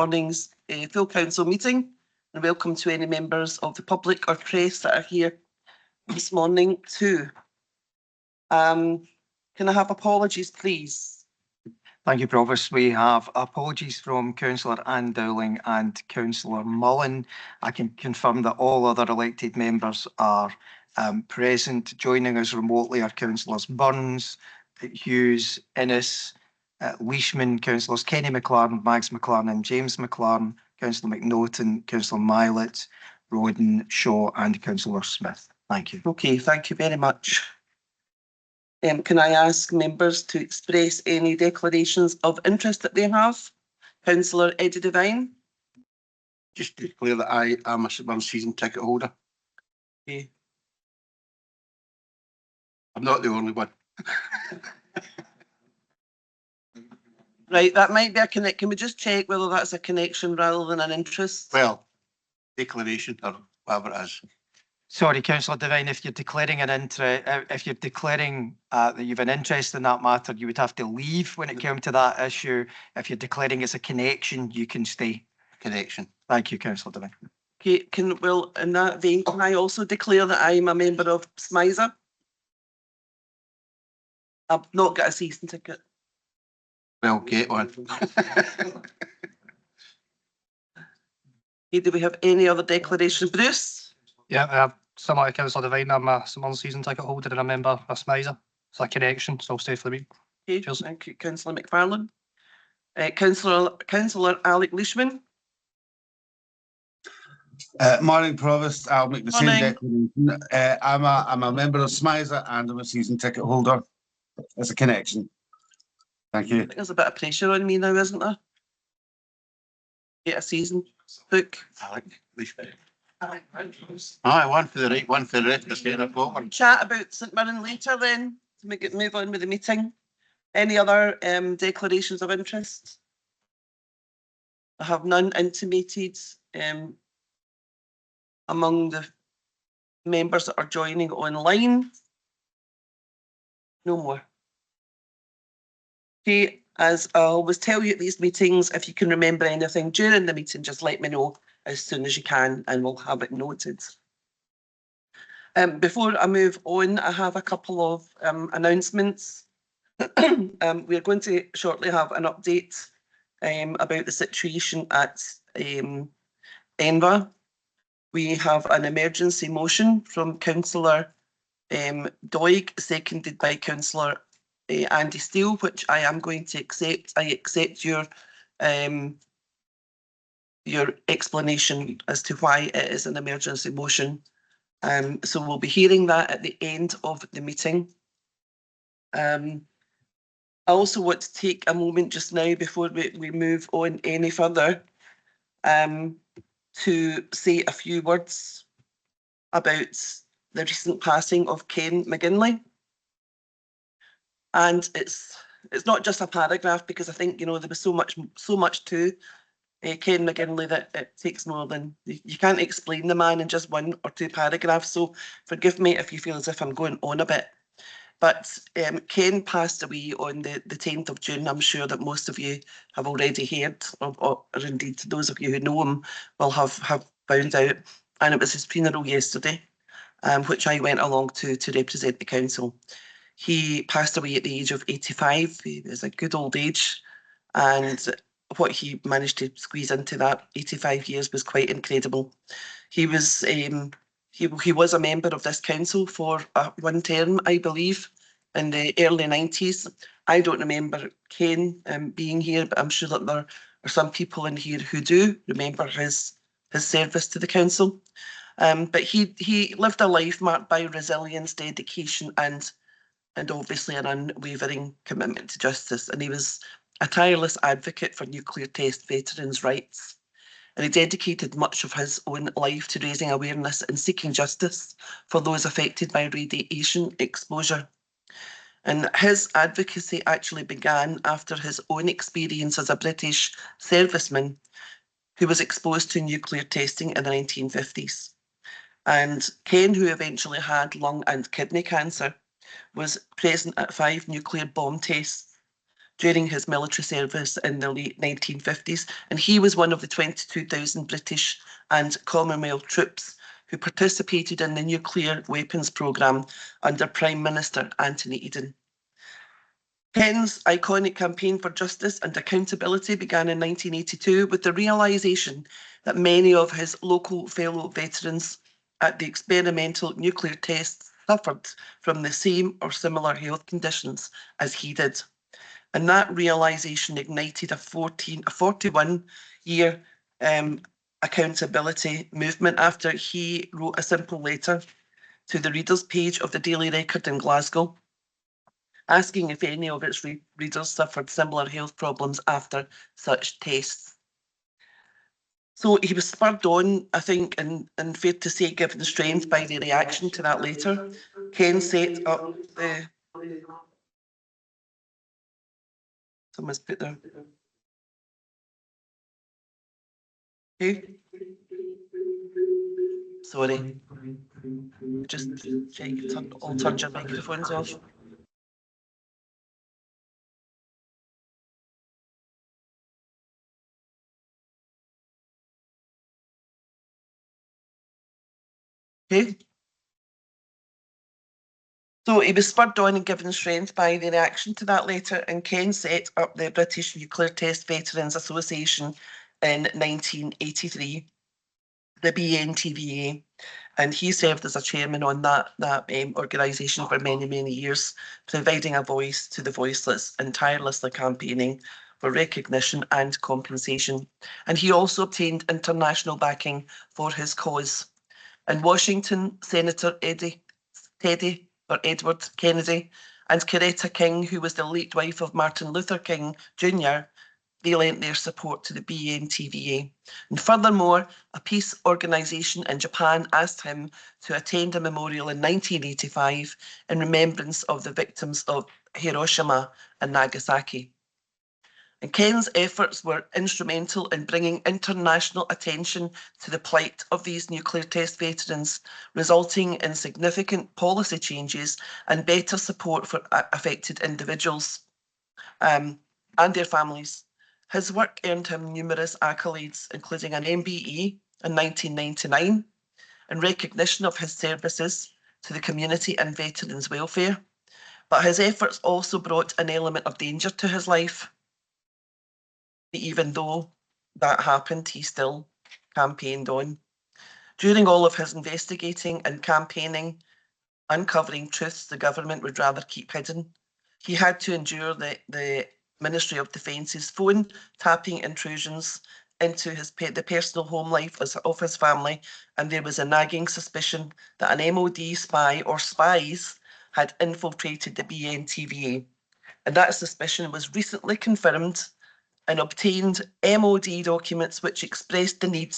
Morning's full council meeting, and welcome to any members of the public or press that are here this morning too. Can I have apologies, please? Thank you, Provost. We have apologies from Councillor Anne Dowling and Councillor Mullen. I can confirm that all other elected members are present. Joining us remotely are Councillors Burns, Hughes, Innes, Leishman, Councillors Kenny McLaren, Mags McLaren and James McLaren, Councillor McNaughton, Councillor Milet, Roden, Shaw and Councillor Smith. Thank you. Okay, thank you very much. Can I ask members to express any declarations of interest that they have? Councillor Eddie Devine. Just to declare that I am a one-season ticket holder. Okay. I'm not the only one. Right, that might be a connect. Can we just check whether that's a connection rather than an interest? Well, declaration or whatever it is. Sorry, Councillor Devine, if you're declaring an interest, if you're declaring that you've an interest in that matter, you would have to leave when it came to that issue. If you're declaring it's a connection, you can stay. Connection. Thank you, Councillor Devine. Okay, well, in that vein, can I also declare that I'm a member of SMISA? I've not got a season ticket. Well, get one. Okay, do we have any other declarations? Bruce? Yeah, similar to Councillor Devine, I'm a one-season ticket holder and a member of SMISA. It's a connection, so I'll stay for the week. Okay, Cheers. thank you, Councillor McFarlane. Councillor Alec Leishman. Morning, Provost. I'll make the Morning. same declaration. I'm a member of SMISA and I'm a season ticket holder. It's a connection. Thank you. I think there's a bit of pressure on me now, isn't there? Get a season book. Alec Leishman. Aye, one for the right, one for the rest of the state of Chat about St Mirren later then, to make it move on with the meeting. Any other declarations of interest? I have none intimated among the members that are joining online. No more. Okay, as I always tell you at these meetings, if you can remember anything during the meeting, just let me know as soon as you can and we'll have it noted. Before I move on, I have a couple of announcements. We're going to shortly have an update about the situation at ENVA. We have an emergency motion from Councillor Doig, seconded by Councillor Andy Steele, which I am going to accept. I accept your explanation as to why it is an emergency motion. So we'll be hearing that at the end of the meeting. I also want to take a moment just now before we move on any further to say a few words about the recent passing of Ken McGinley. And it's not just a paragraph, because I think, you know, there was so much to Ken McGinley that it takes more than, you can't explain the man in just 1 or 2 paragraphs. So forgive me if you feel as if I'm going on a bit. But Ken passed away on the 10th of June. I'm sure that most of you have already heard, or indeed those of you who know him will have found out. And it was his funeral yesterday, which I went along to represent the council. He passed away at the age of 85. He was a good old age, and what he managed to squeeze into that 85 years was quite incredible. He was he was a member of this council for 1 term, I believe, in the early 90s. I don't remember Ken being here, but I'm sure that there are some people in here who do remember his service to the council. But he lived a life marked by resilience, dedication, and obviously an unwavering commitment to justice. And he was a tireless advocate for nuclear test veterans' rights. And he dedicated much of his own life to raising awareness and seeking justice for those affected by radiation exposure. And his advocacy actually began after his own experience as a British serviceman who was exposed to nuclear testing in the 1950s. And Ken, who eventually had lung and kidney cancer, was present at 5 nuclear bomb tests during his military service in the late 1950s, and he was one of the 22,000 British and Commonwealth troops who participated in the nuclear weapons programme under Prime Minister Anthony Eden. Ken's iconic campaign for justice and accountability began in 1982 with the realisation that many of his local fellow veterans at the experimental nuclear tests suffered from the same or similar health conditions as he did. And that realisation ignited a 41-year accountability movement after he wrote a simple letter to the readers' page of the Daily Record in Glasgow, asking if any of its readers suffered similar health problems after such tests. So he was spurred on, I think, and fair to say, given the strength by the reaction to that letter. Ken set up the... Someone's put there. Okay. Sorry. Just check, all turn your microphones off. Okay. So he was spurred on and given strength by the reaction to that letter, and Ken set up the British Nuclear Test Veterans Association in 1983, the BNTVA, and he served as a chairman on that organisation for many, many years, providing a voice to the voiceless and tirelessly campaigning for recognition and compensation. And he also obtained international backing for his cause. In Washington, Senator Edward Kennedy and Coretta King, who was the late wife of Martin Luther King Jr., they lent their support to the BNTVA. And furthermore, a peace organisation in Japan asked him to attend a memorial in 1985 in remembrance of the victims of Hiroshima and Nagasaki. And Ken's efforts were instrumental in bringing international attention to the plight of these nuclear test veterans, resulting in significant policy changes and better support for affected individuals and their families. His work earned him numerous accolades, including an MBE in 1999, in recognition of his services to the community and veterans' welfare. But his efforts also brought an element of danger to his life. Even though that happened, he still campaigned on. During all of his investigating and campaigning, uncovering truths the government would rather keep hidden, he had to endure the Ministry of Defence's phone tapping intrusions into the personal home life of his family, and there was a nagging suspicion that an MOD spy or spies had infiltrated the BNTVA. And that suspicion was recently confirmed and obtained MOD documents which expressed the need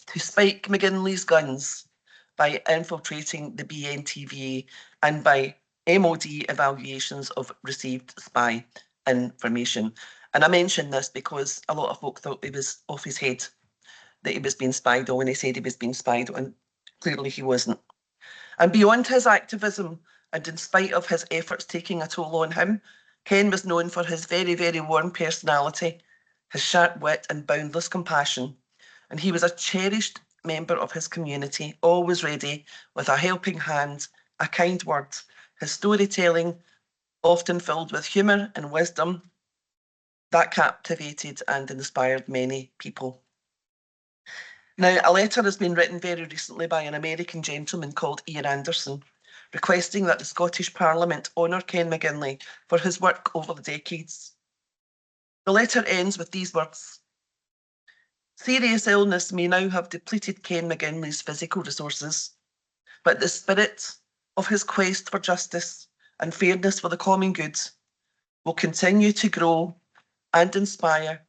to spike McGinley's guns by infiltrating the BNTVA and by MOD evaluations of received spy information. And I mention this because a lot of folk thought he was off his head, that he was being spied on when he said he was being spied on. Clearly he wasn't. And beyond his activism, and in spite of his efforts taking a toll on him, Ken was known for his very, very warm personality, his sharp wit and boundless compassion. And he was a cherished member of his community, always ready with a helping hand, a kind word, his storytelling often filled with humour and wisdom that captivated and inspired many people. Now, a letter has been written very recently by an American gentleman called Ian Anderson, requesting that the Scottish Parliament honour Ken McGinley for his work over the decades. The letter ends with these words: "Serious illness may now have depleted Ken McGinley's physical resources, but the spirit of his quest for justice and fairness for the common good will continue to grow and inspire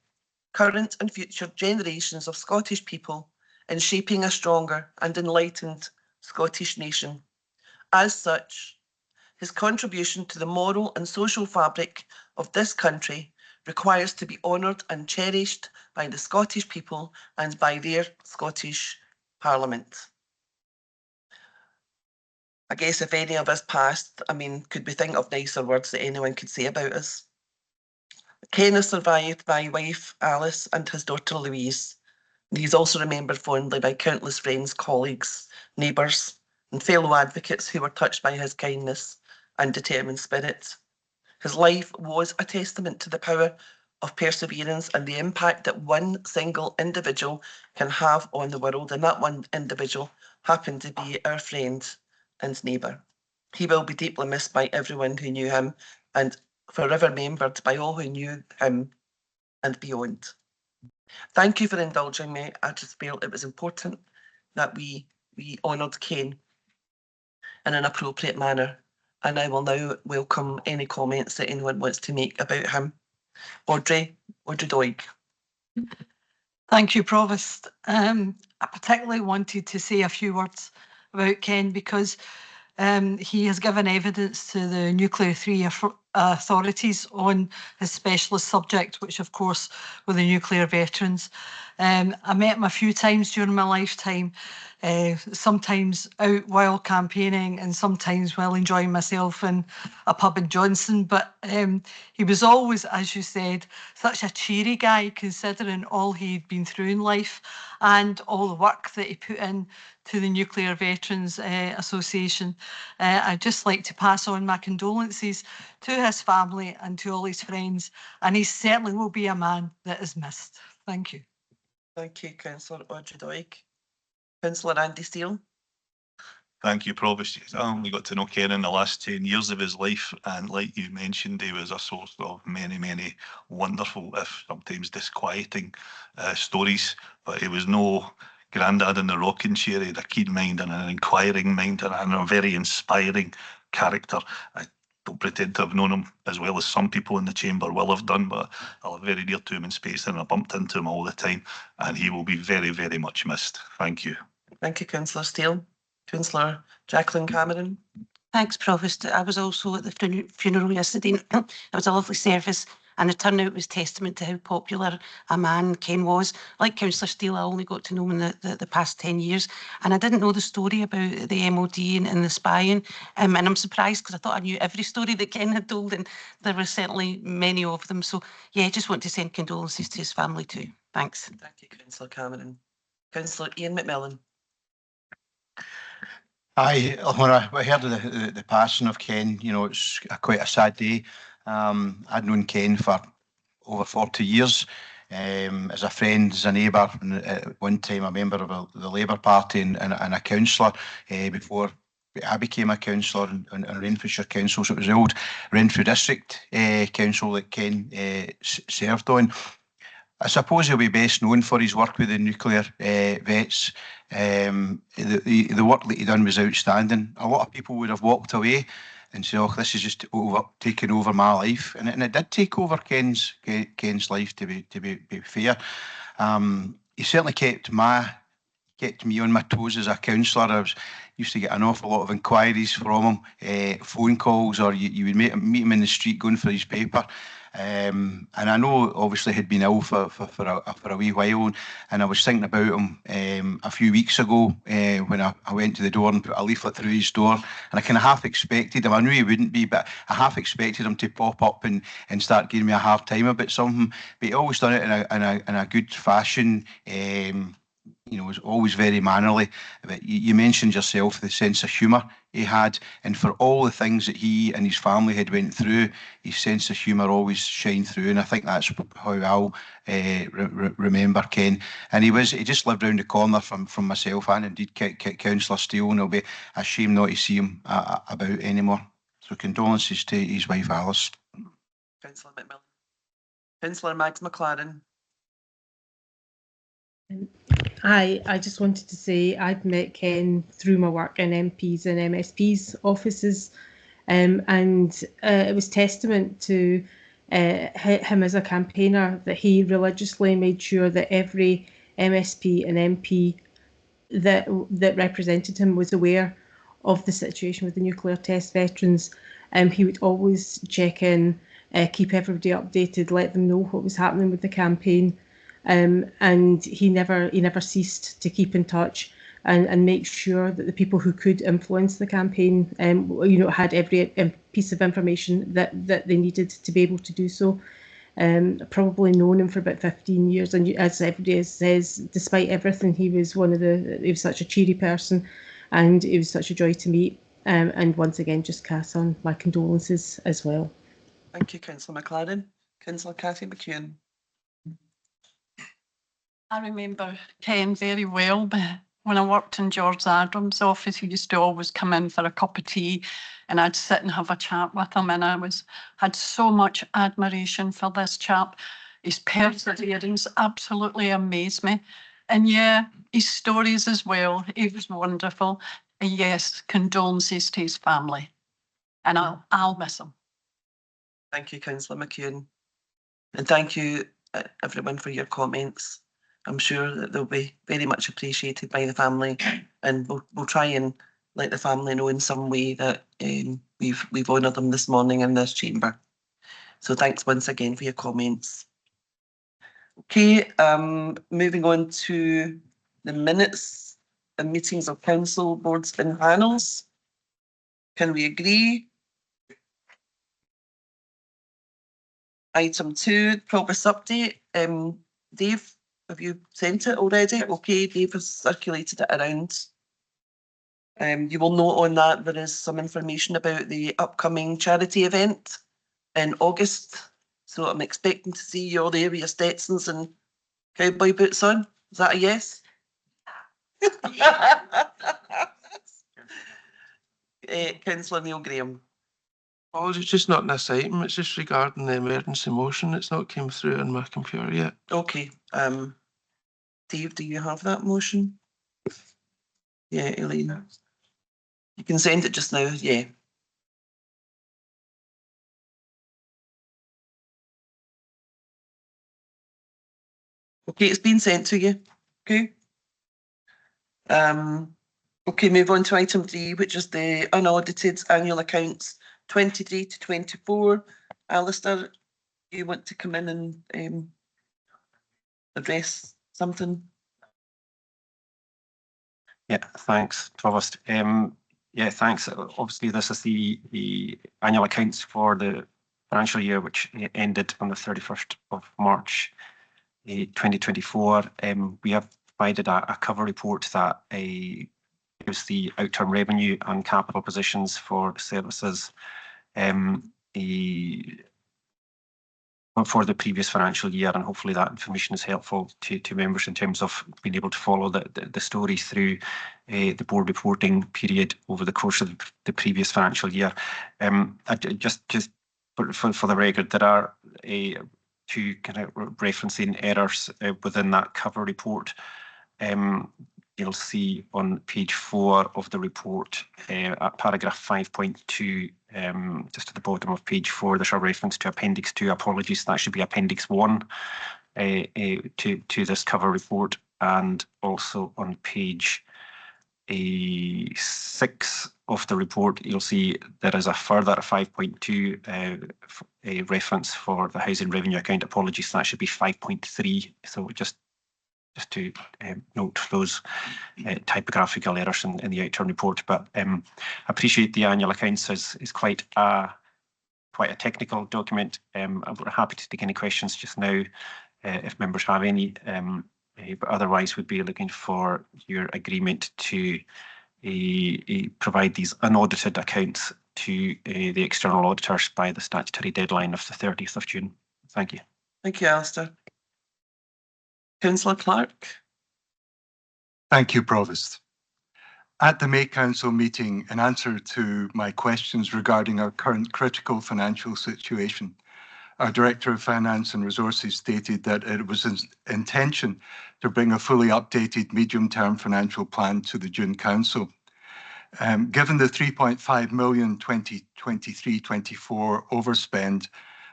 current and future generations of Scottish people in shaping a stronger and enlightened Scottish nation. As such, his contribution to the moral and social fabric of this country requires to be honoured and cherished by the Scottish people and by their Scottish Parliament." I guess if any of us passed, I mean, could we think of nicer words that anyone could say about us? Ken is survived by wife Alice and his daughter Louise. He's also remembered fondly by countless friends, colleagues, neighbours, and fellow advocates who were touched by his kindness and determined spirit. His life was a testament to the power of perseverance and the impact that one single individual can have on the world, and that one individual happened to be our friend and neighbour. He will be deeply missed by everyone who knew him and forever remembered by all who knew him and beyond. Thank you for indulging me. I just felt it was important that we honoured Ken in an appropriate manner, and I will now welcome any comments that anyone wants to make about him. Audrey Doig. Thank you, Provost. I particularly wanted to say a few words about Ken because he has given evidence to the Nuclear 3 authorities on his specialist subject, which of course were the nuclear veterans. I met him a few times during my lifetime, sometimes out while campaigning and sometimes while enjoying myself in a pub in Johnson. But he was always, as you said, such a cheery guy, considering all he'd been through in life and all the work that he put in to the Nuclear Veterans Association. I'd just like to pass on my condolences to his family and to all his friends, and he certainly will be a man that is missed. Thank you. Thank you, Councillor Audrey Doig. Councillor Andy Steele. Thank you, Provost. I only got to know Ken in the last 10 years of his life, and like you mentioned, he was a source of many, many wonderful, if sometimes disquieting stories, but he was no grandad in the rocking chair. He had a keen mind and an inquiring mind and a very inspiring character. I don't pretend to have known him as well as some people in the chamber will have done, but I'm very dear to him in space and I bumped into him all the time, and he will be very, very much missed. Thank you. Thank you, Councillor Steele. Councillor Jacqueline Cameron. Thanks, Provost. I was also at the funeral yesterday. It was a lovely service, and the turnout was testament to how popular a man Ken was. Like Councillor Steele, I only got to know him in the past 10 years, and I didn't know the story about the MOD and the spying, and I'm surprised because I thought I knew every story that Ken had told, and there were certainly many of them. So, yeah, I just want to send condolences to his family too. Thanks. Thank you, Councillor Cameron. Councillor Ian McMillan. Aye, when I heard of the passing of Ken, you know, it's quite a sad day. I'd known Ken for over 40 years, as a friend, as a neighbour, and at one time a member of the Labour Party and a councillor before I became a councillor in Renfrewshire Council. So it was the old Renfrew District Council that Ken served on. I suppose he'll be best known for his work with the nuclear vets. The work that he done was outstanding. A lot of people would have walked away and said, "Oh, this is just taking over my life," and it did take over Ken's life. To be fair, he certainly kept me on my toes as a councillor. I used to get an awful lot of inquiries from him, phone calls, or you would meet him in the street going for his paper. And I know obviously he'd been ill for a wee while, and I was thinking about him a few weeks ago when I went to the door and put a leaflet through his door, and I kind of half expected him. I knew he wouldn't be, but I half expected him to pop up and start giving me a hard time about something. But he always done it in a good fashion. You know, was always very mannerly. But you mentioned yourself the sense of humour he had, and for all the things that he and his family had went through, his sense of humour always shined through, and I think that's how I'll remember Ken. And he just lived round the corner from myself and indeed Councillor Steele, and it'll be a shame not to see him about anymore. So condolences to his wife Alice. Councillor McMillan. Councillor Mags McLaren. Hi, I just wanted to say I've met Ken through my work in MPs and MSPs offices, and it was testament to him as a campaigner that he religiously made sure that every MSP and MP that represented him was aware of the situation with the nuclear test veterans. He would always check in, keep everybody updated, let them know what was happening with the campaign. And he never ceased to keep in touch and make sure that the people who could influence the campaign, had every piece of information that they needed to be able to do so. Probably known him for about 15 years, and as everybody says, despite everything, he was such a cheery person, and it was such a joy to meet. And once again, just pass on my condolences as well. Thank you, Councillor McLaren. Councillor Cathy McEwen. I remember Ken very well, but when I worked in George Adams' office, he used to always come in for a cup of tea and I'd sit and have a chat with him, and I had so much admiration for this chap. His perseverance absolutely amazed me. And yeah, his stories as well. He was wonderful. And yes, condolences to his family. And I'll miss him. Thank you, Councillor McEwen. And thank you, everyone, for your comments. I'm sure that they'll be very much appreciated by the family, and we'll try and let the family know in some way that we've honoured them this morning in this chamber. So thanks once again for your comments. Okay, moving on to the minutes and meetings of council, boards and panels. Can we agree? Item 2, Provost update. Dave, have you sent it already? Okay, Dave has circulated it around. You will note on that there is some information about the upcoming charity event in August. So I'm expecting to see you all there with your Stetsons and cowboy boots on. Is that a yes? Councillor Neil Graham. Oh, it's just not in this item. It's just regarding the emergency motion. It's not came through on my computer yet. Okay. Dave, do you have that motion? Yeah, Elaine. You can send it just now, yeah. Okay, it's been sent to you. Okay. Okay, move on to item 3, which is the unaudited annual accounts 23 to 24. Alistair, you want to come in and address something? Yeah, thanks, Provost. Yeah, thanks. Obviously, this is the annual accounts for the financial year, which ended on the 31st of March 2024. We have provided a cover report that gives the outturn revenue and capital positions for services for the previous financial year, and hopefully that information is helpful to members in terms of being able to follow the story through the board reporting period over the course of the previous financial year. Just for the record, there are two kind of referencing errors within that cover report. You'll see on page 4 of the report at paragraph 5.2, just at the bottom of page 4, there's a reference to appendix 2. Apologies, that should be appendix 1 to this cover report. And also on page 6 of the report, you'll see there is a further 5.2 a reference for the housing revenue account. Apologies, that should be 5.3. So just to note those typographical errors in the outturn report, but I appreciate the annual accounts is quite a technical document. I'm happy to take any questions just now if members have any, but otherwise we'd be looking for your agreement to provide these unaudited accounts to the external auditors by the statutory deadline of the 30th of June. Thank you. Thank you, Alistair. Councillor Clark. Thank you, Provost. At the May Council meeting, in answer to my questions regarding our current critical financial situation, our Director of Finance and Resources stated that it was his intention to bring a fully updated medium-term financial plan to the June Council. Given the 3.5 million 2023-24 overspend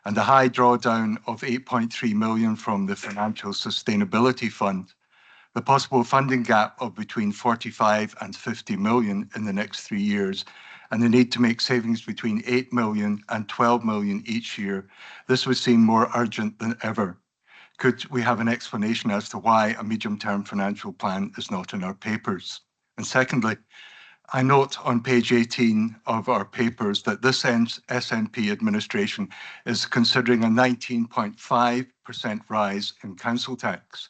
and the high drawdown of 8.3 million from the Financial Sustainability Fund, the possible funding gap of between 45 and 50 million in the next 3 years, and the need to make savings between 8 million and 12 million each year, this would seem more urgent than ever. Could we have an explanation as to why a medium-term financial plan is not in our papers? And secondly, I note on page 18 of our papers that this SNP administration is considering a 19.5% rise in council tax.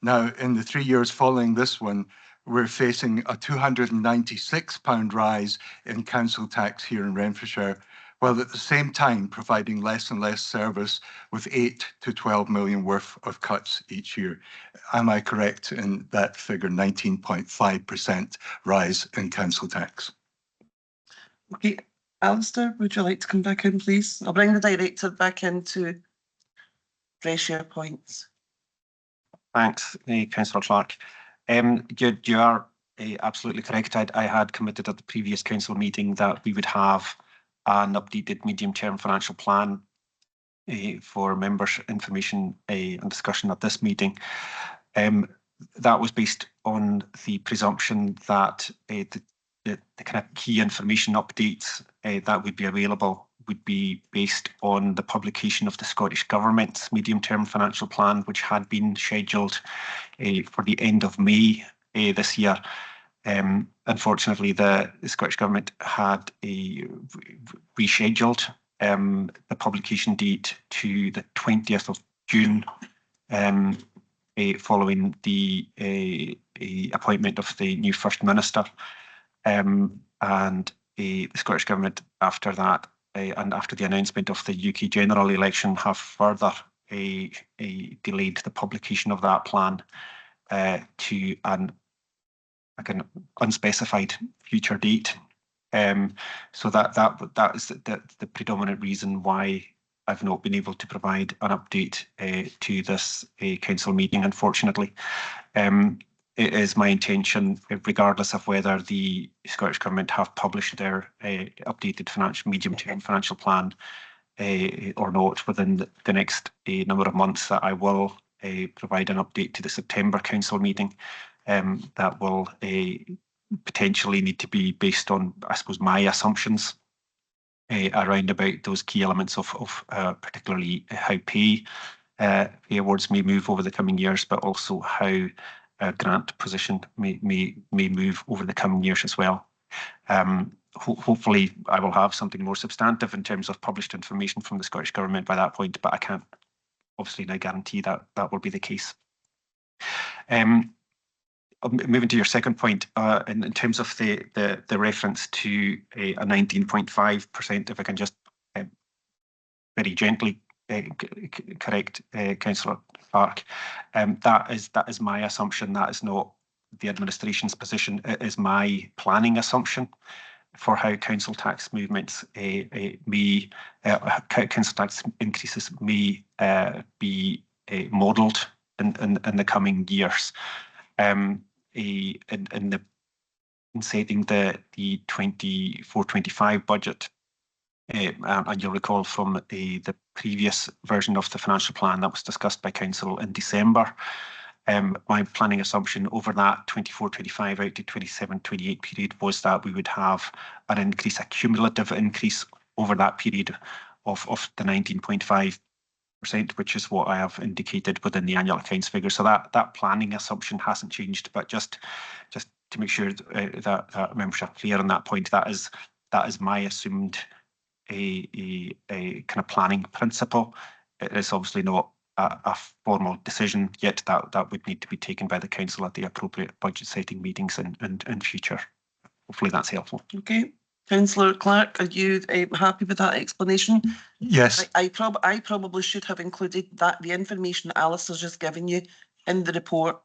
Now, in the 3 years following this one, we're facing a £296 rise in council tax here in Renfrewshire, while at the same time providing less and less service with 8 to 12 million worth of cuts each year. Am I correct in that figure, 19.5% rise in council tax? Okay, Alistair, would you like to come back in, please? I'll bring the director back in to fresh your points. Thanks, Councillor Clark. You are absolutely correct. I had committed at the previous council meeting that we would have an updated medium-term financial plan for members' information and discussion at this meeting. That was based on the presumption that the kind of key information updates that would be available would be based on the publication of the Scottish Government's medium-term financial plan, which had been scheduled for the end of May this year. Unfortunately, the Scottish Government had rescheduled the publication date to the 20th of June following the appointment of the new First Minister. And the Scottish Government after that and after the announcement of the UK general election have further delayed the publication of that plan to an unspecified future date. So that is the predominant reason why I've not been able to provide an update to this council meeting, unfortunately. It is my intention, regardless of whether the Scottish Government have published their updated medium-term financial plan or not within the next number of months, that I will provide an update to the September council meeting. That will potentially need to be based on, I suppose, my assumptions around about those key elements of particularly how pay awards may move over the coming years, but also how grant position may move over the coming years as well. Hopefully I will have something more substantive in terms of published information from the Scottish Government by that point, but I can't obviously now guarantee that that will be the case. Moving to your second point, in terms of the reference to a 19.5%, if I can just very gently correct Councillor Clark, that is my assumption. That is not the administration's position. It is my planning assumption for how council tax movements council tax increases may be modelled in the coming years. In setting the 24-25 budget, and you'll recall from the previous version of the financial plan that was discussed by Council in December, my planning assumption over that 24-25 out to 27-28 period was that we would have an increase, a cumulative increase over that period of the 19.5%, which is what I have indicated within the annual accounts figure. So that planning assumption hasn't changed, but just to make sure that members are clear on that point, that is my assumed a kind of planning principle. It is obviously not a formal decision yet. That would need to be taken by the council at the appropriate budget setting meetings in future. Hopefully that's helpful. Okay, Councillor Clark, are you happy with that explanation? Yes. I probably should have included the information that Alistair's just given you in the report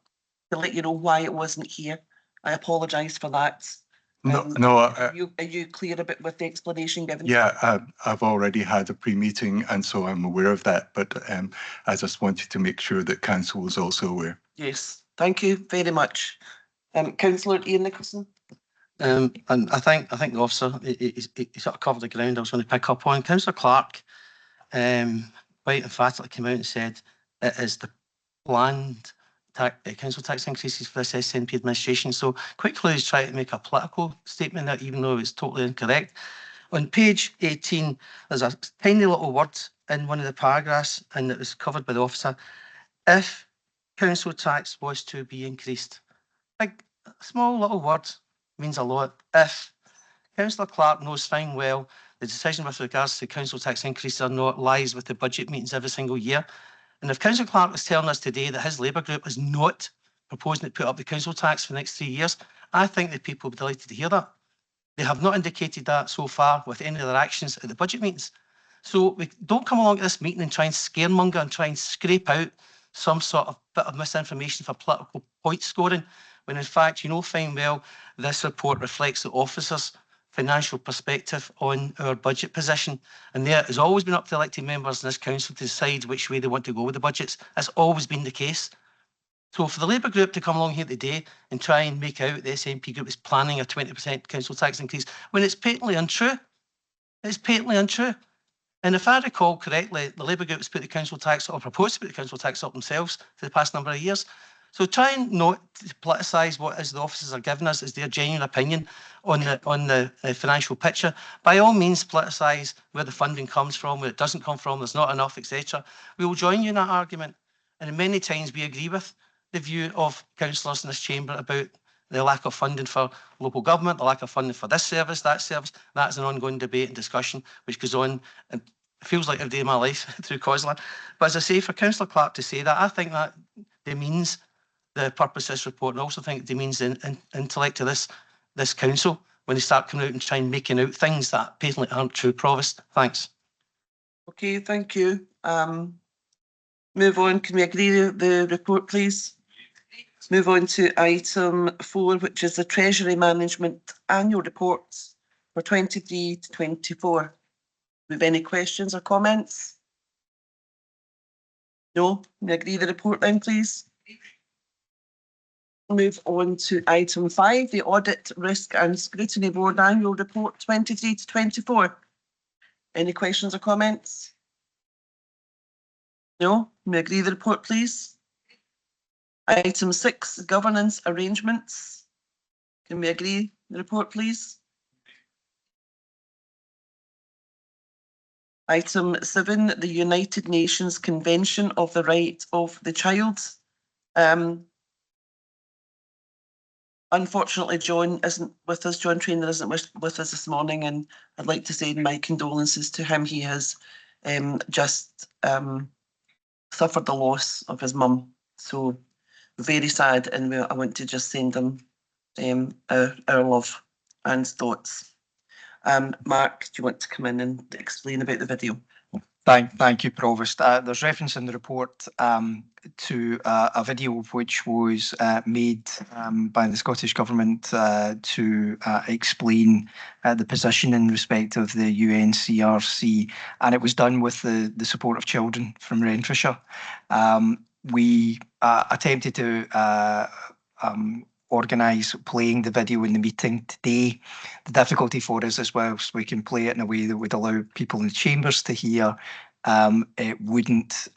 to let you know why it wasn't here. I apologise for that. No. Are you clear a bit with the explanation given? Yeah, I've already had a pre-meeting, and so I'm aware of that. But I just wanted to make sure that council was also aware. Yes, thank you very much. Councillor Ian Nicholson. And I think the officer he sort of covered the ground I was going to pick up on. Councillor Clark quite emphatically came out and said it is the planned council tax increases for this SNP administration. So quite clearly he's trying to make a political statement that, even though it's totally incorrect. On page 18, there's a tiny little word in one of the paragraphs, and it was covered by the officer. If council tax was to be increased, like a small little word, means a lot. If Councillor Clark knows fine well the decision with regards to council tax increases or not lies with the budget meetings every single year. And if Councillor Clark is telling us today that his Labour group is not proposing to put up the council tax for the next 3 years, I think that people will be delighted to hear that. They have not indicated that so far with any of their actions at the budget meetings. So we don't come along to this meeting and try and scaremonger and try and scrape out some sort of bit of misinformation for political point scoring, when in fact you know fine well this report reflects the officers' financial perspective on our budget position. And there has always been up to elected members in this council to decide which way they want to go with the budgets. That's always been the case. So for the Labour group to come along here today and try and make out the SNP group is planning a 20% council tax increase, when it's patently untrue. It's patently untrue. And if I recall correctly, the Labour group has put the council tax or proposed to put the council tax up themselves for the past number of years. So try and not politicise what is the officers are giving us as their genuine opinion on the financial picture. By all means, politicise where the funding comes from, where it doesn't come from, there's not enough, etc. We will join you in that argument. And many times we agree with the view of councillors in this chamber about the lack of funding for local government, the lack of funding for this service, that service. That's an ongoing debate and discussion which goes on and feels like every day of my life through COSLA. But as I say, for Councillor Clark to say that, I think that demeans the purpose of this report, and I also think it demeans the intellect of this council when they start coming out and trying making out things that patently aren't true. Provost, thanks. Okay, thank you. Move on. Can we agree the report, please? Move on to item 4, which is the Treasury Management Annual Reports for 23 to 24. Do we have any questions or comments? No? Can we agree the report then, please? Move on to item 5, the Audit, Risk and Scrutiny Board Annual Report 23 to 24. Any questions or comments? No? Can we agree the report, please? Item 6, Governance Arrangements. Can we agree the report, please? Item 7, the United Nations Convention of the Right of the Child. Unfortunately, John isn't with us. John Traynor isn't with us this morning, and I'd like to say my condolences to him. He has just suffered the loss of his mum. So very sad, and I want to just send him our love and thoughts. Mark, do you want to come in and explain about the video? Thank you, Provost. There's reference in the report to a video which was made by the Scottish Government to explain the position in respect of the UNCRC, and it was done with the support of children from Renfrewshire. We attempted to organise playing the video in the meeting today. The difficulty for us as well, so we can play it in a way that would allow people in the chambers to hear. It wouldn't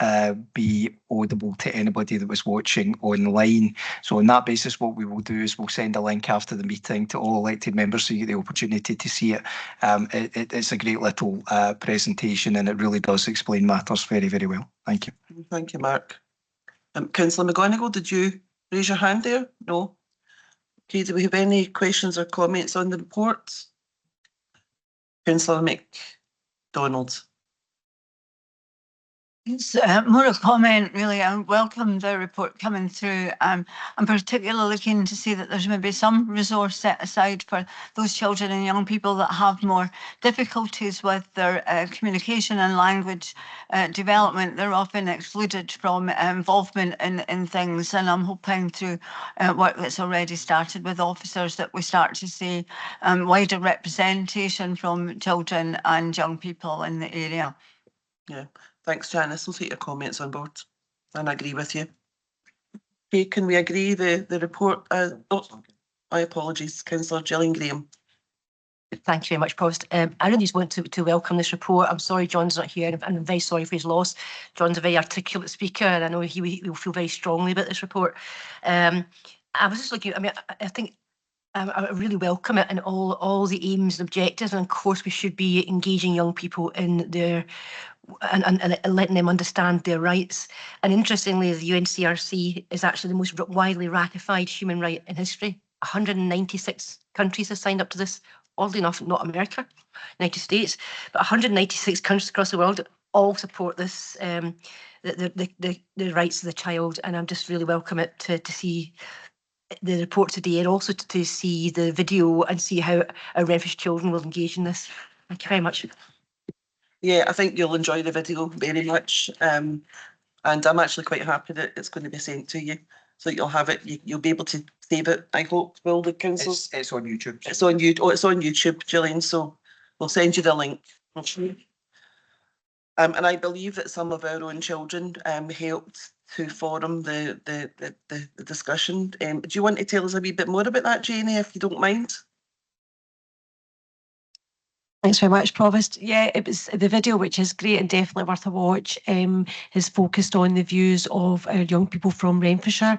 be audible to anybody that was watching online. So on that basis, what we will do is we'll send a link after the meeting to all elected members so you get the opportunity to see it. It's a great little presentation, and it really does explain matters very, very well. Thank you. Thank you, Mark. Councillor McGonigal, did you raise your hand there? No. Okay, do we have any questions or comments on the report? Councillor MacDonald. It's more a comment, really. I welcome the report coming through. I'm particularly looking to see that there's maybe some resource set aside for those children and young people that have more difficulties with their communication and language development. They're often excluded from involvement in things, and I'm hoping through work that's already started with officers that we start to see wider representation from children and young people in the area. Yeah. Thanks, Janice. We'll take your comments on board, and I agree with you. Okay, can we agree the report? My apologies, Councillor Gillian Graham. Thank you very much, Provost. I really just want to welcome this report. I'm sorry John's not here, and I'm very sorry for his loss. John's a very articulate speaker, and I know he will feel very strongly about this report. I was just looking, I think I really welcome it and all the aims and objectives, and of course we should be engaging young people in their and letting them understand their rights. And interestingly, the UNCRC is actually the most widely ratified human right in history. 196 countries have signed up to this. Oddly enough, not America, United States, but 196 countries across the world all support this, the rights of the child, and I'm just really welcome it to see the report today, and also to see the video and see how our Renfrewshire children will engage in this. Thank you very much. Yeah, I think you'll enjoy the video very much. And I'm actually quite happy that it's going to be sent to you. So you'll have it, you'll be able to save it, I hope, will the council? It's on YouTube. It's on you. Oh, it's on YouTube, Gillian, so we'll send you the link. And I believe that some of our own children helped to forum the discussion. Do you want to tell us a wee bit more about that, Janie, if you don't mind? Thanks very much, Provost. Yeah, it was the video, which is great and definitely worth a watch, is focused on the views of our young people from Renfrewshire.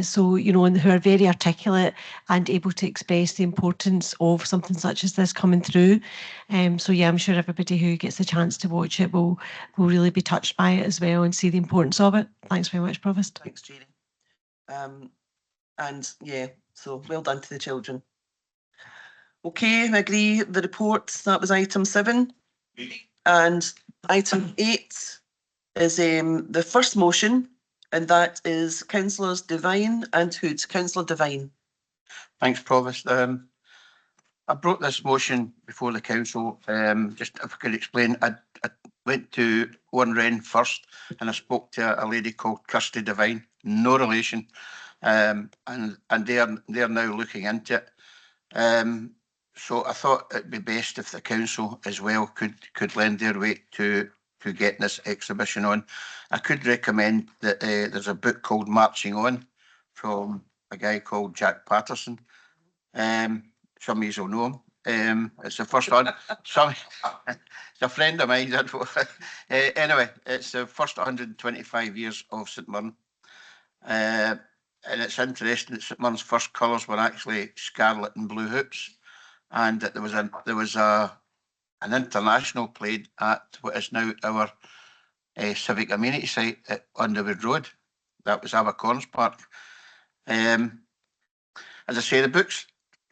So, you know, and who are very articulate and able to express the importance of something such as this coming through. So yeah, I'm sure everybody who gets the chance to watch it will really be touched by it as well and see the importance of it. Thanks very much, Provost. Thanks, Janie. And yeah, so well done to the children. Okay, I agree. The reports, that was item 7. And item 8 is the first motion, and that is Councillors Devine and Hughes. Councillor Devine. Thanks, Provost. I brought this motion before the council. Just if I could explain, I went to Renfrewshire first, and I spoke to a lady called Kirsty Devine, no relation, and they're now looking into it. So I thought it'd be best if the council as well could lend their weight to getting this exhibition on. I could recommend that there's a book called Marching On from a guy called Jack Patterson. Some of you will know him. It's the first one. It's a friend of mine. Anyway, it's the first 125 years of St Mirren. And it's interesting that St Mirren's first colours were actually scarlet and blue hoops. And that there was an international played at what is now our civic amenity site at Underwood Road. That was Abercorns Park. As I say, the book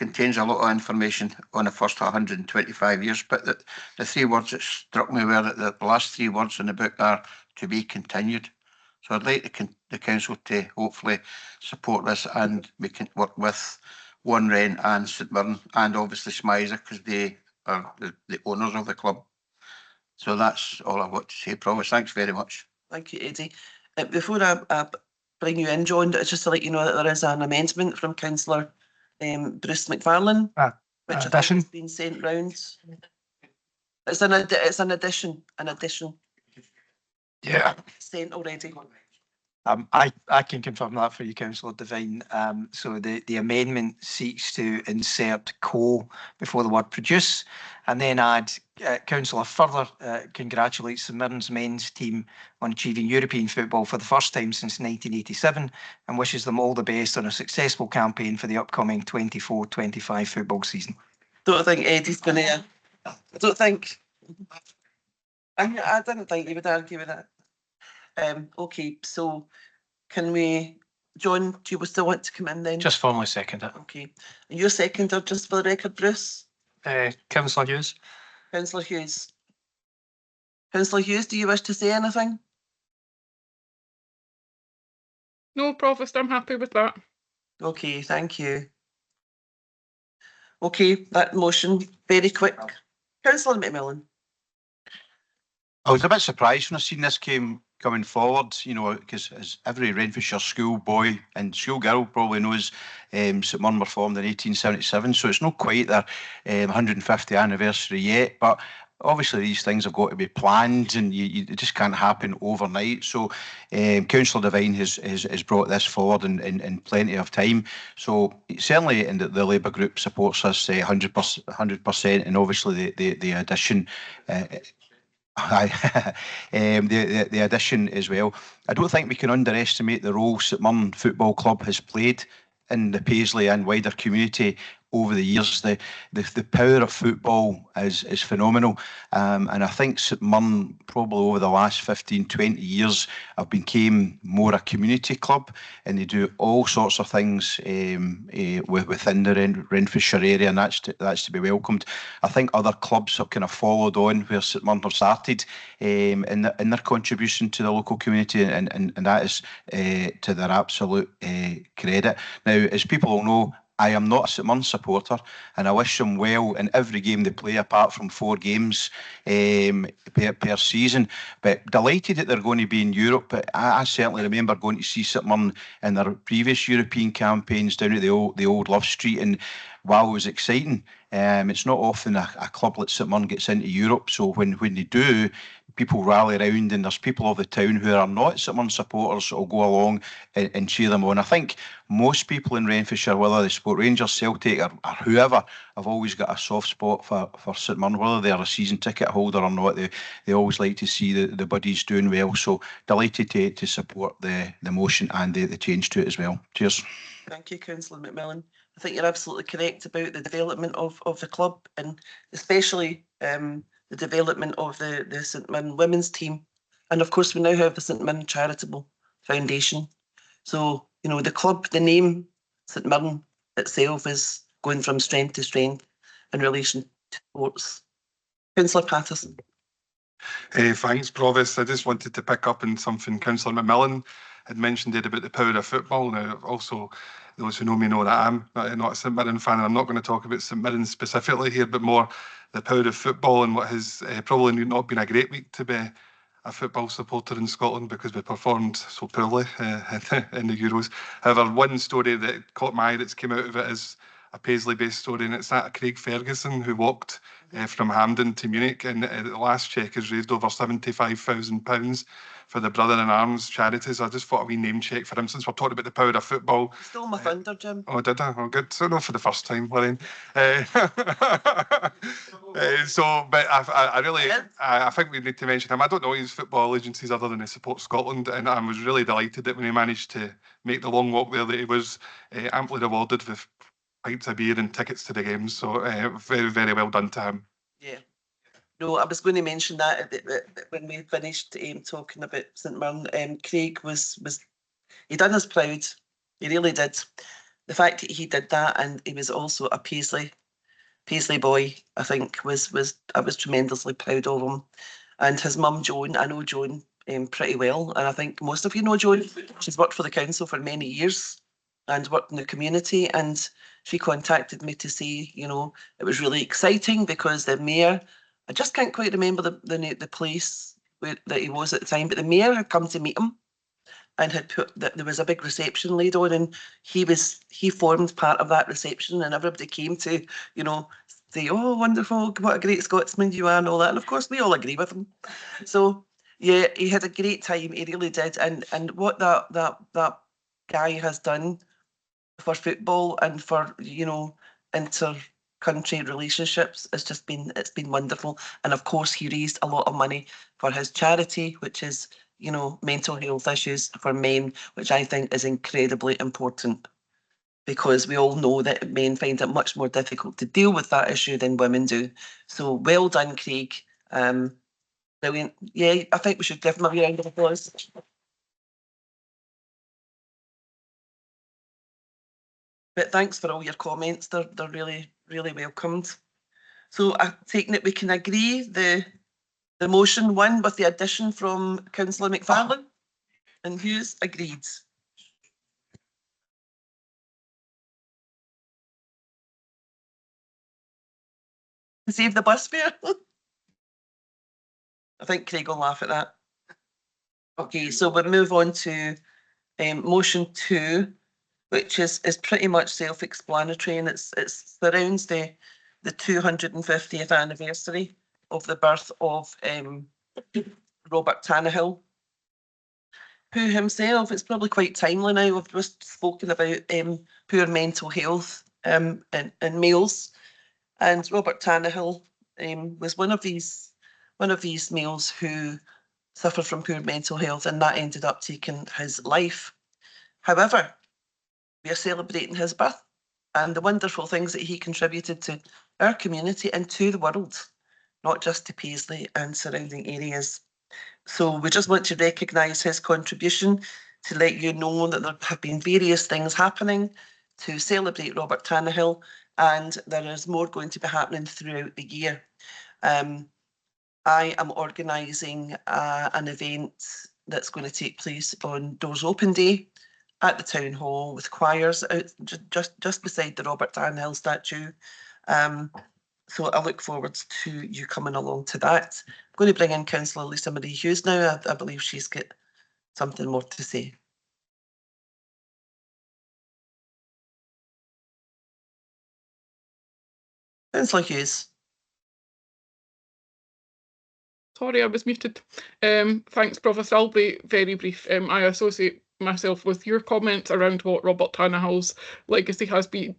contains a lot of information on the first 125 years, but the 3 words that struck me were that the last 3 words in the book are to be continued. So I'd like the council to hopefully support this, and we can work with Renfrewshire and St Mirren, and obviously Smyser, because they are the owners of the club. So that's all I've got to say, Provost. Thanks very much. Thank you, Eddie. Before I bring you in, John, it's just to let you know that there is an amendment from Councillor Bruce McFarlane, which I think has been sent round. It's an addition. Yeah. Sent already. I can confirm that for you, Councillor Devine. So the amendment seeks to insert co before the word produce, and then add Councillor further congratulates the Mirren's men's team on achieving European football for the first time since 1987 and wishes them all the best on a successful campaign for the upcoming 24-25 football season. Don't think Eddie's going to. I don't think. I didn't think he would argue with that. Okay, so can we, John, do you still want to come in then? Just formally second it. Okay. And your seconder, just for the record, Bruce? Councillor Hughes. Councillor Hughes. Councillor Hughes, do you wish to say anything? No, Provost, I'm happy with that. Okay, thank you. Okay, that motion, very quick. Councillor McMillan. I was a bit surprised when I seen this coming forward, you know, because as every Renfrewshire schoolboy and schoolgirl probably knows, St Mirren were formed in 1877, so it's not quite their 150th anniversary yet, but obviously these things have got to be planned, and it just can't happen overnight. So Councillor Devine has brought this forward in plenty of time. So certainly, and the Labour group supports us 100%, and obviously the addition. The addition as well. I don't think we can underestimate the role St Mirren Football Club has played in the Paisley and wider community over the years. The power of football is phenomenal, and I think St Mirren probably over the last 15-20 years have become more a community club, and they do all sorts of things within the Renfrewshire area, and that's to be welcomed. I think other clubs have kind of followed on where St Mirren have started in their contribution to the local community, and that is to their absolute credit. Now, as people all know, I am not a St Mirren supporter, and I wish them well in every game they play, apart from 4 games per season. But delighted that they're going to be in Europe. But I certainly remember going to see St Mirren in their previous European campaigns down at the old Love Street, and while it was exciting, it's not often a club like St Mirren gets into Europe. So when they do, people rally around, and there's people of the town who are not St Mirren supporters who will go along and cheer them on. I think most people in Renfrewshire, whether they support Rangers, Celtic or whoever, have always got a soft spot for St Mirren, whether they're a season ticket holder or not. They always like to see the buddies doing well. So delighted to support the motion and the change to it as well. Cheers. Thank you, Councillor McMillan. I think you're absolutely correct about the development of the club, and especially the development of the St Mirren women's team. And of course, we now have the St Mirren Charitable Foundation. So, you know, the club, the name St Mirren itself is going from strength to strength in relation to sports. Councillor Patterson. Thanks, Provost. I just wanted to pick up on something Councillor McMillan had mentioned there about the power of football. Now, also, those who know me know that I'm not a St Mirren fan, and I'm not going to talk about St Mirren specifically here, but more the power of football and what has probably not been a great week to be a football supporter in Scotland, because we performed so poorly in the Euros. However, one story that caught my eye that's came out of it is a Paisley-based story, and it's that of Craig Ferguson, who walked from Hampden to Munich, and the last check has raised over £75,000 for the Brother in Arms charities. I just thought a wee name check for him, since we're talking about the power of football. You stole my thunder, Jim. Oh, did I? Oh, good. So not for the first time, Lorraine. But I think we need to mention him. I don't know his football allegiances other than he supports Scotland, and I was really delighted that when he managed to make the long walk there, that he was amply rewarded with pints of beer and tickets to the games. So very, very well done to him. Yeah. No, I was going to mention that when we finished talking about St Mirren, Craig he done us proud. He really did. The fact that he did that, and he was also a Paisley boy, I think I was tremendously proud of him. And his mum Joan, I know Joan pretty well, and I think most of you know Joan. She's worked for the council for many years and worked in the community, and she contacted me to say, you know, it was really exciting because the mayor, I just can't quite remember the place that he was at the time, but the mayor had come to meet him and had put that there was a big reception laid on, and he formed part of that reception, and everybody came to, you know, say, oh, wonderful, what a great Scotsman you are, and all that. And of course, we all agree with him. So yeah, he had a great time. He really did. And what that guy has done for football and for, you know, inter-country relationships, it's been wonderful. And of course, he raised a lot of money for his charity, which is, you know, mental health issues for men, which I think is incredibly important, because we all know that men find it much more difficult to deal with that issue than women do. So well done, Craig. Brilliant. Yeah, I think we should give him a round of applause. But thanks for all your comments. They're really, really welcomed. So I take it we can agree the motion one with the addition from Councillor McFarlane and Hughes agreed. Save the bus fare. I think Craig will laugh at that. Okay, so we'll move on to motion 2, which is pretty much self-explanatory, and it surrounds the 250th anniversary of the birth of Robert Tannahill, who himself, it's probably quite timely now, we've just spoken about poor mental health in males, and Robert Tannahill was one of these males who suffered from poor mental health, and that ended up taking his life. However, we are celebrating his birth, and the wonderful things that he contributed to our community and to the world, not just to Paisley and surrounding areas. So we just want to recognise his contribution, to let you know that there have been various things happening to celebrate Robert Tannahill, and there is more going to be happening throughout the year. I am organising an event that's going to take place on Doors Open Day at the Town Hall with choirs out just beside the Robert Tannahill statue. So I look forward to you coming along to that. I'm going to bring in Councillor Lisa Marie Hughes now. I believe she's got something more to say. Councillor Hughes. Sorry, I was muted. Thanks, Provost. I'll be very brief. I associate myself with your comments around what Robert Tannahill's legacy has been,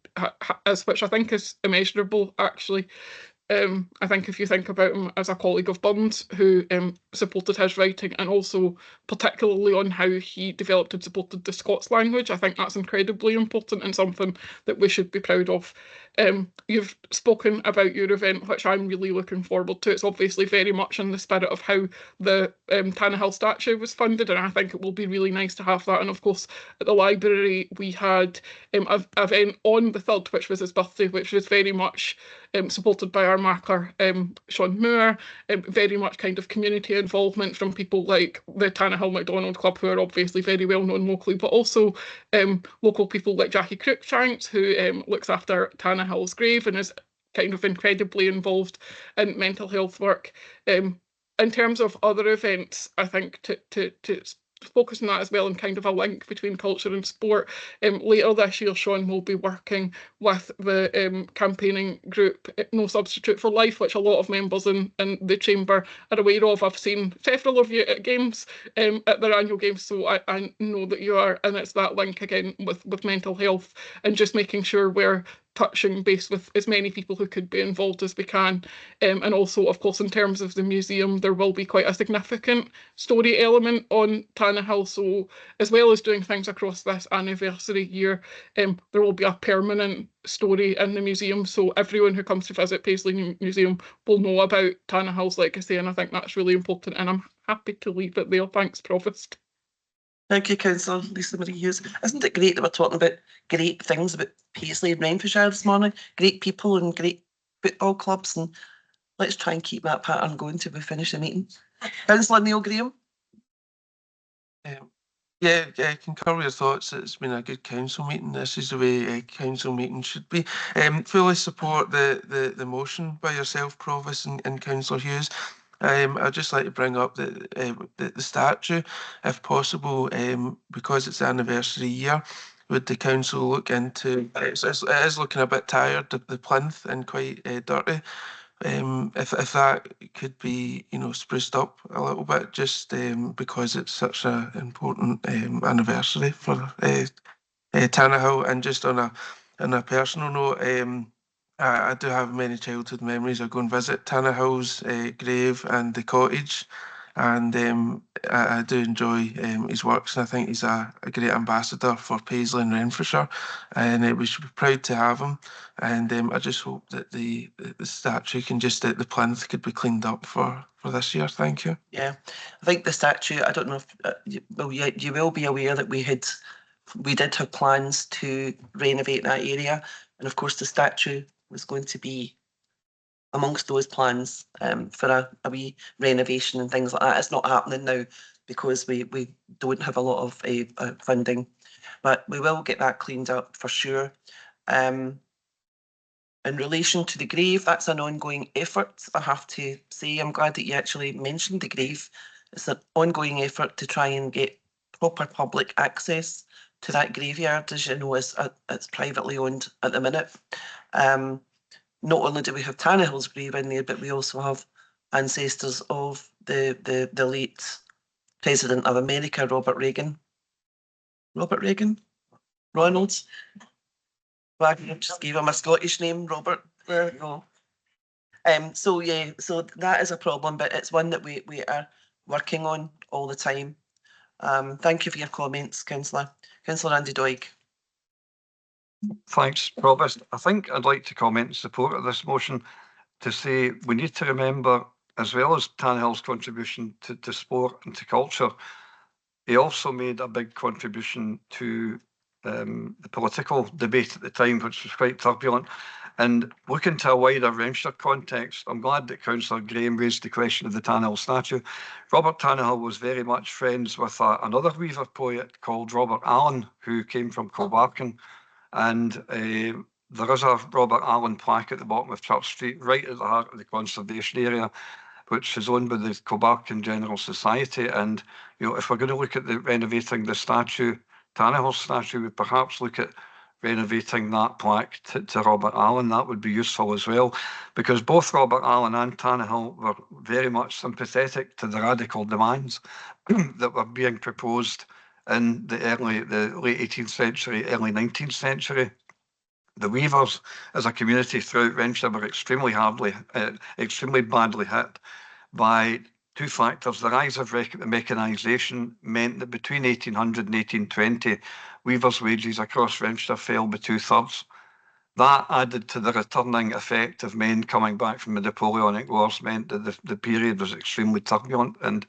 which I think is immeasurable, actually. I think if you think about him as a colleague of Burns who supported his writing, and also particularly on how he developed and supported the Scots language, I think that's incredibly important and something that we should be proud of. You've spoken about your event, which I'm really looking forward to. It's obviously very much in the spirit of how the Tannahill statue was funded, and I think it will be really nice to have that. And of course, at the library, we had an event on the 3rd, which was his birthday, which was very much supported by our marker, Sean Moore, very much kind of community involvement from people like the Tannahill MacDonald Club, who are obviously very well known locally, but also local people like Jackie Cruikshanks, who looks after Tannahill's grave and is kind of incredibly involved in mental health work. In terms of other events, I think to focus on that as well, and kind of a link between culture and sport. Later this year, Sean will be working with the campaigning group No Substitute for Life, which a lot of members in the chamber are aware of. I've seen several of you at games, at their annual games, so I know that you are, and it's that link again with mental health, and just making sure we're touching base with as many people who could be involved as we can. And also, of course, in terms of the museum, there will be quite a significant story element on Tannahill. So as well as doing things across this anniversary year, there will be a permanent story in the museum. So everyone who comes to visit Paisley Museum will know about Tannahill's legacy, and I think that's really important, and I'm happy to leave it there. Thanks, Provost. Thank you, Councillor Lisa Marie Hughes. Isn't it great that we're talking about great things about Paisley and Renfrewshire this morning? Great people and great football clubs, and let's try and keep that pattern going till we finish the meeting. Councillor Neil Graham. Yeah, I concur with your thoughts. It's been a good council meeting. This is the way a council meeting should be. Fully support the motion by yourself, Provost, and Councillor Hughes. I'd just like to bring up the statue, if possible, because it's the anniversary year. Would the council look into it? It is looking a bit tired, the plinth, and quite dirty. If that could be, spruced up a little bit, just because it's such an important anniversary for Tannahill. And just on a personal note, I do have many childhood memories. I go and visit Tannahill's grave and the cottage, and I do enjoy his works, and I think he's a great ambassador for Paisley and Renfrewshire, and we should be proud to have him. And I just hope that the statue can the plinth could be cleaned up for this year. Thank you. Yeah, I think the statue, I don't know if you will be aware that we did have plans to renovate that area, and of course the statue was going to be amongst those plans for a wee renovation and things like that. It's not happening now because we don't have a lot of funding, but we will get that cleaned up for sure. In relation to the grave, that's an ongoing effort. I have to say, I'm glad that you actually mentioned the grave. It's an ongoing effort to try and get proper public access to that graveyard. As you know, it's privately owned at the minute. Not only do we have Tannahill's grave in there, but we also have ancestors of the late President of America, Robert Reagan. Ronald? Well, I just gave him a Scottish name, Robert. There we go. So yeah, so that is a problem, but it's one that we are working on all the time. Thank you for your comments, Councillor. Councillor Andy Doig. Thanks, Provost. I think I'd like to comment in support of this motion to say we need to remember, as well as Tannahill's contribution to sport and to culture, he also made a big contribution to the political debate at the time, which was quite turbulent. And looking to a wider Renfrewshire context, I'm glad that Councillor Graham raised the question of the Tannahill statue. Robert Tannahill was very much friends with another Weaver poet called Robert Allen, who came from Kilbarchan. And there is a Robert Allen plaque at the bottom of Church Street, right at the heart of the conservation area, which is owned by the Kilbarchan General Society. And if we're going to look at renovating the statue, Tannahill statue, we perhaps look at renovating that plaque to Robert Allen. That would be useful as well, because both Robert Allen and Tannahill were very much sympathetic to the radical demands that were being proposed in the late 18th century, early 19th century. The Weavers as a community throughout Renfrewshire were extremely badly hit by two factors. The rise of mechanisation meant that between 1800 and 1820, weavers' wages across Renfrewshire fell by 2/3. That, added to the returning effect of men coming back from the Napoleonic Wars, meant that the period was extremely turbulent. And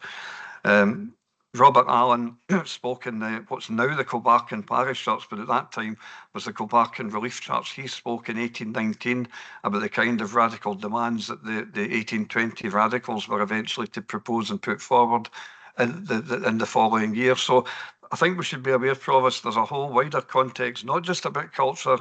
Robert Allen spoke in what's now the Kilbarchan Parish Church, but at that time was the Kilbarchan Relief Church. He spoke in 1819 about the kind of radical demands that the 1820 radicals were eventually to propose and put forward in the following year. So I think we should be aware, Provost, there's a whole wider context, not just about culture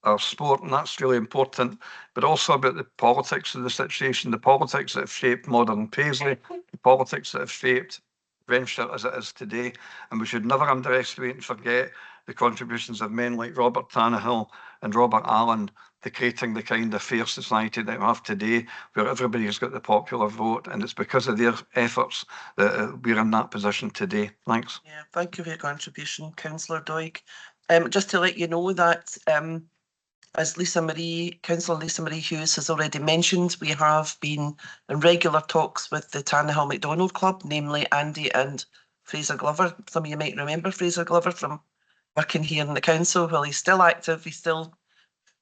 or sport, and that's really important, but also about the politics of the situation, the politics that have shaped modern Paisley, the politics that have shaped Renfrewshire as it is today. And we should never underestimate and forget the contributions of men like Robert Tannahill and Robert Allen to creating the kind of fair society that we have today, where everybody has got the popular vote, and it's because of their efforts that we're in that position today. Thanks. Yeah, thank you for your contribution, Councillor Doig. Just to let you know that as Councillor Lisa Marie Hughes has already mentioned, we have been in regular talks with the Tannahill MacDonald Club, namely Andy and Fraser Glover. Some of you might remember Fraser Glover from working here in the council. While he's still active, he's still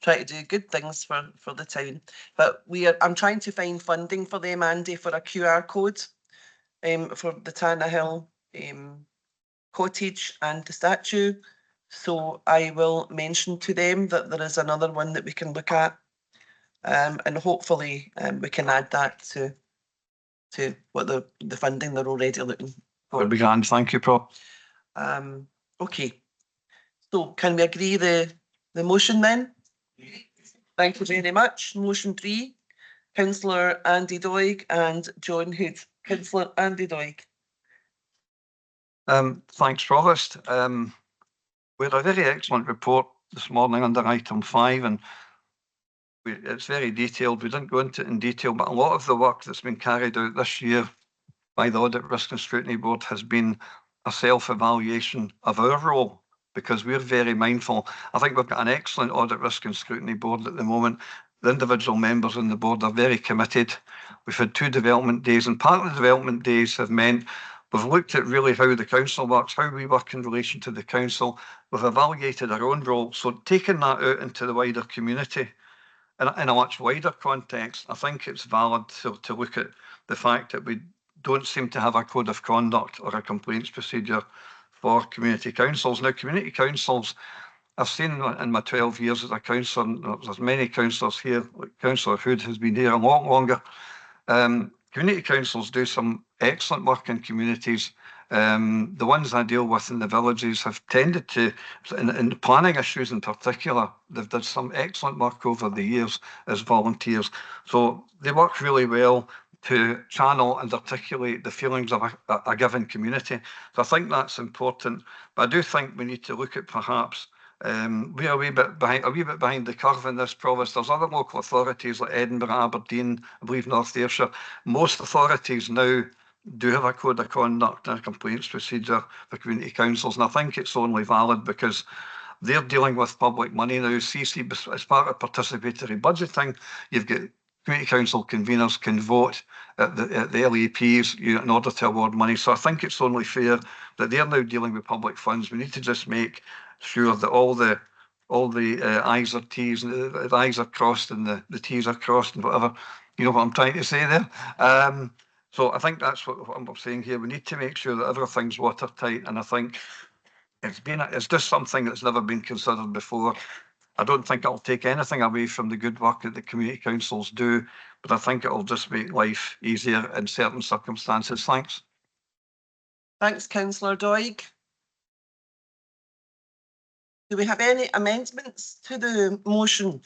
trying to do good things for the town. But I'm trying to find funding for them, Andy, for a QR code for the Tannahill cottage and the statue. So I will mention to them that there is another one that we can look at, and hopefully we can add that to what the funding they're already looking for. Would be grand. Thank you, Pro. Okay. So can we agree the motion then? Thank you very much. Motion 3, Councillor Andy Doig and John Hood. Councillor Andy Doig. Thanks, Provost. We had a very excellent report this morning under item 5, and it's very detailed. We didn't go into it in detail, but a lot of the work that's been carried out this year by the Audit, Risk and Scrutiny Board has been a self-evaluation of our role, because we're very mindful. I think we've got an excellent Audit, Risk and Scrutiny Board at the moment. The individual members on the board are very committed. We've had 2 development days, and part of the development days have meant we've looked at really how the council works, how we work in relation to the council. We've evaluated our own role. So taking that out into the wider community in a much wider context, I think it's valid to look at the fact that we don't seem to have a code of conduct or a complaints procedure for community councils. Now, community councils, I've seen in my 12 years as a councillor, there's many councillors here, like Councillor Hood has been here a lot longer. Community councils do some excellent work in communities. The ones I deal with in the villages have tended to, in planning issues in particular, they've done some excellent work over the years as volunteers. So they work really well to channel and articulate the feelings of a given community. So I think that's important. But I do think we need to look at perhaps we're a wee bit behind the curve in this, Provost. There's other local authorities like Edinburgh, Aberdeen, I believe North Ayrshire. Most authorities now do have a code of conduct and a complaints procedure for community councils, and I think it's only valid because they're dealing with public money now. CC, as part of participatory budgeting, you've got community council conveners can vote at the LEPs in order to award money. So I think it's only fair that they're now dealing with public funds. We need to just make sure that all the all the I's are T's, and the I's are crossed and the T's are crossed and whatever. You know what I'm trying to say there? So I think that's what I'm saying here. We need to make sure that everything's watertight, and I think it's just something that's never been considered before. I don't think it'll take anything away from the good work that the community councils do, but I think it'll just make life easier in certain circumstances. Thanks. Thanks, Councillor Doig. Do we have any amendments to the motion?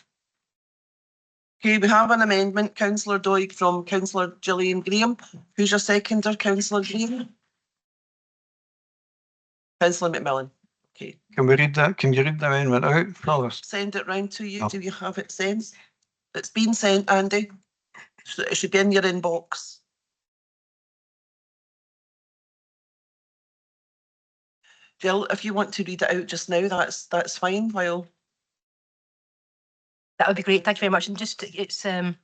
Okay, we have an amendment, Councillor Doig, from Councillor Gillian Graham. Who's your seconder, Councillor Graham? Councillor McMillan. Okay. Can we read that? Can you read the amendment out, Provost? Send it round to you. No. Do you have it sent? It's been sent, Andy. It should be in your inbox. Jill, if you want to read it out just now, that's fine. While That would be great. Thank you very much. And just it's in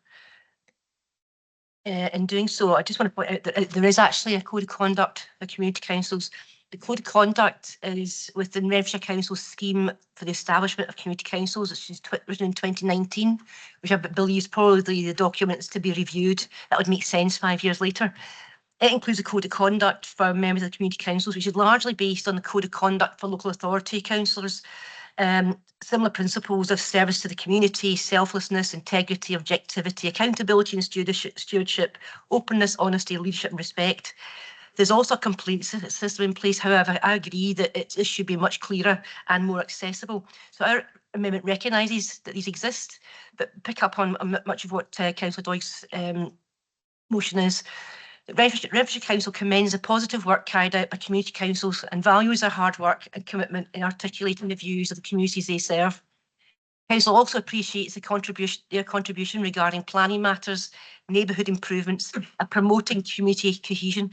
doing so, I just want to point out that there is actually a code of conduct for community councils. The code of conduct is within Renfrewshire Council's scheme for the establishment of community councils, which is written in 2019, which I believe is probably the documents to be reviewed. That would make sense 5 years later. It includes a code of conduct for members of the community councils, which is largely based on the code of conduct for local authority councillors. Similar principles of service to the community, selflessness, integrity, objectivity, accountability and stewardship, openness, honesty, leadership and respect. There's also a complaints system in place. However, I agree that it should be much clearer and more accessible. So our amendment recognises that these exist, but pick up on much of what Councillor Doig's motion is. Renfrewshire Council commends the positive work carried out by community councils and values their hard work and commitment in articulating the views of the communities they serve. Council also appreciates their contribution regarding planning matters, neighbourhood improvements and promoting community cohesion.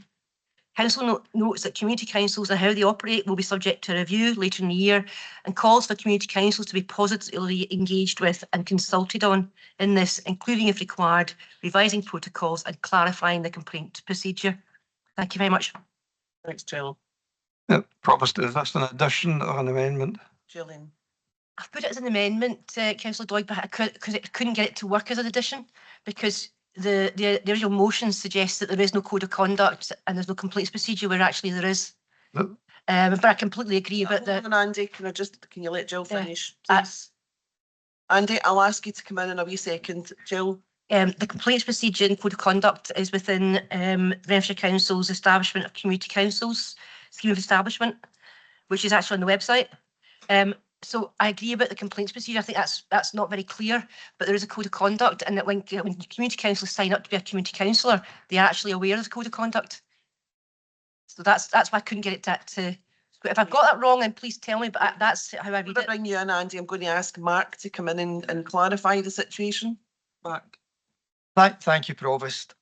Council notes that community councils and how they operate will be subject to review later in the year and calls for community councils to be positively engaged with and consulted on in this, including if required, revising protocols and clarifying the complaint procedure. Thank you very much. Thanks, Jill. Provost, is this an addition or an amendment? Gillian. I've put it as an amendment, Councillor Doig, but I couldn't get it to work as an addition because the original motion suggests that there is no code of conduct and there's no complaints procedure where actually there is. No. But I completely agree about that. Andy, can you let Jill finish, please? Andy, I'll ask you to come in a wee second. Jill. The complaints procedure and code of conduct is within Renfrewshire Council's establishment of community councils, scheme of establishment, which is actually on the website. So I agree about the complaints procedure. I think that's not very clear, but there is a code of conduct, and that when community councillors sign up to be a community councillor, they are actually aware of the code of conduct. So that's why I couldn't get it to. But if I've got that wrong, then please tell me. But that's how I read it. I'll bring you in, Andy. I'm going to ask Mark to come in and clarify the situation. Mark. Thank you, Provost.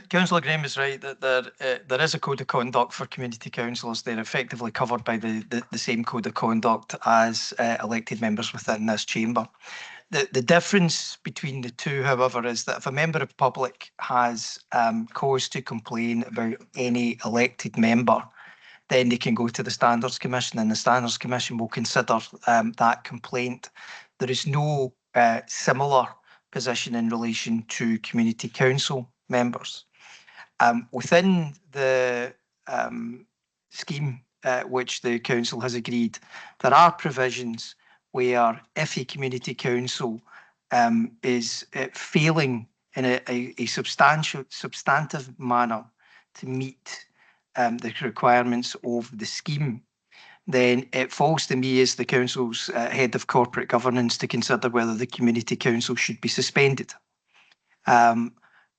Councillor Graham is right that there is a code of conduct for community councillors. They're effectively covered by the same code of conduct as elected members within this chamber. The difference between the two, however, is that if a member of the public has cause to complain about any elected member, then they can go to the Standards Commission, and the Standards Commission will consider that complaint. There is no similar position in relation to community council members. Within the scheme which the council has agreed, there are provisions where if a community council is failing in a substantive manner to meet the requirements of the scheme, then it falls to me as the council's head of corporate governance to consider whether the community council should be suspended.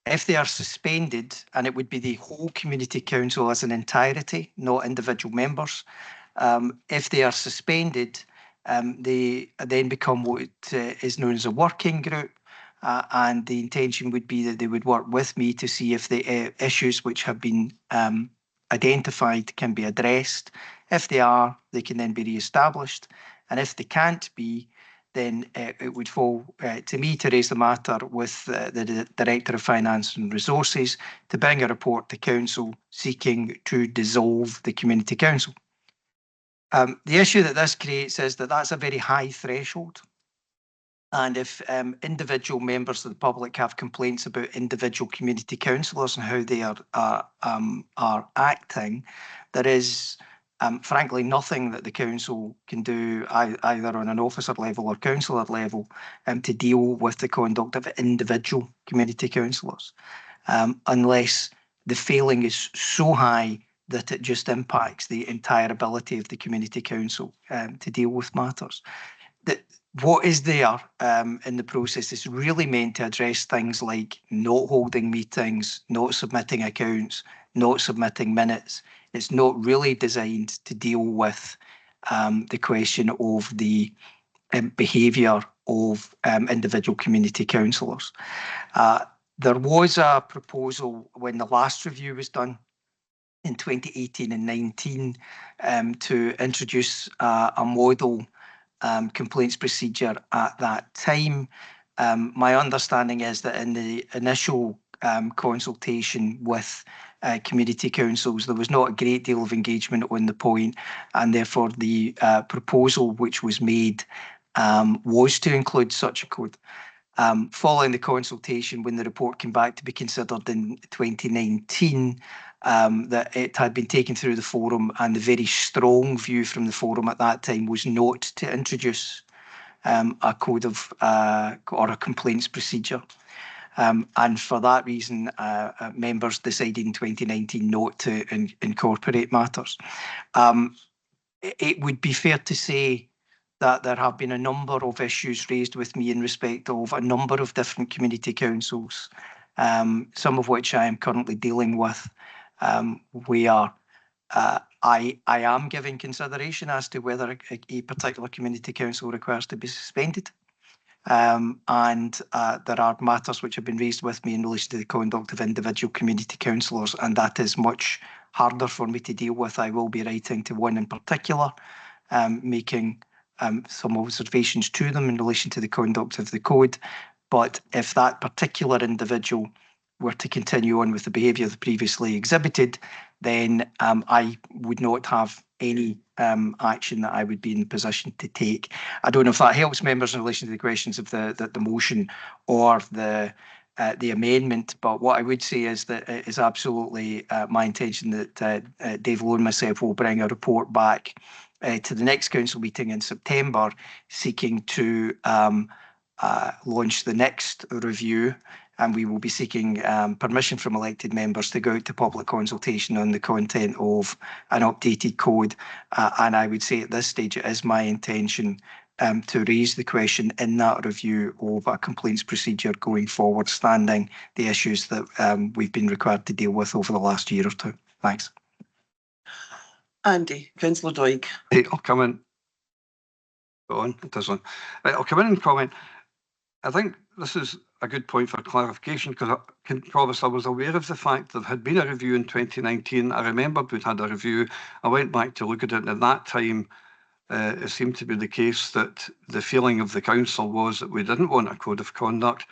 If they are suspended, and it would be the whole community council as an entirety, not individual members, if they are suspended, they then become what is known as a working group, and the intention would be that they would work with me to see if the issues which have been identified can be addressed. If they are, they can then be re-established, and if they can't be, then it would fall to me to raise the matter with the Director of Finance and Resources to bring a report to Council seeking to dissolve the Community Council. The issue that this creates is that that's a very high threshold. And if individual members of the public have complaints about individual community councillors and how they are acting, there is frankly nothing that the council can do either on an officer level or councillor level to deal with the conduct of individual community councillors, unless the failing is so high that it just impacts the entire ability of the community council to deal with matters. What is there in the process is really meant to address things like not holding meetings, not submitting accounts, not submitting minutes. It's not really designed to deal with the question of the behaviour of individual community councillors. There was a proposal when the last review was done in 2018 and 19 to introduce a model complaints procedure at that time. My understanding is that in the initial consultation with community councils, there was not a great deal of engagement on the point, and therefore the proposal which was made was to include such a code. Following the consultation, when the report came back to be considered in 2019, that it had been taken through the forum, and the very strong view from the forum at that time was not to introduce a code of or a complaints procedure. And for that reason, members decided in 2019 not to incorporate matters. It would be fair to say that there have been a number of issues raised with me in respect of a number of different community councils, some of which I am currently dealing with, where I am giving consideration as to whether a particular community council requires to be suspended. And there are matters which have been raised with me in relation to the conduct of individual community councillors, and that is much harder for me to deal with. I will be writing to one in particular, making some observations to them in relation to the conduct of the code. But if that particular individual were to continue on with the behaviour previously exhibited, then I would not have any action that I would be in a position to take. I don't know if that helps members in relation to the questions of the motion or the amendment, but what I would say is that it is absolutely my intention that Dave Lowe and myself will bring a report back to the next council meeting in September, seeking to launch the next review, and we will be seeking permission from elected members to go out to public consultation on the content of an updated code. And I would say at this stage it is my intention to raise the question in that review of a complaints procedure going forward, standing the issues that we've been required to deal with over the last year or two. Thanks. Andy, Councillor Doig. Hey, I'll come in. Go on, it is on. Right, I'll come in and comment. I think this is a good point for clarification, because Provost, I was aware of the fact there had been a review in 2019. I remembered we'd had a review. I went back to look at it, and at that time, it seemed to be the case that the feeling of the council was that we didn't want a code of conduct.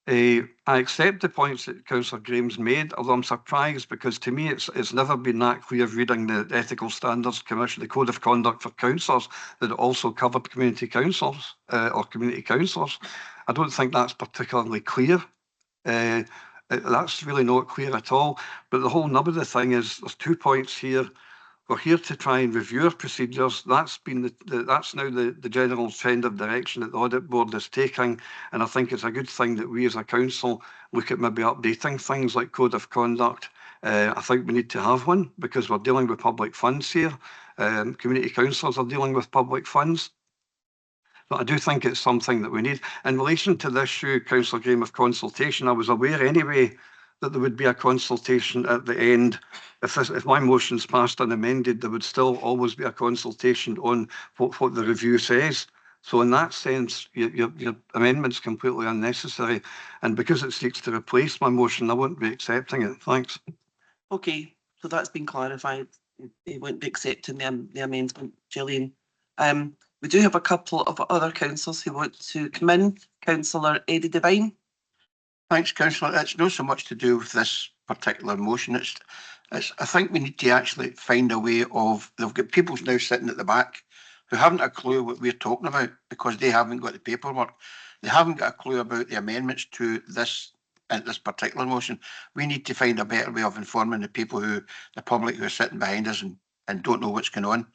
I accept the points that Councillor Graham's made, although I'm surprised, because to me it's never been that clear reading the Ethical Standards Commission, the Code of Conduct for Councillors, that it also covered community councils or community councillors. I don't think that's particularly clear. That's really not clear at all. But the whole nub of the thing is there's 2 points here. We're here to try and review our procedures. That's been that's now the general trend of direction that the Audit Board is taking, and I think it's a good thing that we as a council look at maybe updating things like Code of Conduct. I think we need to have one because we're dealing with public funds here. Community councillors are dealing with public funds. But I do think it's something that we need. In relation to this issue, Councillor Graham, of consultation, I was aware anyway that there would be a consultation at the end. If my motion's passed and amended, there would still always be a consultation on what the review says. So in that sense, your amendment's completely unnecessary. And because it seeks to replace my motion, I won't be accepting it. Thanks. Okay, so that's been clarified. They won't be accepting the amendment, Gillian. We do have a couple of other councillors who want to come in. Councillor Eddie Devine. Thanks, Councillor. It's not so much to do with this particular motion. It's I think we need to actually find a way of, they've got people now sitting at the back who haven't a clue what we're talking about because they haven't got the paperwork. They haven't got a clue about the amendments to this particular motion. We need to find a better way of informing the people the public who are sitting behind us and don't know what's going on.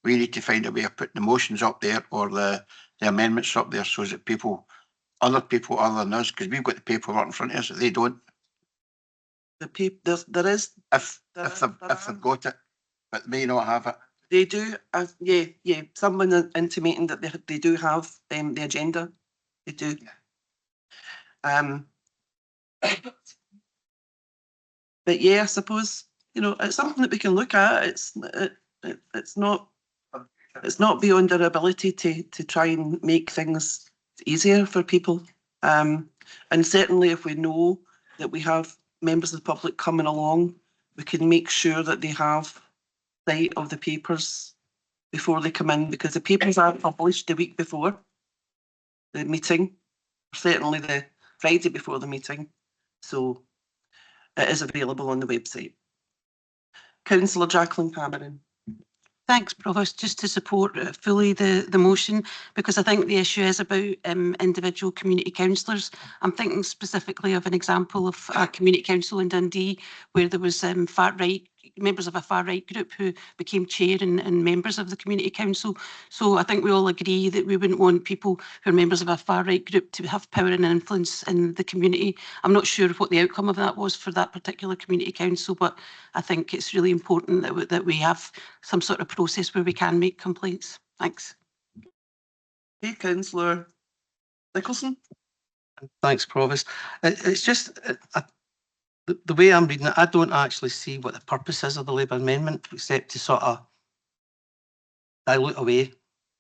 We need to find a way of putting the motions up there or the amendments up there so that other people other than us, because we've got the paperwork in front of us, they don't. There is. If they've got it, but may not have it. They do. Yeah. Someone intimating that they do have the agenda. They do. But yeah, I suppose it's something that we can look at. It's not beyond our ability to try and make things easier for people. And certainly, if we know that we have members of the public coming along, we can make sure that they have sight of the papers before they come in, because the papers are published the week before the meeting, certainly the Friday before the meeting. So it is available on the website. Councillor Jacqueline Cameron. Thanks, Provost. Just to support fully the motion, because I think the issue is about individual community councillors. I'm thinking specifically of an example of a community council in Dundee where there was members of a far-right group who became chair and members of the community council. So I think we all agree that we wouldn't want people who are members of a far-right group to have power and influence in the community. I'm not sure what the outcome of that was for that particular community council, but I think it's really important that we have some sort of process where we can make complaints. Thanks. Hey, Councillor Nicholson. Thanks, Provost. It's just the way I'm reading it, I don't actually see what the purpose is of the Labour amendment, except to sort of dilute away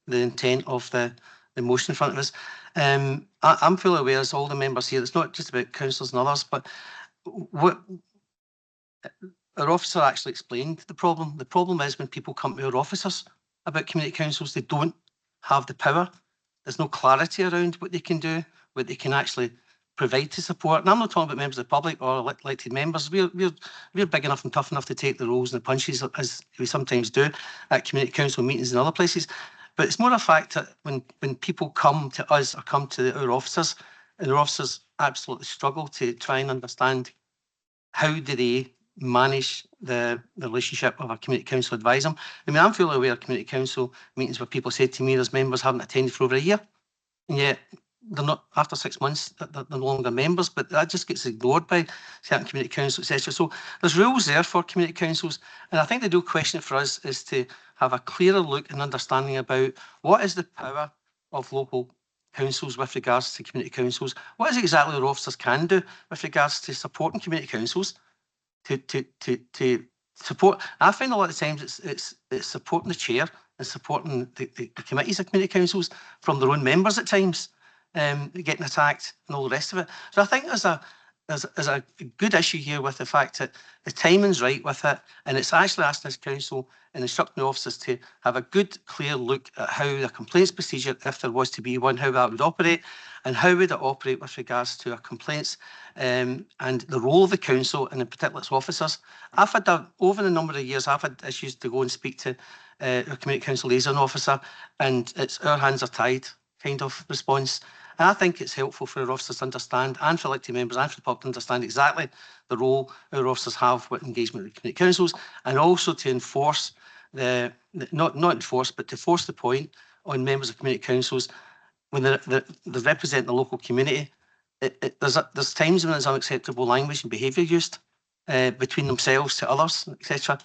the intent of the motion in front of us. I'm fully aware, as all the members here, it's not just about councillors and others, but what our officer actually explained the problem. The problem is when people come to our officers about community councils, they don't have the power. There's no clarity around what they can do, what they can actually provide to support. And I'm not talking about members of the public or elected members. We're big enough and tough enough to take the rolls and the punches as we sometimes do at community council meetings and other places. But it's more a fact that when people come to us or come to our officers, and our officers absolutely struggle to try and understand how do they manage the relationship of a community council advise them. I mean, I'm fully aware of community council meetings where people said to me, there's members haven't attended for over a year, and yet they're not, after 6 months, they're no longer members, but that just gets ignored by certain community councils, etc. So there's rules there for community councils, and I think the real question for us is to have a clearer look and understanding about what is the power of local councils with regards to community councils. What is it exactly our officers can do with regards to supporting community councils to support? I find a lot of times it's supporting the chair and supporting the committees of community councils from their own members at times. Getting attacked and all the rest of it. So I think there's a good issue here with the fact that the timing's right with it, and it's actually asking this council and instructing the officers to have a good, clear look at how the complaints procedure, if there was to be one, how that would operate, and how would it operate with regards to our complaints and the role of the council and in particular its officers. I've had over the number of years, I've had issues to go and speak to our community council liaison officer, and it's our hands are tied kind of response. And I think it's helpful for our officers to understand, and for elected members and for the public to understand exactly the role our officers have with engagement with the community councils, and also to enforce not enforce, but to force the point on members of community councils when they represent the local community. There's times when there's unacceptable language and behaviour used between themselves to others, etc.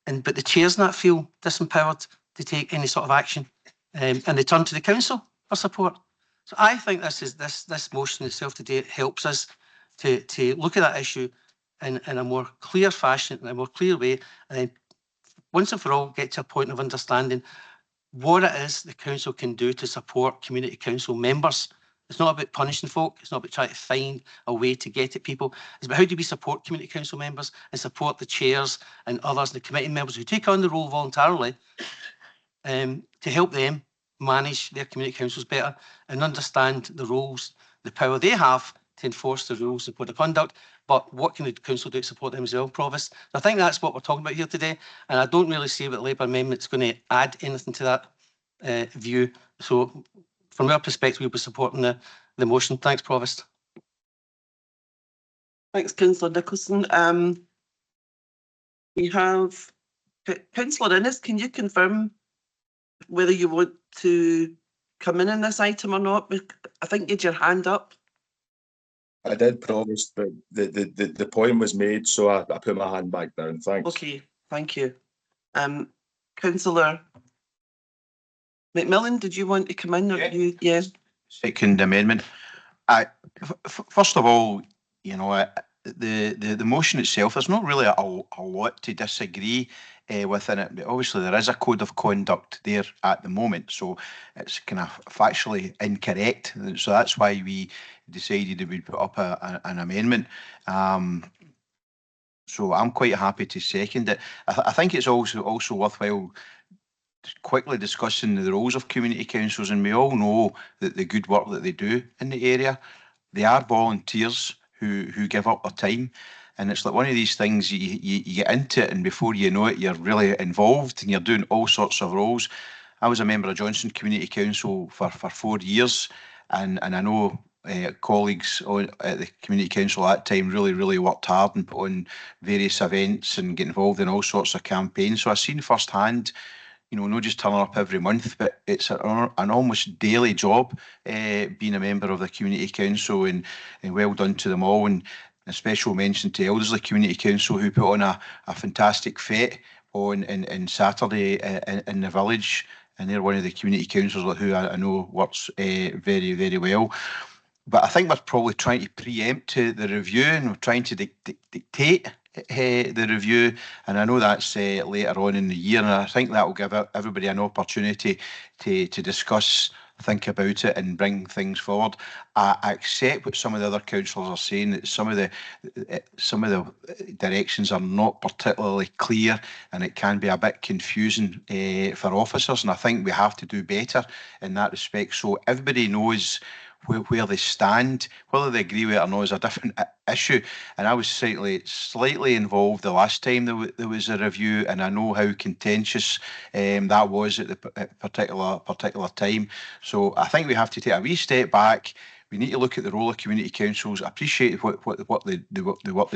But the chairs not feel disempowered to take any sort of action, and they turn to the council for support. So I think this motion itself today helps us to look at that issue in a more clear fashion, in a more clear way, and then once and for all get to a point of understanding what it is the council can do to support community council members. It's not about punishing folk, it's not about trying to find a way to get at people. It's about how do we support community council members and support the chairs and others, the committee members who take on the role voluntarily to help them manage their community councils better and understand the roles, the power they have to enforce the rules and code of conduct, but what can the council do to support them as well, Provost? I think that's what we're talking about here today, and I don't really see what the Labour amendment's going to add anything to that view. So from our perspective, we'll be supporting the motion. Thanks, Provost. Thanks, Councillor Nicholson. We have Councillor Innes. Can you confirm whether you want to come in this item or not? I think you had your hand up. I did, Provost, but the point was made, so I put my hand back down. Thanks. Okay, thank you. Councillor McMillan, did you want to come in? Or you, yeah. Second amendment. First of all, you know, the motion itself, there's not really a lot to disagree within it. But obviously, there is a code of conduct there at the moment, so it's kind of factually incorrect. So that's why we decided that we'd put up an amendment. So I'm quite happy to second it. I think it's also worthwhile quickly discussing the roles of community councils, and we all know that the good work that they do in the area. They are volunteers who give up their time, and it's like one of these things you get into it, and before you know it, you're really involved and you're doing all sorts of roles. I was a member of Johnson Community Council for 4 years, and I know colleagues at the Community Council at that time really worked hard and put on various events and get involved in all sorts of campaigns. So I've seen firsthand, you know, not just turning up every month, but it's an almost daily job being a member of the Community Council, and well done to them all. And a special mention to Elderslie Community Council, who put on a fantastic fete on Saturday in the village, and they're one of the community councils who I know works very well. But I think we're probably trying to preempt the review, and we're trying to dictate the review, and I know that's later on in the year, and I think that will give everybody an opportunity to discuss, think about it, and bring things forward. I accept what some of the other councillors are saying, that some of the directions are not particularly clear, and it can be a bit confusing for officers, and I think we have to do better in that respect, so everybody knows where they stand. Whether they agree with it or not is a different issue, and I was slightly involved the last time there was a review, and I know how contentious that was at the particular time. So I think we have to take a wee step back. We need to look at the role of community councils, appreciate what they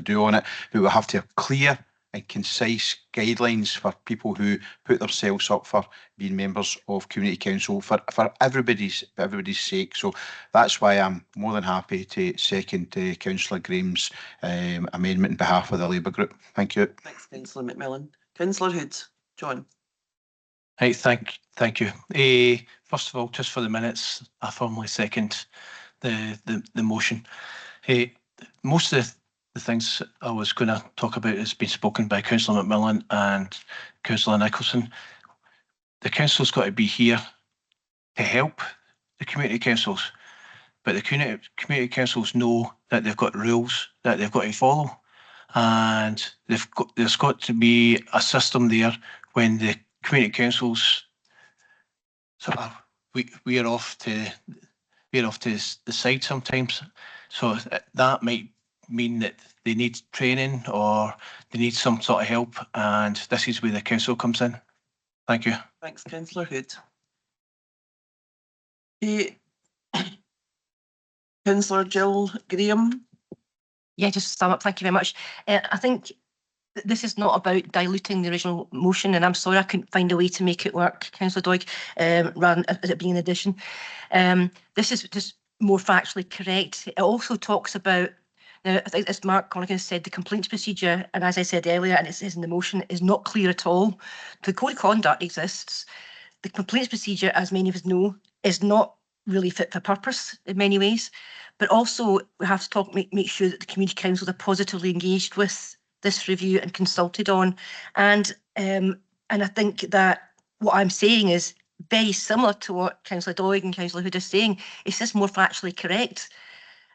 do on it, but we have to have clear and concise guidelines for people who put themselves up for being members of community council for everybody's sake. So that's why I'm more than happy to second Councillor Graham's amendment on behalf of the Labour Group. Thank you. Thanks, Councillor McMillan. Councillor Hood, John. Hey, thank you. First of all, just for the minutes, I firmly second the motion. Most of the things I was going to talk about has been spoken by Councillor McMillan and Councillor Nicholson. The council's got to be here to help the community councils, but the community councils know that they've got rules that they've got to follow, and there's got to be a system there when the community councils sort of we're off to the side sometimes. So that might mean that they need training or they need some sort of help, and this is where the council comes in. Thank you. Thanks, Councillor Hood. Councillor Jill Graham. Yeah, just to sum up, thank you very much. I think this is not about diluting the original motion, and I'm sorry I couldn't find a way to make it work, Councillor Doig, rather than it being an addition. This is just more factually correct. It also talks about, now, as Mark Conaghan said, the complaints procedure, and as I said earlier, and it says in the motion, is not clear at all. The code of conduct exists. The complaints procedure, as many of us know, is not really fit for purpose in many ways. But also, we have to make sure that the community councils are positively engaged with this review and consulted on. And I think that what I'm saying is very similar to what Councillor Doig and Councillor Hood are saying. It's just more factually correct.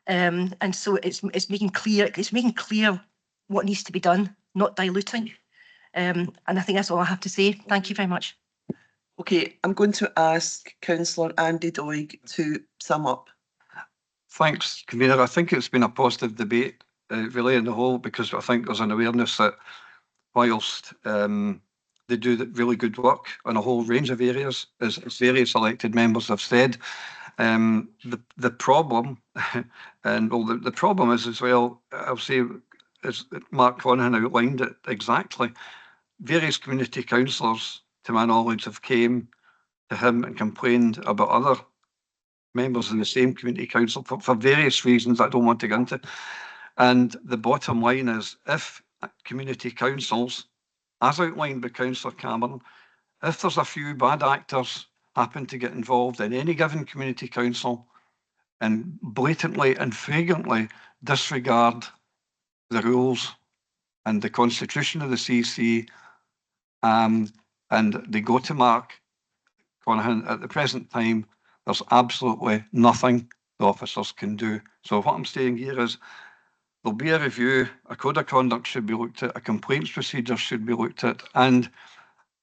And so it's making clear what needs to be done, not diluting. And I think that's all I have to say. Thank you very much. Okay, I'm going to ask Councillor Andy Doig to sum up. Thanks, Convener. I think it's been a positive debate relaying the whole, because I think there's an awareness that whilst they do really good work on a whole range of areas, as various elected members have said, the problem, and well, the problem is as well, I'll say, as Mark Conahan outlined it exactly, various community councillors, to my knowledge, have came to him and complained about other members in the same community council for various reasons I don't want to go into. And the bottom line is, if community councils, as outlined by Councillor Cameron, if there's a few bad actors happen to get involved in any given community council and blatantly and flagrantly disregard the rules and the constitution of the CC, and they go to Mark Conahan, at the present time, there's absolutely nothing the officers can do. So what I'm saying here is, there'll be a review, a code of conduct should be looked at, a complaints procedure should be looked at, and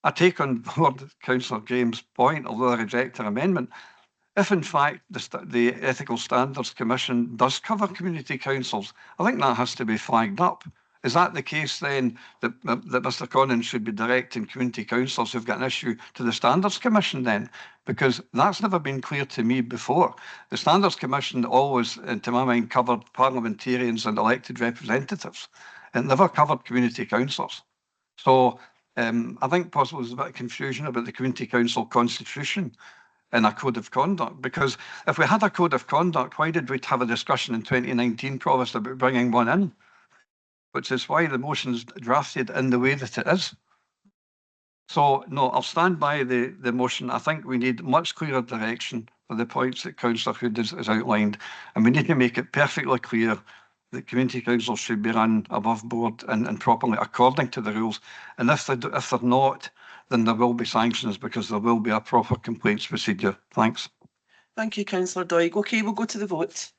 I take on board Councillor Graham's point, although I reject her amendment. If in fact the Ethical Standards Commission does cover community councils, I think that has to be flagged up. Is that the case then that Mr Conan should be directing community councillors who've got an issue to the Standards Commission then? Because that's never been clear to me before. The Standards Commission always, to my mind, covered parliamentarians and elected representatives. It never covered community councillors. So I think possibly there's a bit of confusion about the Community Council Constitution and a code of conduct, because if we had a code of conduct, why did we have a discussion in 2019, Provost, about bringing one in? Which is why the motion's drafted in the way that it is. So, no, I'll stand by the motion. I think we need much clearer direction for the points that Councillor Hood has outlined, and we need to make it perfectly clear that community councils should be run above board and properly according to the rules. And if they're not, then there will be sanctions, because there will be a proper complaints procedure. Thanks. Thank you, Councillor Doig. Okay, we'll go to the vote.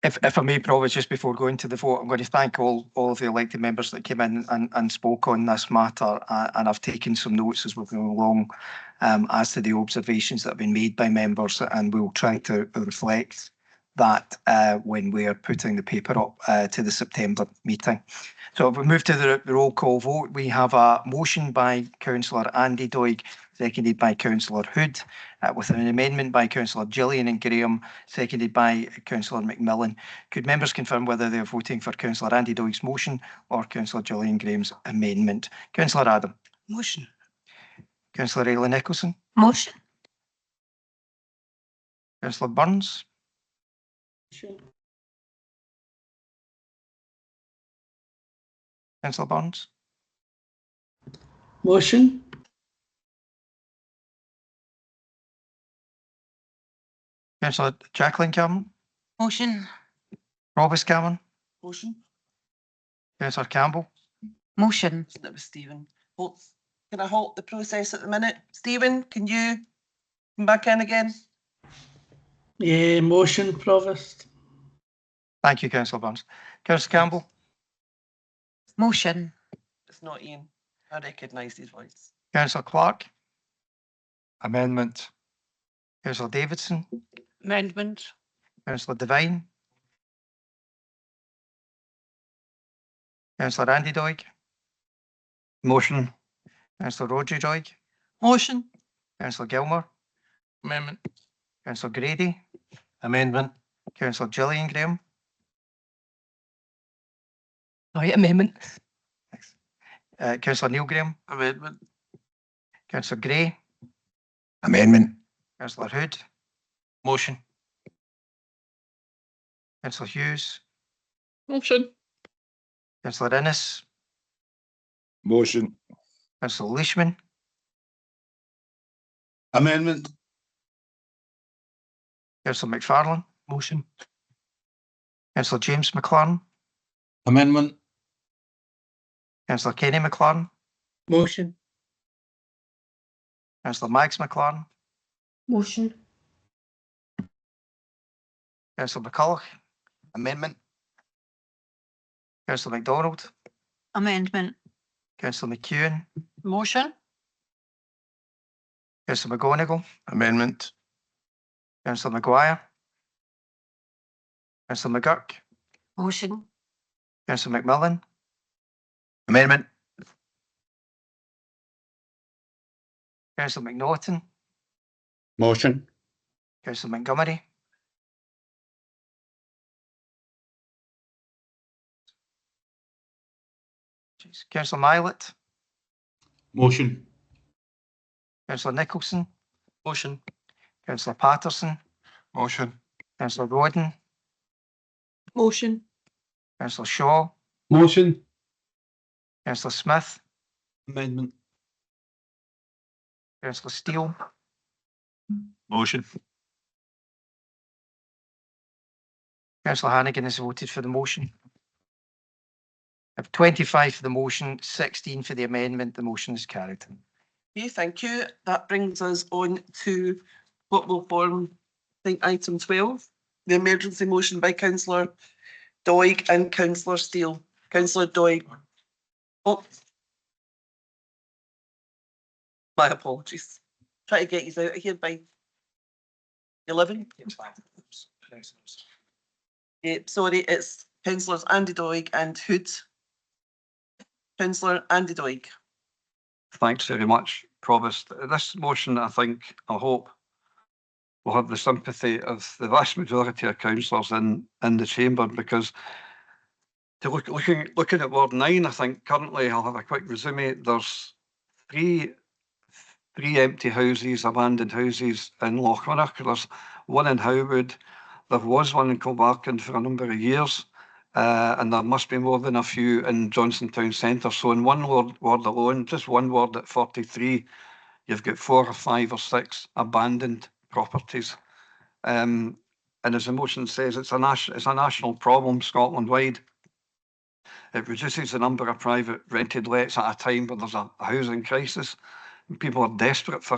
If I may, Provost, just before going to the vote, I'm going to thank all of the elected members that came in and spoke on this matter, and I've taken some notes as we've gone along as to the observations that have been made by members, and we'll try to reflect that when we're putting the paper up to the September meeting. So if we move to the roll call vote, we have a motion by Councillor Andy Doig, seconded by Councillor Hood, with an amendment by Councillor Gillian and Graham, seconded by Councillor McMillan. Could members confirm whether they're voting for Councillor Andy Doig's motion or Councillor Gillian Graham's amendment? Councillor Adam. Motion. Councillor Aileen Nicholson. Motion. Councillor Burns. Councillor Burns. Motion. Councillor Jacqueline Cameron. Motion. Provost Cameron. Motion. Councillor Campbell. Motion. That was Stephen. Can I halt the process at the minute? Stephen, can you come back in again? Yeah, motion, Provost. Thank you, Councillor Burns. Councillor Campbell. Motion. It's not Ian. I recognise his voice. Councillor Clark. Amendment. Councillor Davidson. Amendment. Councillor Devine. Councillor Andy Doig. Motion. Councillor Roger Doig. Motion. Councillor Gilmore. Amendment. Councillor Grady. Amendment. Councillor Gillian Graham. Right, amendment. Councillor Neil Graham. Amendment. Councillor Gray. Amendment. Councillor Hood. Motion. Councillor Hughes. Motion. Councillor Innes. Motion. Councillor Leishman. Amendment. Councillor McFarlane. Motion. Councillor James McLaren. Amendment. Councillor Kenny McLaren. Motion. Councillor Mags McLaren. Motion. Councillor McCulloch. Amendment. Councillor MacDonald. Amendment. Councillor McEwen. Motion. Councillor McGonigal. Amendment. Councillor Maguire. Councillor McGurk. Motion. Councillor McMillan, Amendment. Councillor McNaughton, Motion. Councillor Montgomery, Councillor Milet, Motion. Councillor Nicholson, Motion. Councillor Patterson, Motion. Councillor Roden, Motion. Councillor Shaw, Motion. Councillor Smith, Amendment. Councillor Steele, Motion. Councillor Hannigan has voted for the motion. I have 25 for the motion, 16 for the amendment. The motion is carried. Okay, thank you. That brings us on to what will form, I think, item 12, the emergency motion by Councillor Doig and Councillor Steele. Councillor Doig. Oh. My apologies. Try to get you out of here by 11. Sorry, it's Councillors Andy Doig and Hood. Councillor Andy Doig. Thanks very much, Provost. This motion, I hope, will have the sympathy of the vast majority of councillors in the chamber, because looking at Ward 9, I think currently, I'll have a quick resume, there's three empty houses, abandoned houses in Lochlanach. There's one in Howwood. There was one in Kilbarchan for a number of years. And there must be more than a few in Johnson Town Centre. So in one ward alone, just one ward at 43, you've got 4 or 5 or 6 abandoned properties. And as the motion says, it's a national problem, Scotland-wide. It reduces the number of private rented lets at a time when there's a housing crisis. People are desperate for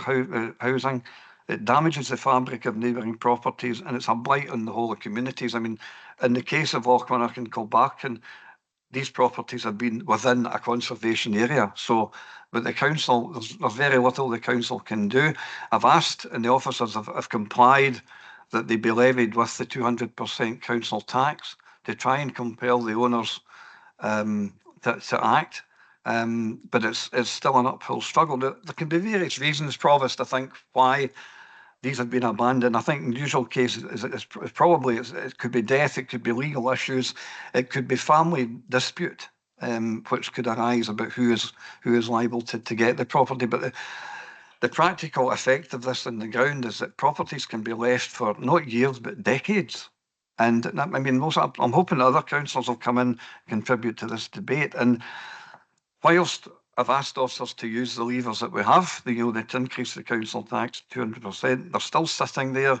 housing. It damages the fabric of neighbouring properties, and it's a blight on the whole of communities. I mean, in the case of Lochlanach and Kilbarchan, these properties have been within a conservation area. So, but the council, there's very little the council can do. I've asked, and the officers have complied, that they be levied with the 200% council tax to try and compel the owners to act. But it's still an uphill struggle. There can be various reasons, Provost, I think, why these have been abandoned. I think in the usual cases, it could be death, it could be legal issues, it could be family dispute, which could arise about who is liable to get the property. But the practical effect of this on the ground is that properties can be left for not years, but decades. And I mean, I'm hoping other councillors will come in and contribute to this debate. And whilst I've asked officers to use the levers that we have, to increase the council tax 200%, they're still sitting there.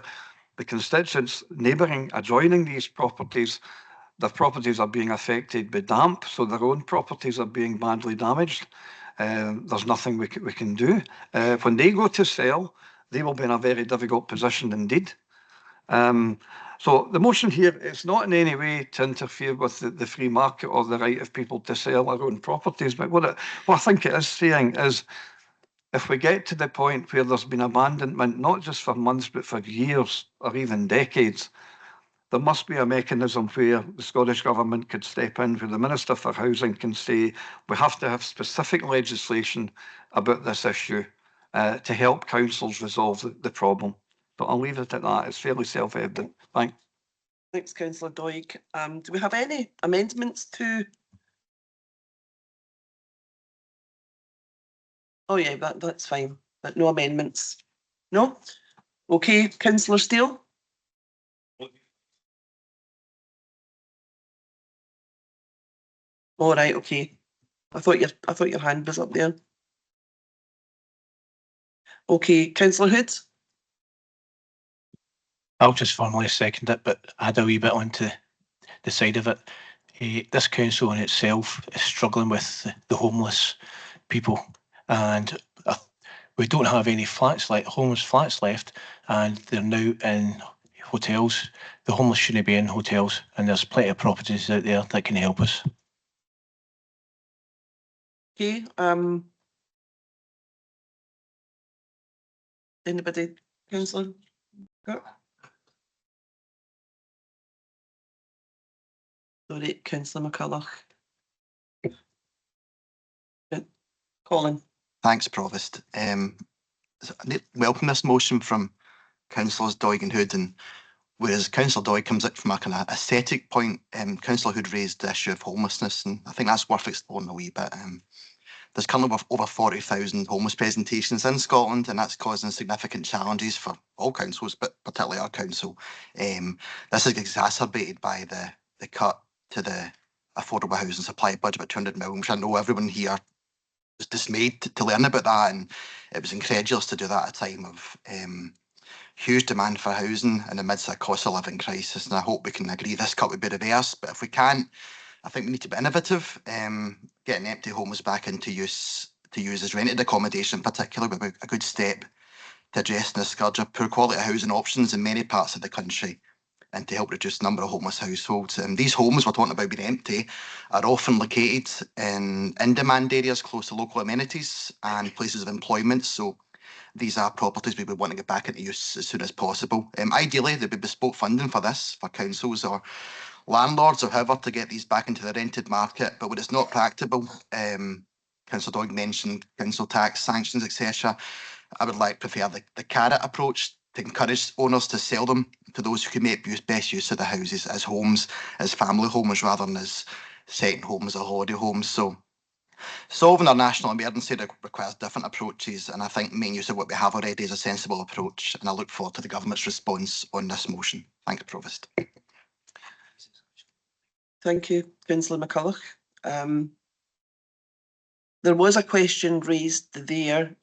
The constituents neighbouring, adjoining these properties, their properties are being affected by damp, so their own properties are being badly damaged. There's nothing we can do. When they go to sell, they will be in a very difficult position indeed. So the motion here is not in any way to interfere with the free market or the right of people to sell their own properties. But what I think it is saying is, if we get to the point where there's been abandonment, not just for months, but for years or even decades, there must be a mechanism where the Scottish Government could step in, where the Minister for Housing can say, we have to have specific legislation about this issue to help councils resolve the problem. But I'll leave it at that. It's fairly self-evident. Thanks. Thanks, Councillor Doig. Do we have any amendments to? Oh yeah, that's fine. But no amendments. No? Okay, Councillor Steele. All right, okay. I thought your hand was up there. Okay, Councillor Hood. I'll just formally second it, but add a wee bit onto the side of it. This council in itself is struggling with the homeless people, and we don't have any homeless flats left, and they're now in hotels. The homeless shouldn't be in hotels, and there's plenty of properties out there that can help us. Okay, anybody, Councillor? Sorry, Councillor McCulloch. Colin. Thanks, Provost. Welcome this motion from Councillors Doig and Hood, and whereas Councillor Doig comes up from a kind of aesthetic point, Councillor Hood raised the issue of homelessness, and I think that's worth exploring a wee bit. There's currently over 40,000 homeless presentations in Scotland, and that's causing significant challenges for all councils, but particularly our council. This is exacerbated by the cut to the affordable housing supply budget of 200 million, which I know everyone here was dismayed to learn about that, and it was incredulous to do that at a time of huge demand for housing in the midst of a cost of living crisis. And I hope we can agree this cut would be reversed, but if we can't, I think we need to be innovative. Getting empty homes back into use to use as rented accommodation, particularly, would be a good step to addressing the scourge of poor quality housing options in many parts of the country, and to help reduce the number of homeless households. And these homes we're talking about being empty are often located in in-demand areas close to local amenities and places of employment. So these are properties we would want to get back into use as soon as possible. Ideally, there'd be bespoke funding for this for councils or landlords or whoever to get these back into the rented market. But when it's not practicable, Councillor Doig mentioned council tax, sanctions, etc. I would prefer the carrot approach to encourage owners to sell them to those who can make best use of the houses as homes, as family homes, rather than as second homes or holiday homes. So solving our national emergency requires different approaches, and I think making use of what we have already is a sensible approach, and I look forward to the government's response on this motion. Thanks, Provost. Thank you, Councillor McCulloch. There was a question raised there.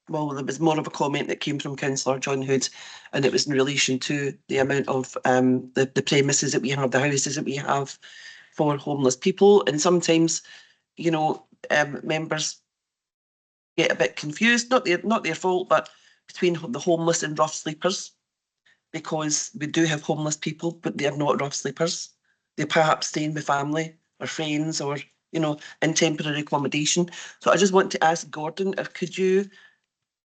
Well, there was more of a comment that came from Councillor John Hood, and it was in relation to the amount of the premises that we have, the houses that we have for homeless people. And sometimes, you know, members get a bit confused, not their fault, but between the homeless and rough sleepers, because we do have homeless people, but they are not rough sleepers. They're perhaps staying with family or friends, or, you know, in temporary accommodation. So I just want to ask Gordon, if could you,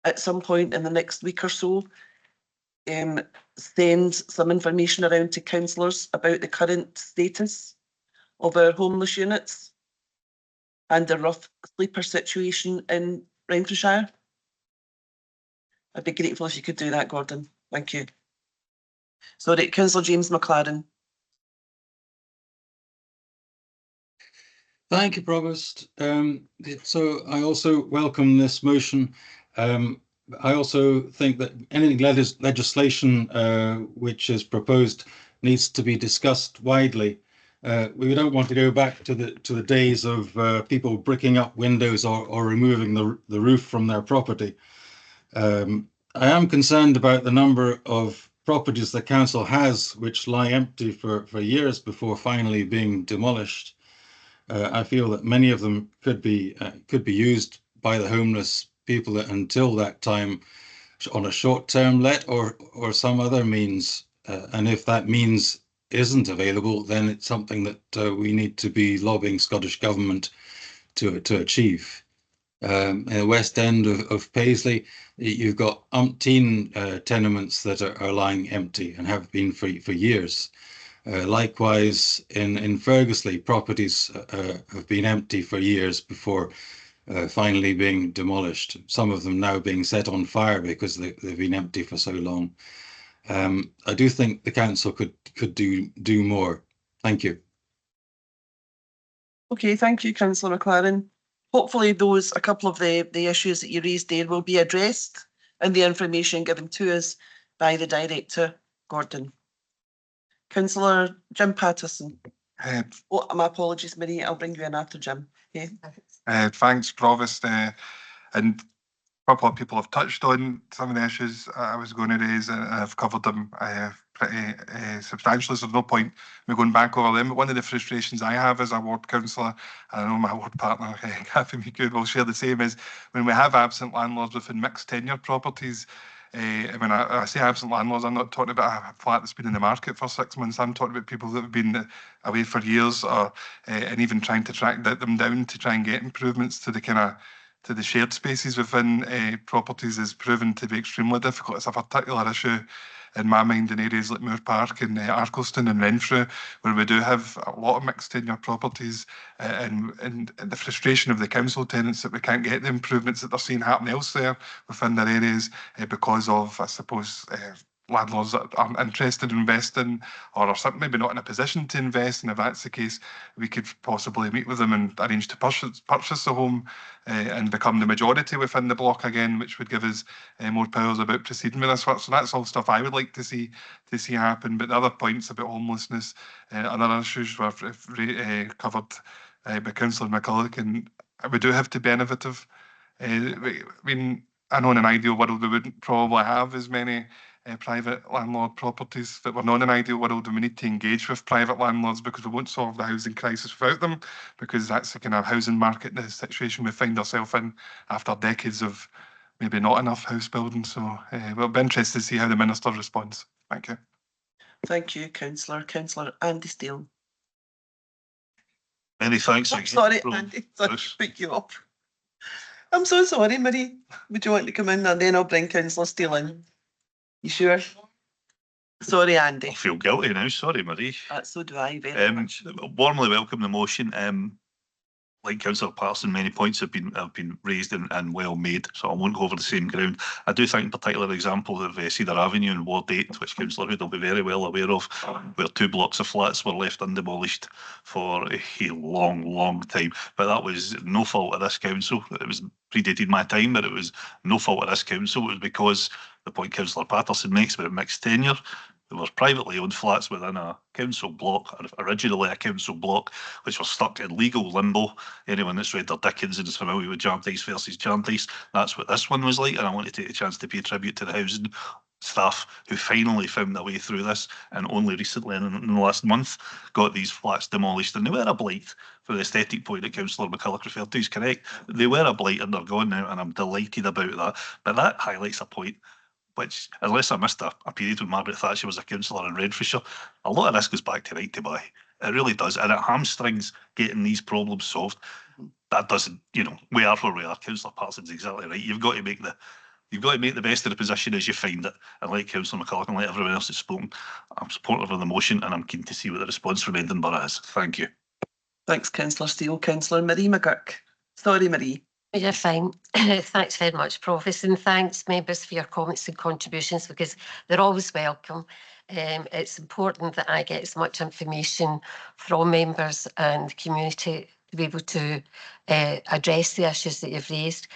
at some point in the next week or so, send some information around to councillors about the current status of our homeless units and the rough sleeper situation in Renfrewshire? I'd be grateful if you could do that, Gordon. Thank you. Sorry, Councillor James McLaren. Thank you, Provost. So I also welcome this motion. I also think that any legislation which is proposed needs to be discussed widely. We don't want to go back to the days of people bricking up windows or removing the roof from their property. I am concerned about the number of properties the council has which lie empty for years before finally being demolished. I feel that many of them could be used by the homeless people until that time on a short-term let or some other means. And if that means isn't available, then it's something that we need to be lobbying Scottish Government to achieve. In the West End of Paisley, you've got umpteen tenements that are lying empty and have been for years. Likewise, in Fergusley, properties have been empty for years before finally being demolished. Some of them now being set on fire because they've been empty for so long. I do think the council could do more. Thank you. Okay, thank you, Councillor McLaren. Hopefully a couple of the issues that you raised there will be addressed and the information given to us by the Director, Gordon. Councillor Jim Patterson. My apologies, Marie, I'll bring you in after Jim. Okay. Thanks, Provost. And a couple of people have touched on some of the issues I was going to raise, and I've covered them pretty substantially, so there's no point me going back over them. But one of the frustrations I have as a ward councillor, and I know my ward partner, Cathy McCune, will share the same, is when we have absent landlords within mixed tenure properties. When I say absent landlords, I'm not talking about a flat that's been in the market for 6 months. I'm talking about people that have been away for years, or and even trying to track them down to try and get improvements to the kind of to the shared spaces within properties is proven to be extremely difficult. It's a particular issue in my mind in areas like Moore Park and Arkelston and Renfrew, where we do have a lot of mixed tenure properties, and the frustration of the council tenants that we can't get the improvements that they're seeing happen elsewhere within their areas because of, I suppose, landlords that aren't interested in investing or are maybe not in a position to invest. And if that's the case, we could possibly meet with them and arrange to purchase the home and become the majority within the block again, which would give us more powers about proceeding with this work. So that's all stuff I would like to see happen. But the other points about homelessness and other issues were covered by Councillor McCulloch, and we do have to be innovative. I mean, I know in an ideal world we wouldn't probably have as many private landlord properties, but we're not in an ideal world and we need to engage with private landlords because we won't solve the housing crisis without them, because that's the kind of housing market, the situation we find ourselves in after decades of maybe not enough house building. So we'll be interested to see how the Minister responds. Thank you. Thank you, Councillor. Councillor Andy Steele. Many thanks. I'm sorry, Andy. Sorry to pick you up. I'm so sorry, Marie. Would you want to come in and then I'll bring Councillor Steele in? You sure? Sorry, Andy. I feel guilty now. Sorry, Marie. So do I very much. Warmly welcome the motion. Like Councillor Patterson, many points have been raised and well made, so I won't go over the same ground. I do think in particular example of Cedar Avenue in Ward 8, which Councillor Hood will be very well aware of, where 2 blocks of flats were left undemolished for a long time. But that was no fault of this council. It was predated my time, but it was no fault of this council. It was because the point Councillor Patterson makes about mixed tenure. There were privately owned flats within a council block, originally a council block, which was stuck in legal limbo. Anyone that's read their Dickens and is familiar with Jarndyce versus Jarndyce, that's what this one was like. And I want to take a chance to pay tribute to the housing staff who finally found their way through this, and only recently, in the last month, got these flats demolished. And they were a blight. For the aesthetic point that Councillor McCulloch referred to is correct. They were a blight and they're gone now, and I'm delighted about that. But that highlights a point which, unless I missed a period when Margaret Thatcher was a councillor in Renfrewshire, a lot of this goes back to right to buy. It really does. And it hamstrings getting these problems solved. That doesn't, we are where we are. Councillor Parsons exactly right. You've got to make the best of the position as you find it. And like Councillor McCulloch and like everyone else that's spoken, I'm supportive of the motion and I'm keen to see what the response from Edinburgh is. Thank you. Thanks, Councillor Steele. Councillor Marie McGurk. Sorry, Marie. You're fine. Thanks very much, Provost, and thanks, members, for your comments and contributions, because they're always welcome. It's important that I get as much information from members and the community to be able to address the issues that you've raised.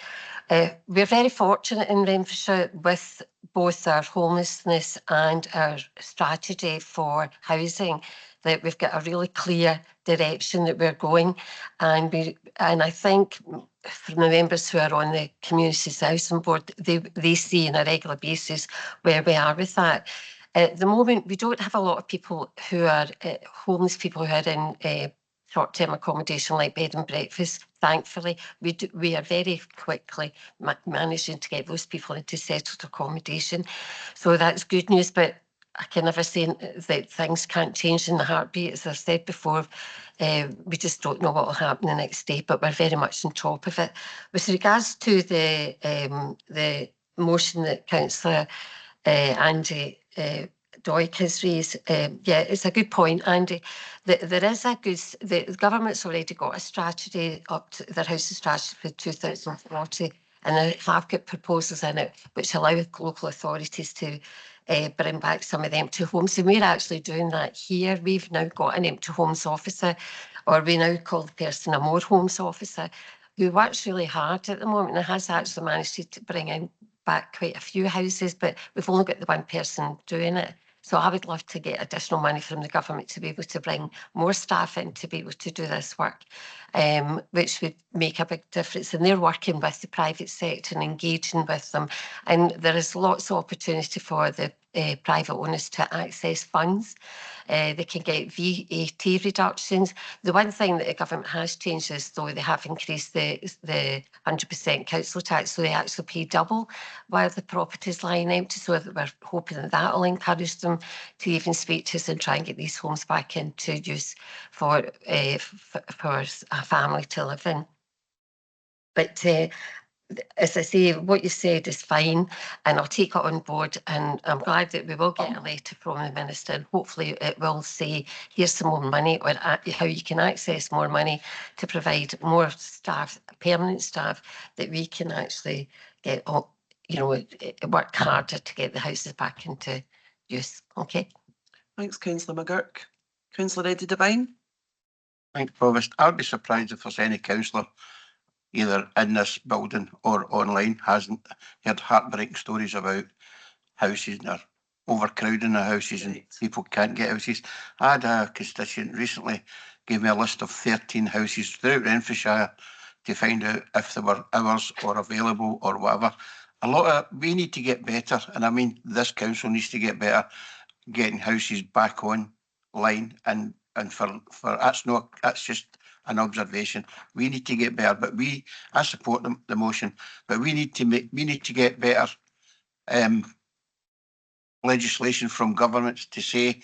We're very fortunate in Renfrewshire with both our homelessness and our strategy for housing, that we've got a really clear direction that we're going, and I think from the members who are on the Communities Housing Board, they see on a regular basis where we are with that. At the moment, we don't have a lot of people who are homeless people who are in short-term accommodation like bed and breakfast. Thankfully, we are very quickly managing to get those people into settled accommodation. So that's good news, but I can never say that things can't change in the heartbeat. As I've said before, we just don't know what will happen the next day, but we're very much on top of it. With regards to the motion that Councillor Andy Doig has raised, yeah, it's a good point, Andy. There is the government's already got a strategy up to their housing strategy for 2040, and they have got proposals in it which allow local authorities to bring back some of the empty homes. And we're actually doing that here. We've now got an empty homes officer, or we now call the person a more homes officer, who works really hard at the moment and has actually managed to bring back quite a few houses, but we've only got the one person doing it. So I would love to get additional money from the government to be able to bring more staff in to be able to do this work, which would make a big difference. And they're working with the private sector and engaging with them. And there is lots of opportunity for the private owners to access funds. They can get VAT reductions. The one thing that the government has changed is, though, they have increased the 100% council tax, so they actually pay double while the property's lying empty. So that we're hoping that that will encourage them to even speak to us and try and get these homes back into use for a family to live in. But as I say, what you said is fine, and I'll take it on board, and I'm glad that we will get a letter from the Minister, and hopefully it will say, here's some more money, or how you can access more money to provide more staff, permanent staff, that we can actually get, work harder to get the houses back into use. Okay. Thanks, Councillor McGurk. Councillor Eddie Devine. Thanks, Provost. I'd be surprised if there's any councillor either in this building or online hasn't heard heartbreaking stories about houses and overcrowding the houses and people can't get houses. I had a constituent recently gave me a list of 13 houses throughout Renfrewshire to find out if there were hours or available or whatever. We need to get better, and I mean this council needs to get better getting houses back online, and for that's just an observation. We need to get better, but I support the motion, but we need to get better legislation from governments to say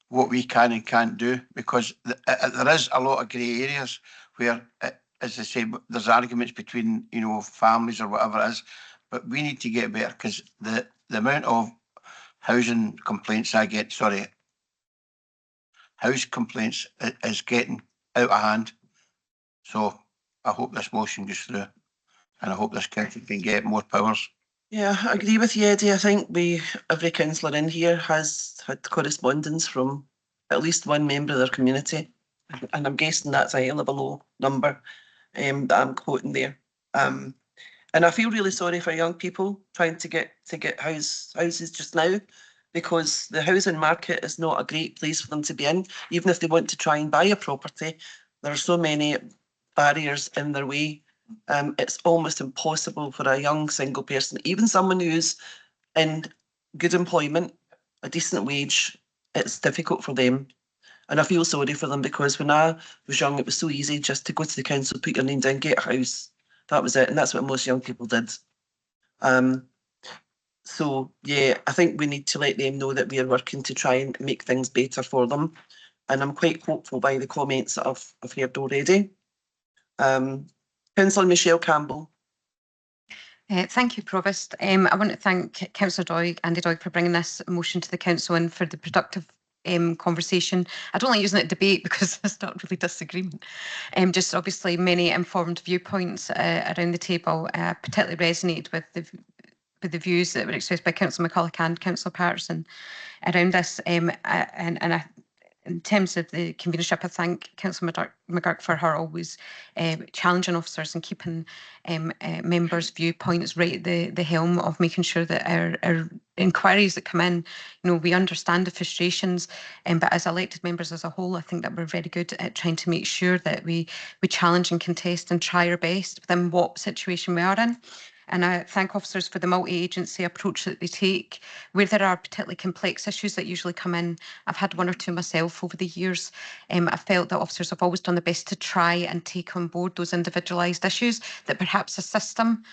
what we can and can't do, because there is a lot of grey areas where, as I say, there's arguments between families or whatever it is, but we need to get better, because the amount of housing complaints house complaints is getting out of hand. So I hope this motion goes through, and I hope this council can get more powers. Yeah, I agree with you, Eddie. I think every councillor in here has had correspondence from at least one member of their community, and I'm guessing that's a hell of a low number that I'm quoting there. And I feel really sorry for young people trying to get houses just now, because the housing market is not a great place for them to be in. Even if they want to try and buy a property, there are so many barriers in their way. It's almost impossible for a young single person, even someone who's in good employment, a decent wage, it's difficult for them. And I feel sorry for them, because when I was young, it was so easy just to go to the council, put your name down, get a house. That was it. And that's what most young people did. So, yeah, I think we need to let them know that we are working to try and make things better for them. And I'm quite hopeful by the comments that I've heard already. Councillor Michelle Campbell. Thank you, Provost. I want to thank Councillor Doig, Andy Doig, for bringing this motion to the Council and for the productive conversation. I don't like using it debate because it's not really disagreement. Just obviously many informed viewpoints around the table. Particularly resonated with the views that were expressed by Councillor McCulloch and Councillor Patterson around this. In terms of the convenership, I thank Councillor McGurk for her always challenging officers and keeping members' viewpoints right at the helm of making sure that our inquiries that come in, we understand the frustrations, but as elected members as a whole, I think that we're very good at trying to make sure that we challenge and contest and try our best within what situation we are in. And I thank officers for the multi-agency approach that they take. Where there are particularly complex issues that usually come in, I've had one or two myself over the years. I felt that officers have always done the best to try and take on board those individualised issues that perhaps the system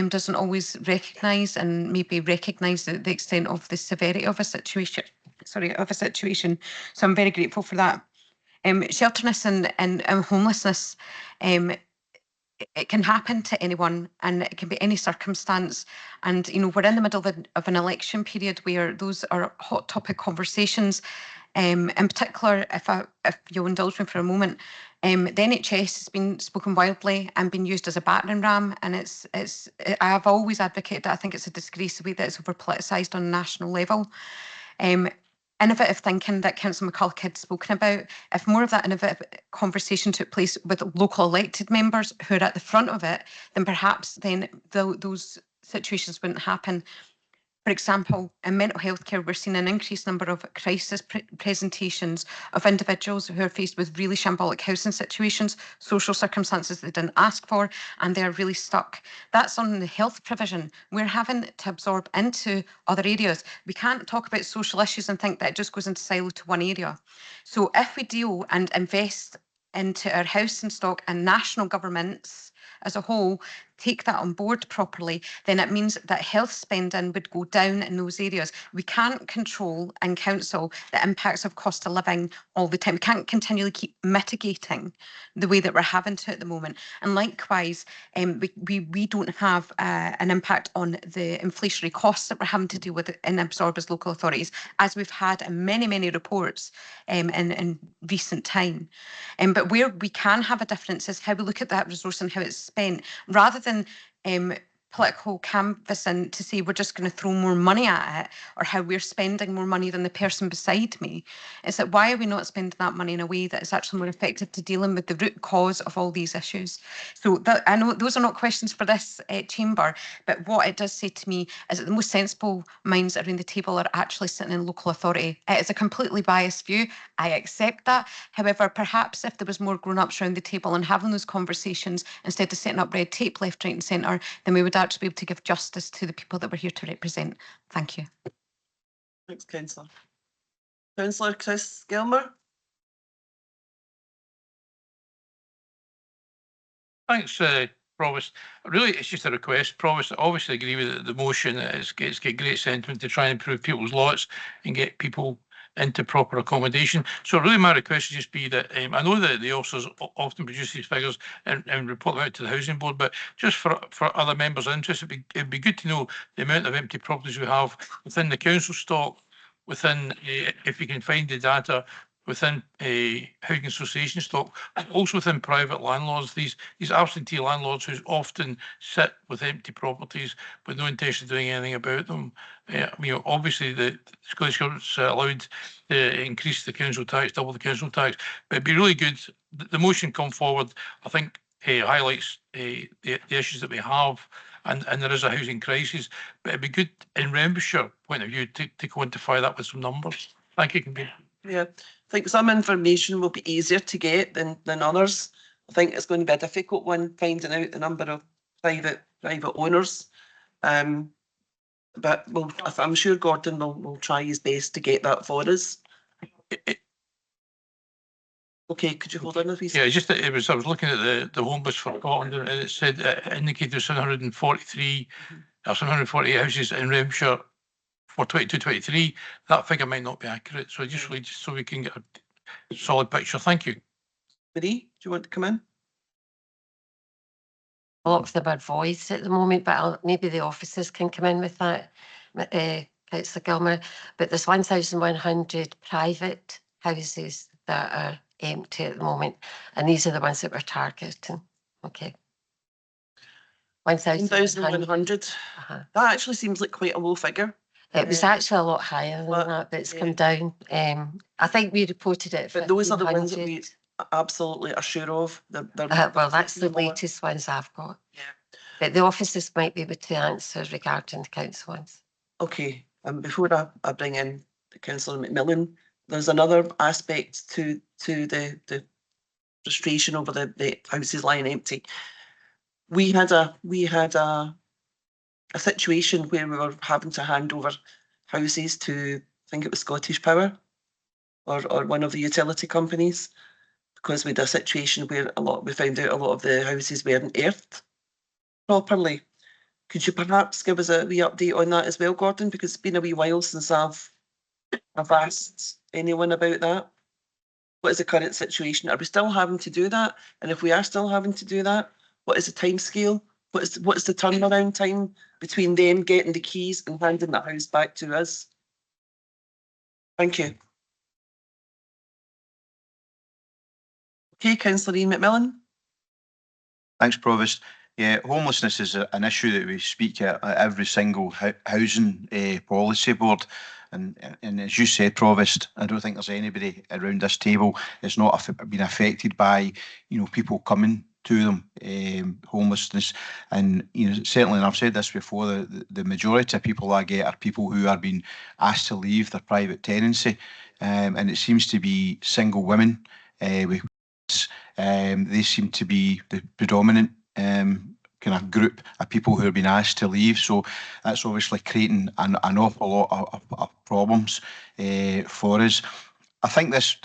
doesn't always recognise, and maybe recognise the extent of the severity of a situation. So I'm very grateful for that. Shelterness and homelessness, it can happen to anyone, and it can be any circumstance. And we're in the middle of an election period where those are hot topic conversations. In particular, if you'll indulge me for a moment, the NHS has been spoken widely and been used as a battering ram, and I've always advocated that. I think it's a disgrace the way that it's over politicised on a national level. Innovative thinking that Councillor McCulloch had spoken about, if more of that innovative conversation took place with local elected members who are at the front of it, then perhaps then those situations wouldn't happen. For example, in mental health care, we're seeing an increased number of crisis presentations of individuals who are faced with really shambolic housing situations, social circumstances they didn't ask for, and they're really stuck. That's on the health provision. We're having to absorb into other areas. We can't talk about social issues and think that it just goes into silo to one area. So if we deal and invest into our housing stock and national governments as a whole, take that on board properly, then it means that health spending would go down in those areas. We can't control in council the impacts of cost of living all the time. We can't continually keep mitigating the way that we're having to at the moment. And likewise, we don't have an impact on the inflationary costs that we're having to deal with and absorb as local authorities, as we've had in many reports in recent time. But where we can have a difference is how we look at that resource and how it's spent, rather than political canvassing to say we're just going to throw more money at it, or how we're spending more money than the person beside me. It's that, why are we not spending that money in a way that is actually more effective to dealing with the root cause of all these issues? So that, I know those are not questions for this chamber, but what it does say to me is that the most sensible minds around the table are actually sitting in local authority. It is a completely biased view. I accept that. However, perhaps if there was more grown-ups around the table and having those conversations instead of setting up red tape left, right and centre, then we would actually be able to give justice to the people that we're here to represent. Thank you. Thanks, Councillor. Councillor Chris Gilmer. Thanks, Provost. Really, it's just a request. Provost, I obviously agree with the motion. It's got great sentiment to try and improve people's lots and get people into proper accommodation. So really my request would just be that, I know that the officers often produce these figures and report them out to the Housing Board, but just for other members' interest, it'd be good to know the amount of empty properties we have within the council stock, within, if we can find the data, within a housing association stock, also within private landlords, these absentee landlords who often sit with empty properties with no intention of doing anything about them. I mean, obviously the Scottish Government's allowed to increase the council tax, double the council tax, but it'd be really good, the motion come forward, I think highlights the issues that we have, and there is a housing crisis, but it'd be good in Renfrewshire point of view to quantify that with some numbers. Thank you. Yeah, I think some information will be easier to get than others. I think it's going to be a difficult one, finding out the number of private owners. But I'm sure Gordon will try his best to get that for us. Okay, could you hold on a piece? Yeah, just that I was looking at the home list for Scotland, and it said indicated there's 743 or 748 houses in Renfrewshire for 22-23. That figure might not be accurate, so just so we can get a solid picture. Thank you. Marie, do you want to come in? A lot of them are voids at the moment, but maybe the officers can come in with that, Councillor Gilmer. But there's 1,100 private houses that are empty at the moment, and these are the ones that we're targeting. Okay. 1,100. That actually seems like quite a low figure. It was actually a lot higher than that, but it's come down. I think we reported it. But those are the ones that we absolutely are sure of. Well, that's the latest ones I've got. Yeah. But the officers might be able to answer regarding the council ones. Okay. Before I bring in the Councillor McMillan, there's another aspect to the frustration over the houses lying empty. We had a situation where we were having to hand over houses to, I think it was Scottish Power or one of the utility companies, because we had a situation where we found out a lot of the houses weren't earthed properly. Could you perhaps give us a wee update on that as well, Gordon? Because it's been a wee while since I've asked anyone about that. What is the current situation? Are we still having to do that? And if we are still having to do that, what is the time scale? What is the turnaround time between them getting the keys and handing the house back to us? Thank you. Okay, Councillor Ian McMillan. Thanks, Provost. Yeah, homelessness is an issue that we speak at every single housing policy board. And as you said, Provost, I don't think there's anybody around this table that's not been affected by, people coming to them, homelessness. And certainly, and I've said this before, the majority of people I get are people who are being asked to leave their private tenancy, and it seems to be single women. They seem to be the predominant kind of group of people who have been asked to leave. So that's obviously creating an awful lot of problems for us. I think this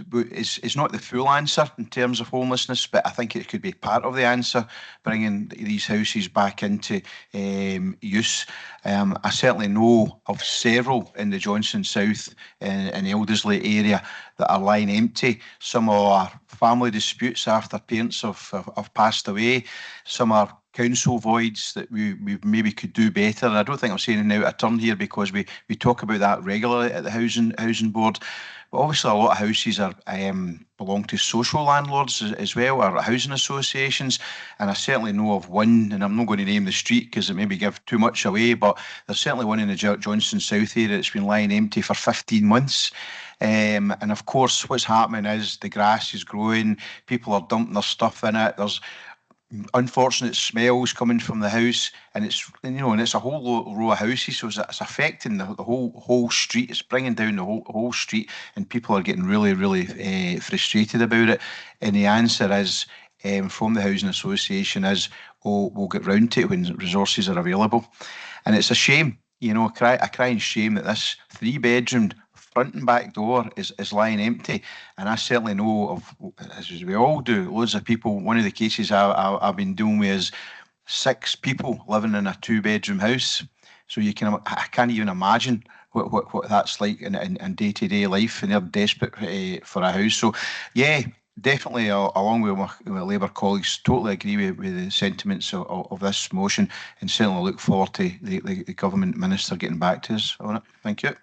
is not the full answer in terms of homelessness, but I think it could be part of the answer, bringing these houses back into use. I certainly know of several in the Johnson South and Eldersley area that are lying empty. Some are family disputes after parents have passed away. Some are council voids that we maybe could do better. And I don't think I'm saying out of turn here, because we talk about that regularly at the housing board. But obviously a lot of houses are belong to social landlords as well, or housing associations. And I certainly know of one, and I'm not going to name the street because it maybe give too much away, but there's certainly one in the Johnson South area that's been lying empty for 15 months. And of course, what's happening is the grass is growing, people are dumping their stuff in it. There's unfortunate smells coming from the house, and it's a whole row of houses, so it's affecting the whole street. It's bringing down the whole street, and people are getting really frustrated about it. And the answer is from the housing association is, oh, we'll get round to it when resources are available. And it's a shame, a crying shame that this 3-bedroom front and back door is lying empty. And I certainly know of, as we all do, loads of people. One of the cases I've been dealing with is 6 people living in a 2-bedroom house. So I can't even imagine what that's like in day-to-day life, and they're desperate for a house. So yeah, definitely, along with my Labour colleagues, totally agree with the sentiments of this motion, and certainly look forward to the government minister getting back to us on it. Thank you.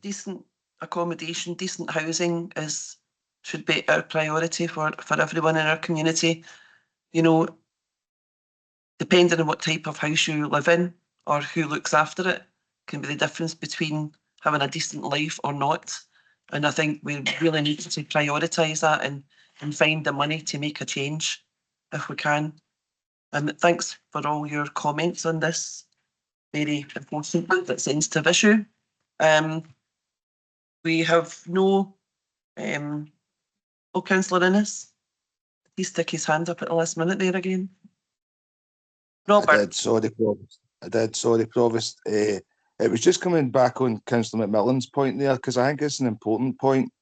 Decent accommodation, decent housing should be our priority for everyone in our community. Depending on what type of house you live in or who looks after it, can be the difference between having a decent life or not. And I think we really need to prioritise that and find the money to make a change if we can. And thanks for all your comments on this very important but sensitive issue. We have no Councillor Innes. He stuck his hand up at the last minute there again. Robert. I did, sorry, Provost. It was just coming back on Councillor McMillan's point there, because I think it's an important point.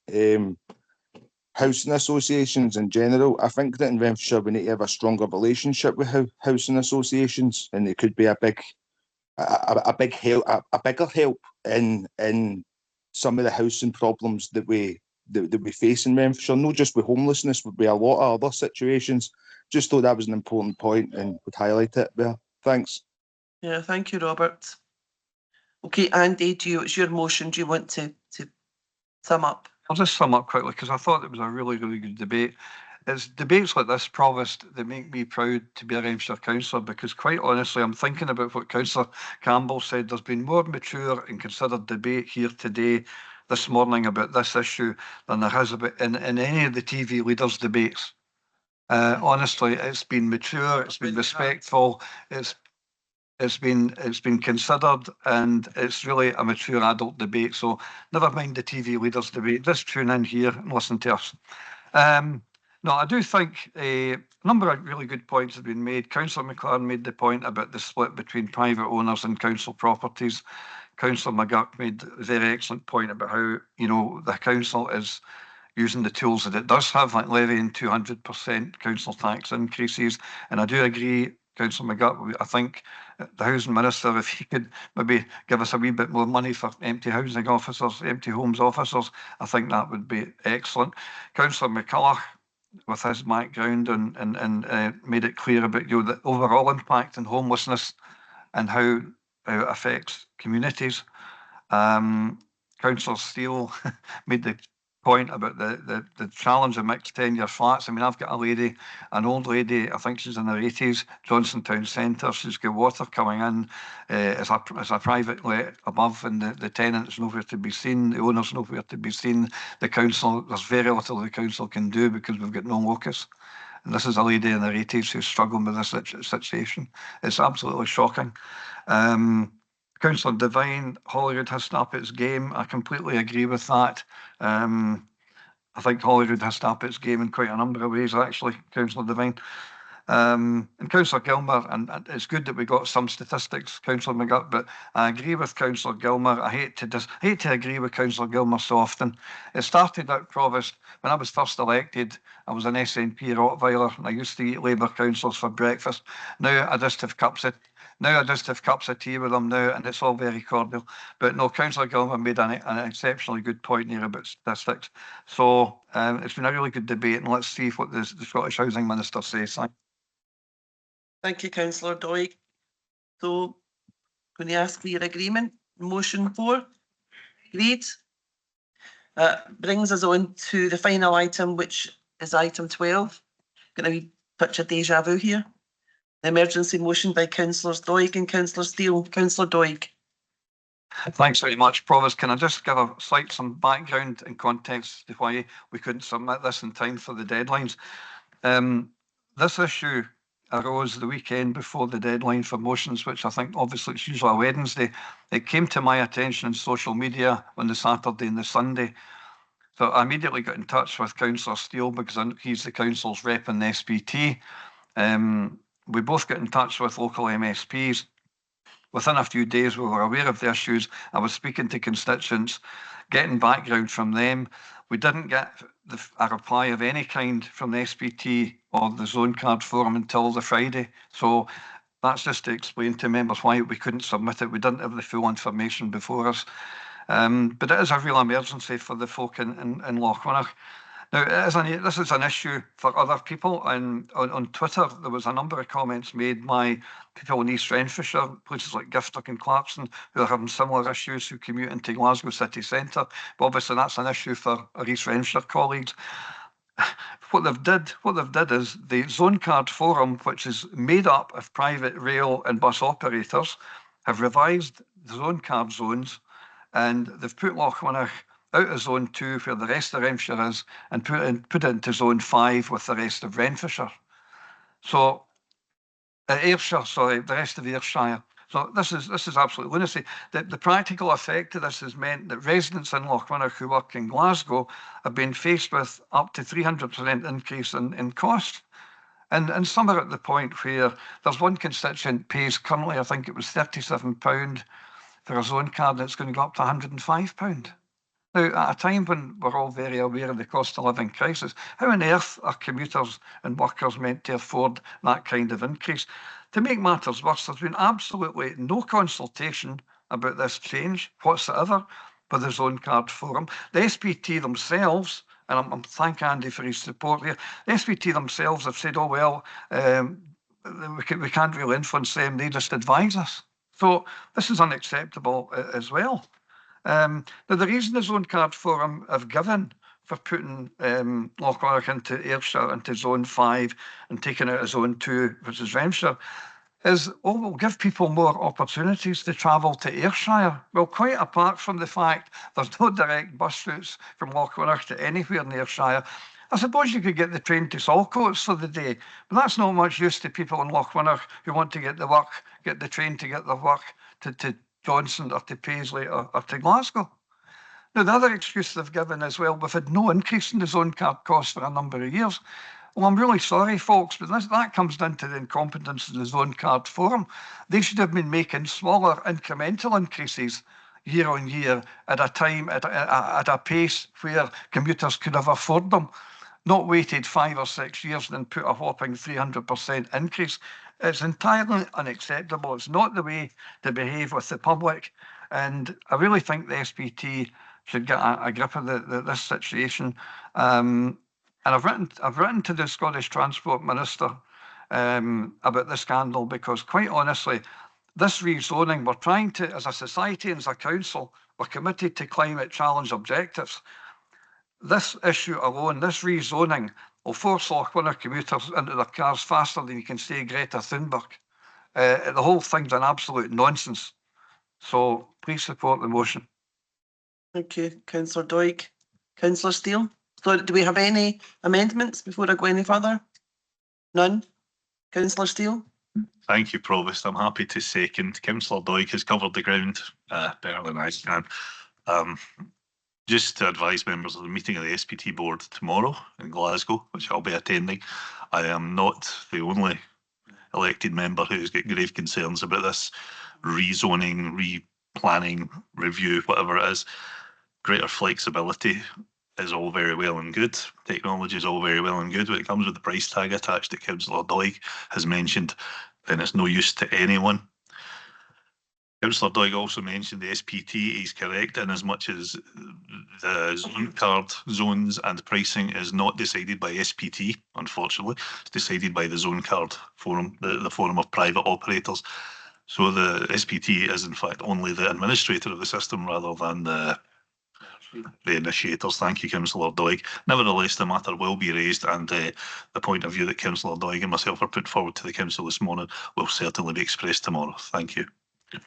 Housing associations in general, I think that in Renfrewshire we need to have a stronger relationship with housing associations, and it could be a bigger help in some of the housing problems that we face in Renfrewshire, not just with homelessness, but with a lot of other situations. Just thought that was an important point and would highlight it there. Thanks. Yeah, thank you, Robert. Okay, Andy, it's your motion. Do you want to sum up? I'll just sum up quickly, because I thought it was a really good debate. It's debates like this, Provost, that make me proud to be a Renfrewshire councillor, because quite honestly, I'm thinking about what Councillor Campbell said. There's been more mature and considered debate here today, this morning, about this issue than there has about in any of the TV leaders' debates. Honestly, it's been mature, it's been respectful, it's been considered, and it's really a mature adult debate. So never mind the TV leaders' debate. Just tune in here and listen to us. No, I do think a number of really good points have been made. Councillor McLaren made the point about the split between private owners and council properties. Councillor McGurk made a very excellent point about how, the council is using the tools that it does have, like levying 200% council tax increases. And I do agree, Councillor McGurk, I think the Housing Minister, if he could maybe give us a wee bit more money for empty housing officers, empty homes officers, I think that would be excellent. Councillor McCulloch, with his background and made it clear about the overall impact on homelessness and how it affects communities. Councillor Steele made the point about the challenge of mixed tenure flats. I mean, I've got a lady, an old lady, I think she's in her 80s, Johnson Town Centre. She's got water coming in as a private let above, and the tenant's nowhere to be seen, the owner's nowhere to be seen. The council, there's very little the council can do because we've got no locus. And this is a lady in her 80s who's struggling with this situation. It's absolutely shocking. Councillor Devine, Holyrood has to up its game. I completely agree with that. I think Holyrood has to up its game in quite a number of ways, actually, Councillor Devine. And Councillor Gilmer, and it's good that we got some statistics, Councillor McGutt, but I agree with Councillor Gilmer. I hate to agree with Councillor Gilmer so often. It started out, Provost, when I was first elected, I was an SNP Rottweiler and I used to eat Labour councillors for breakfast. Now I just have cups of tea with them now, and it's all very cordial. But no, Councillor Gilmer made an exceptionally good point here about statistics. So it's been a really good debate, and let's see what the Scottish Housing Minister says. Thank you, Councillor Doig. So, can you ask for your agreement? Motion 4. Agreed. Brings us on to the final item, which is item 12. Going to be touch of deja vu here. The emergency motion by Councillors Doig and Councillor Steele. Councillor Doig. Thanks very much, Provost. Can I just give some background and context to why we couldn't submit this in time for the deadlines? This issue arose the weekend before the deadline for motions, which I think obviously it's usually a Wednesday. It came to my attention in social media on the Saturday and the Sunday. So I immediately got in touch with Councillor Steele because he's the council's rep in the SPT. We both got in touch with local MSPs. Within a few days, we were aware of the issues. I was speaking to constituents, getting background from them. We didn't get a reply of any kind from the SPT or the Zone Card Forum until the Friday. So that's just to explain to members why we couldn't submit it. We didn't have the full information before us. But it is a real emergency for the folk in Lochwinnoch. Now, this is an issue for other people, and on Twitter there was a number of comments made by people in East Renfrewshire, places like Gifftock and Clarkson, who are having similar issues, who commute into Glasgow city centre. But obviously that's an issue for our East Renfrewshire colleagues. What they've did is the Zone Card Forum, which is made up of private rail and bus operators, have revised the Zone Card zones, and they've put Lochwinnoch out of Zone 2 where the rest of Renfrewshire is, and put it into Zone 5 with the rest of Renfrewshire. So, Ayrshire, sorry, the rest of Ayrshire. So this is absolute lunacy. The practical effect of this has meant that residents in Lochwinnoch who work in Glasgow have been faced with up to 300% increase in cost. And some are at the point where there's one constituent pays currently, I think it was £37 for a zone card, and it's going to go up to £105. Now, at a time when we're all very aware of the cost of living crisis, how on earth are commuters and workers meant to afford that kind of increase? To make matters worse, there's been absolutely no consultation about this change whatsoever with the Zone Card Forum. The SPT themselves, and I'm thank Andy for his support here, the SPT themselves have said, oh well, we can't really influence them, they just advise us. So this is unacceptable as well. Now, the reason the Zone Card Forum have given for putting Lochwinnoch into Ayrshire, into Zone 5 and taking out a Zone 2, which is Renfrewshire, is, oh, we'll give people more opportunities to travel to Ayrshire. Well, quite apart from the fact there's no direct bus routes from Lochwinnoch to anywhere in Ayrshire, I suppose you could get the train to Saltcoats for the day, but that's not much use to people in Lochwinnoch who want to get the train to get their work to Johnson or to Paisley or to Glasgow. Now, the other excuse they've given as well, we've had no increase in the zone card costs for a number of years. Well, I'm really sorry, folks, but that comes down to the incompetence of the Zone Card Forum. They should have been making smaller incremental increases year on year at a time, at a pace where commuters could have afforded them, not waited 5 or 6 years and then put a whopping 300% increase. It's entirely unacceptable. It's not the way to behave with the public. And I really think the SPT should get a grip of this situation. And I've written to the Scottish Transport Minister about this scandal because, quite honestly, this rezoning, we're trying to, as a society and as a council, we're committed to climate challenge objectives. This issue alone, this rezoning, will force Lochwinnoch commuters into their cars faster than you can say Greta Thunberg. The whole thing's an absolute nonsense. So please support the motion. Thank you, Councillor Doig. Councillor Steele. So do we have any amendments before I go any further? None. Councillor Steele. Thank you, Provost. I'm happy to second. Councillor Doig has covered the ground better than I can. Just to advise members of the meeting of the SPT board tomorrow in Glasgow, which I'll be attending, I am not the only elected member who's got grave concerns about this rezoning, replanning, review, whatever it is. Greater flexibility is all very well and good. Technology is all very well and good. When it comes with the price tag attached that Councillor Doig has mentioned, then it's no use to anyone. Councillor Doig also mentioned the SPT. He's correct in as much as the zone card zones and pricing is not decided by SPT, unfortunately. It's decided by the zone card forum, the forum of private operators. So the SPT is in fact only the administrator of the system rather than the initiators. Thank you, Councillor Doig. Nevertheless, the matter will be raised, and the point of view that Councillor Doig and myself are put forward to the Council this morning will certainly be expressed tomorrow. Thank you.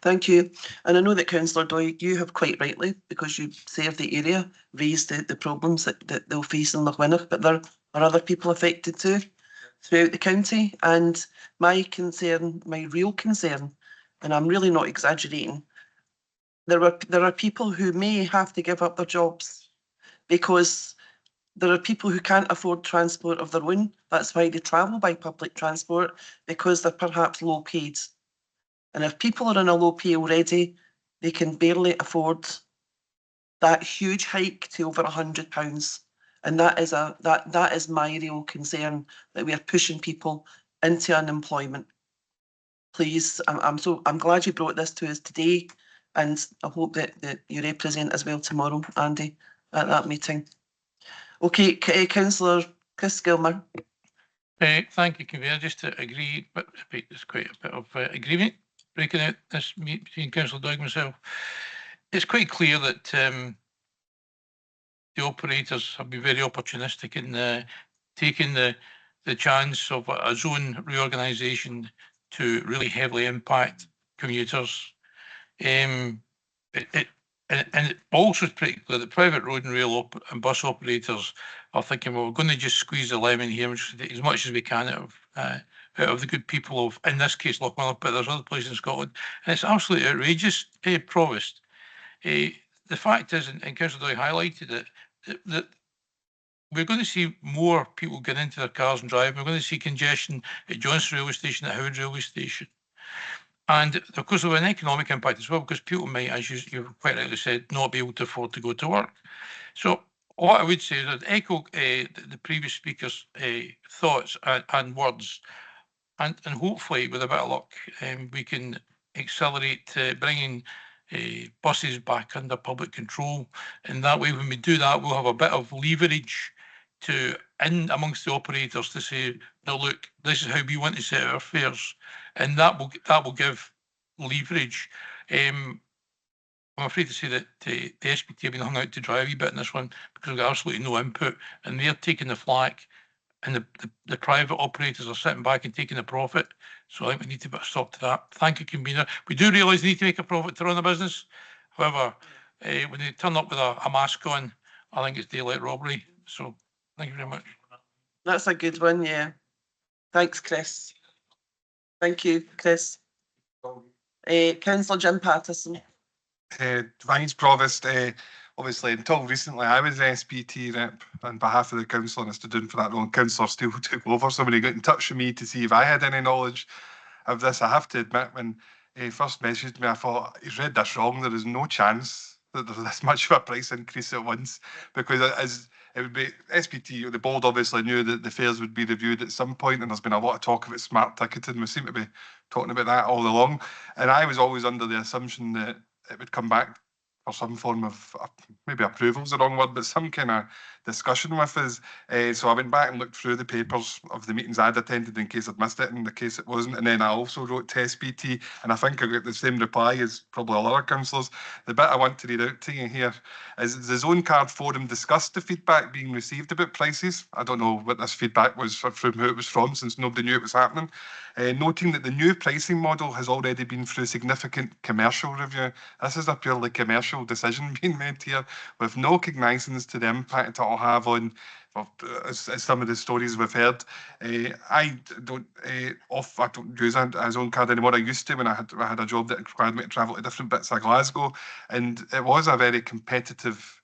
Thank you. And I know that Councillor Doig, you have quite rightly, because you serve the area, raised the problems that they'll face in Lochwinnoch, but there are other people affected too throughout the county. And my concern, my real concern, and I'm really not exaggerating, there are people who may have to give up their jobs because there are people who can't afford transport of their own. That's why they travel by public transport, because they're perhaps low paid. And if people are on a low pay already, they can barely afford that huge hike to over £100. And that is my real concern, that we are pushing people into unemployment. Please, I'm glad you brought this to us today, and I hope that you represent as well tomorrow, Andy, at that meeting. Okay, Councillor Chris Gilmer. Thank you, Convener. Just to agree, but there's quite a bit of agreement breaking out this meet between Councillor Doig and myself. It's quite clear that the operators have been very opportunistic in taking the chance of a zone reorganisation to really heavily impact commuters. And also it's pretty clear that private road and rail and bus operators are thinking, well, we're going to just squeeze the lemon here and just take as much as we can out of the good people of, in this case, Lochwinnoch, but there's other places in Scotland. And it's absolutely outrageous, Provost. The fact is, and Councillor Doig highlighted it, that we're going to see more people get into their cars and drive. We're going to see congestion at Johnson Railway Station, at Howard Railway Station. And of course, there will be an economic impact as well, because people might, as you quite rightly said, not be able to afford to go to work. So what I would say is that echo the previous speaker's thoughts and words, and hopefully with a bit of luck, we can accelerate bringing buses back under public control. And that way, when we do that, we'll have a bit of leverage in amongst the operators to say, no, look, this is how we want to set our fares, and that will give leverage. I'm afraid to say that the SPT have been hung out to dry a wee bit in this one, because we've got absolutely no input, and they're taking the flak, and the private operators are sitting back and taking the profit. So I think we need to put a stop to that. Thank you, Convener. We do realise they need to make a profit to run a business. However, when they turn up with a mask on, I think it's daylight robbery. So thank you very much. That's a good one, yeah. Thanks, Chris. Thank you, Chris. Councillor Jim Patterson. Devine's Provost, obviously until recently I was SPT rep on behalf of the council, and I stood in for that role, and Councillor still took over. Somebody got in touch with me to see if I had any knowledge of this. I have to admit, when he first messaged me, I thought, he's read this wrong. There is no chance that there's this much of a price increase at once, because it would be SPT, the board obviously knew that the fares would be reviewed at some point, and there's been a lot of talk about smart ticketing. We seem to be talking about that all along, and I was always under the assumption that it would come back for some form of, maybe approval is the wrong word, but some kind of discussion with us. So I went back and looked through the papers of the meetings I'd attended in case I'd missed it, in the case it wasn't. And then I also wrote to SPT, and I think I got the same reply as probably all other councillors. The bit I want to read out to you here is the Zone Card Forum discussed the feedback being received about prices. I don't know what this feedback was from who it was from, since nobody knew it was happening. Noting that the new pricing model has already been through significant commercial review. This is a purely commercial decision being made here, with no cognizance to the impact it will have on, well, as some of the stories we've heard. I don't use a Zone Card anymore. I used to when I had a job that required me to travel to different bits of Glasgow, and it was a very competitive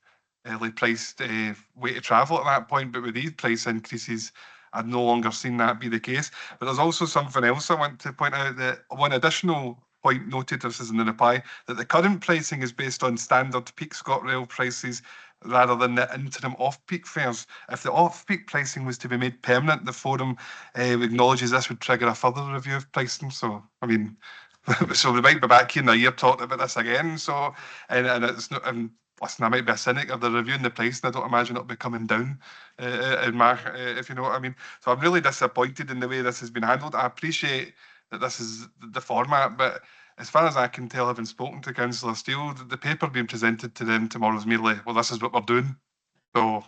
priced way to travel at that point, but with these price increases, I've no longer seen that be the case. But there's also something else I want to point out, that one additional point noted, this is in the reply, that the current pricing is based on standard peak ScotRail prices rather than the interim off-peak fares. If the off-peak pricing was to be made permanent, the forum acknowledges this would trigger a further review of pricing. So, I mean, so we might be back here in a year talking about this again. So, and it's not, and listen, I might be a cynic of the reviewing the pricing. I don't imagine it'll be coming down in my, if you know what I mean. So I'm really disappointed in the way this has been handled. I appreciate that this is the format, but as far as I can tell, having spoken to Councillor Steele, the paper being presented to them tomorrow is merely, well, this is what we're doing. So,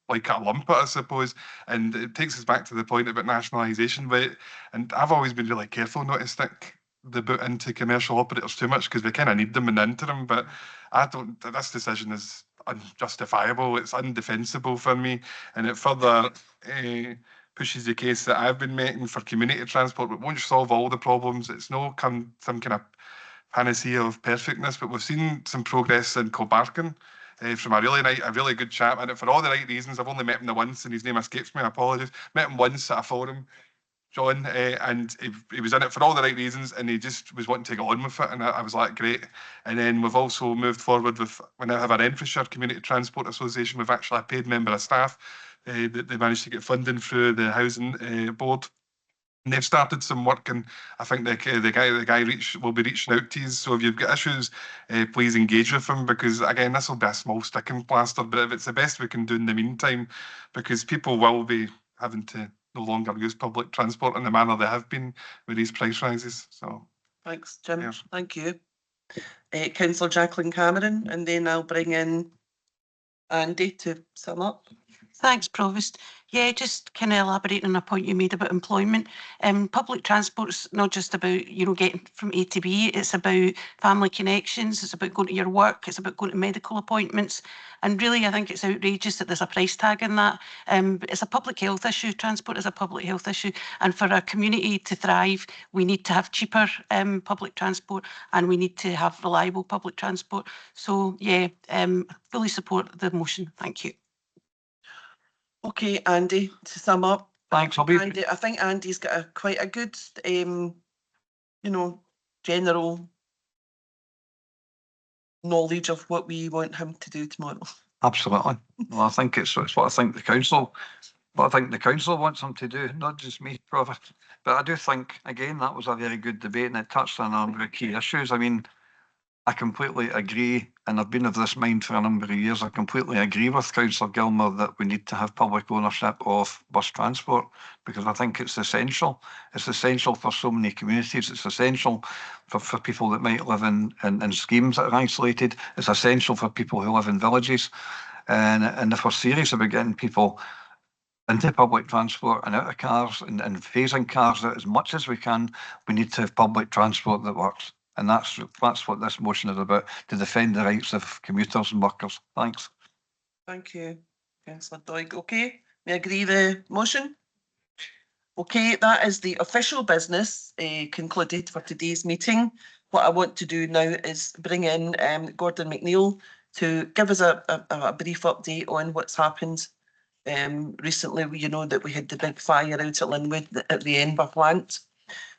like a lump it, I suppose. And it takes us back to the point about nationalisation. And I've always been really careful not to stick the boot into commercial operators too much, because we kind of need them in the interim. But I don't, this decision is unjustifiable. It's undefensible for me. And it further pushes the case that I've been making for community transport, but won't solve all the problems. It's no some kind of panacea of perfectness, but we've seen some progress in Kilbarchan from a really good chap, and for all the right reasons. I've only met him once, and his name escapes me. I apologise. Met him once at a forum, John, and he was in it for all the right reasons, and he just was wanting to get on with it, and I was like, great. And then we've also moved forward with, we now have a Renfrewshire Community Transport Association. We've actually a paid member of staff that they managed to get funding through the housing board. And they've started some work, and I think the guy will be reaching out to you. So if you've got issues, please engage with him, because again, this will be a small sticking plaster, but if it's the best we can do in the meantime, because people will be having to no longer use public transport in the manner they have been with these price rises. So thanks, Jim. Yeah. Thank you. Councillor Jacqueline Cameron, and then I'll bring in Andy to sum up. Thanks, Provost. Yeah, just kind of elaborating on a point you made about employment. Public transport's not just about, you know, getting from A to B. It's about family connections. It's about going to your work. It's about going to medical appointments. And really, I think it's outrageous that there's a price tag in that. It's a public health issue. Transport is a public health issue. And for our community to thrive, we need to have cheaper public transport, and we need to have reliable public transport. So yeah, fully support the motion. Thank you. Okay, Andy, to sum up. Thanks, Andy, I think Andy's got quite a good, you know, general knowledge of what we want him to do tomorrow. Absolutely. Well, I think it's what I think the council, wants him to do, not just me, Provost. But I do think, again, that was a very good debate, and it touched on a number of key issues. I mean, I completely agree, and I've been of this mind for a number of years. I completely agree with Councillor Gilmore that we need to have public ownership of bus transport, because I think it's essential. It's essential for so many communities. It's essential for people that might live in schemes that are isolated. It's essential for people who live in villages. And if we're serious about getting people into public transport and out of cars and phasing cars out as much as we can, we need to have public transport that works. And that's what this motion is about, to defend the rights of commuters and workers. Thanks. Thank you, Councillor Doig. Okay, may I agree the motion? Okay, that is the official business concluded for today's meeting. What I want to do now is bring in Gordon McNeill to give us a brief update on what's happened recently. You know that we had the big fire out at Linwood at the Enber plant.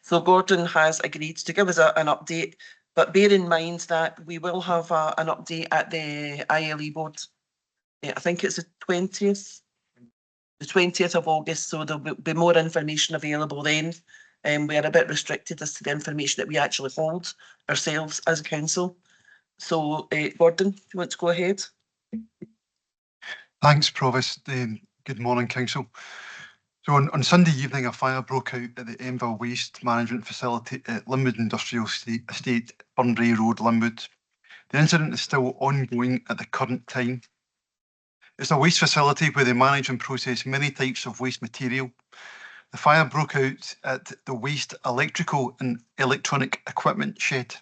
So Gordon has agreed to give us an update, but bear in mind that we will have an update at the ILE board. I think it's the 20th of August, so there'll be more information available then. We are a bit restricted as to the information that we actually hold ourselves as a council. So Gordon, do you want to go ahead? Thanks, Provost. Good morning, Council. So on Sunday evening, a fire broke out at the Enville Waste Management Facility at Linwood Industrial Estate, Burnbrae Road, Linwood. The incident is still ongoing at the current time. It's a waste facility where they manage and process many types of waste material. The fire broke out at the waste electrical and electronic equipment shed.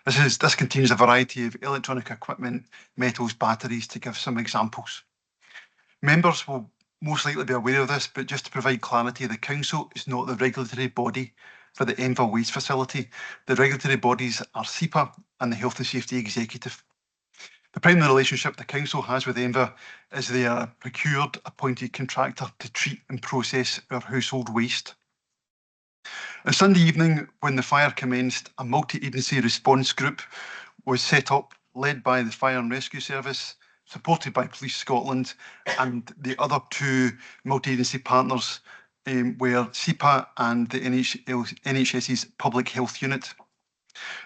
This contains a variety of electronic equipment, metals, batteries, to give some examples. Members will most likely be aware of this, but just to provide clarity, the council is not the regulatory body for the Enville Waste Facility. The regulatory bodies are SEPA and the Health and Safety Executive. The primary relationship the council has with ENVA is they are a procured appointed contractor to treat and process our household waste. On Sunday evening, when the fire commenced, a multi-agency response group was set up, led by the Fire and Rescue Service, supported by Police Scotland, and the other two multi-agency partners were SEPA and the NHS's Public Health Unit.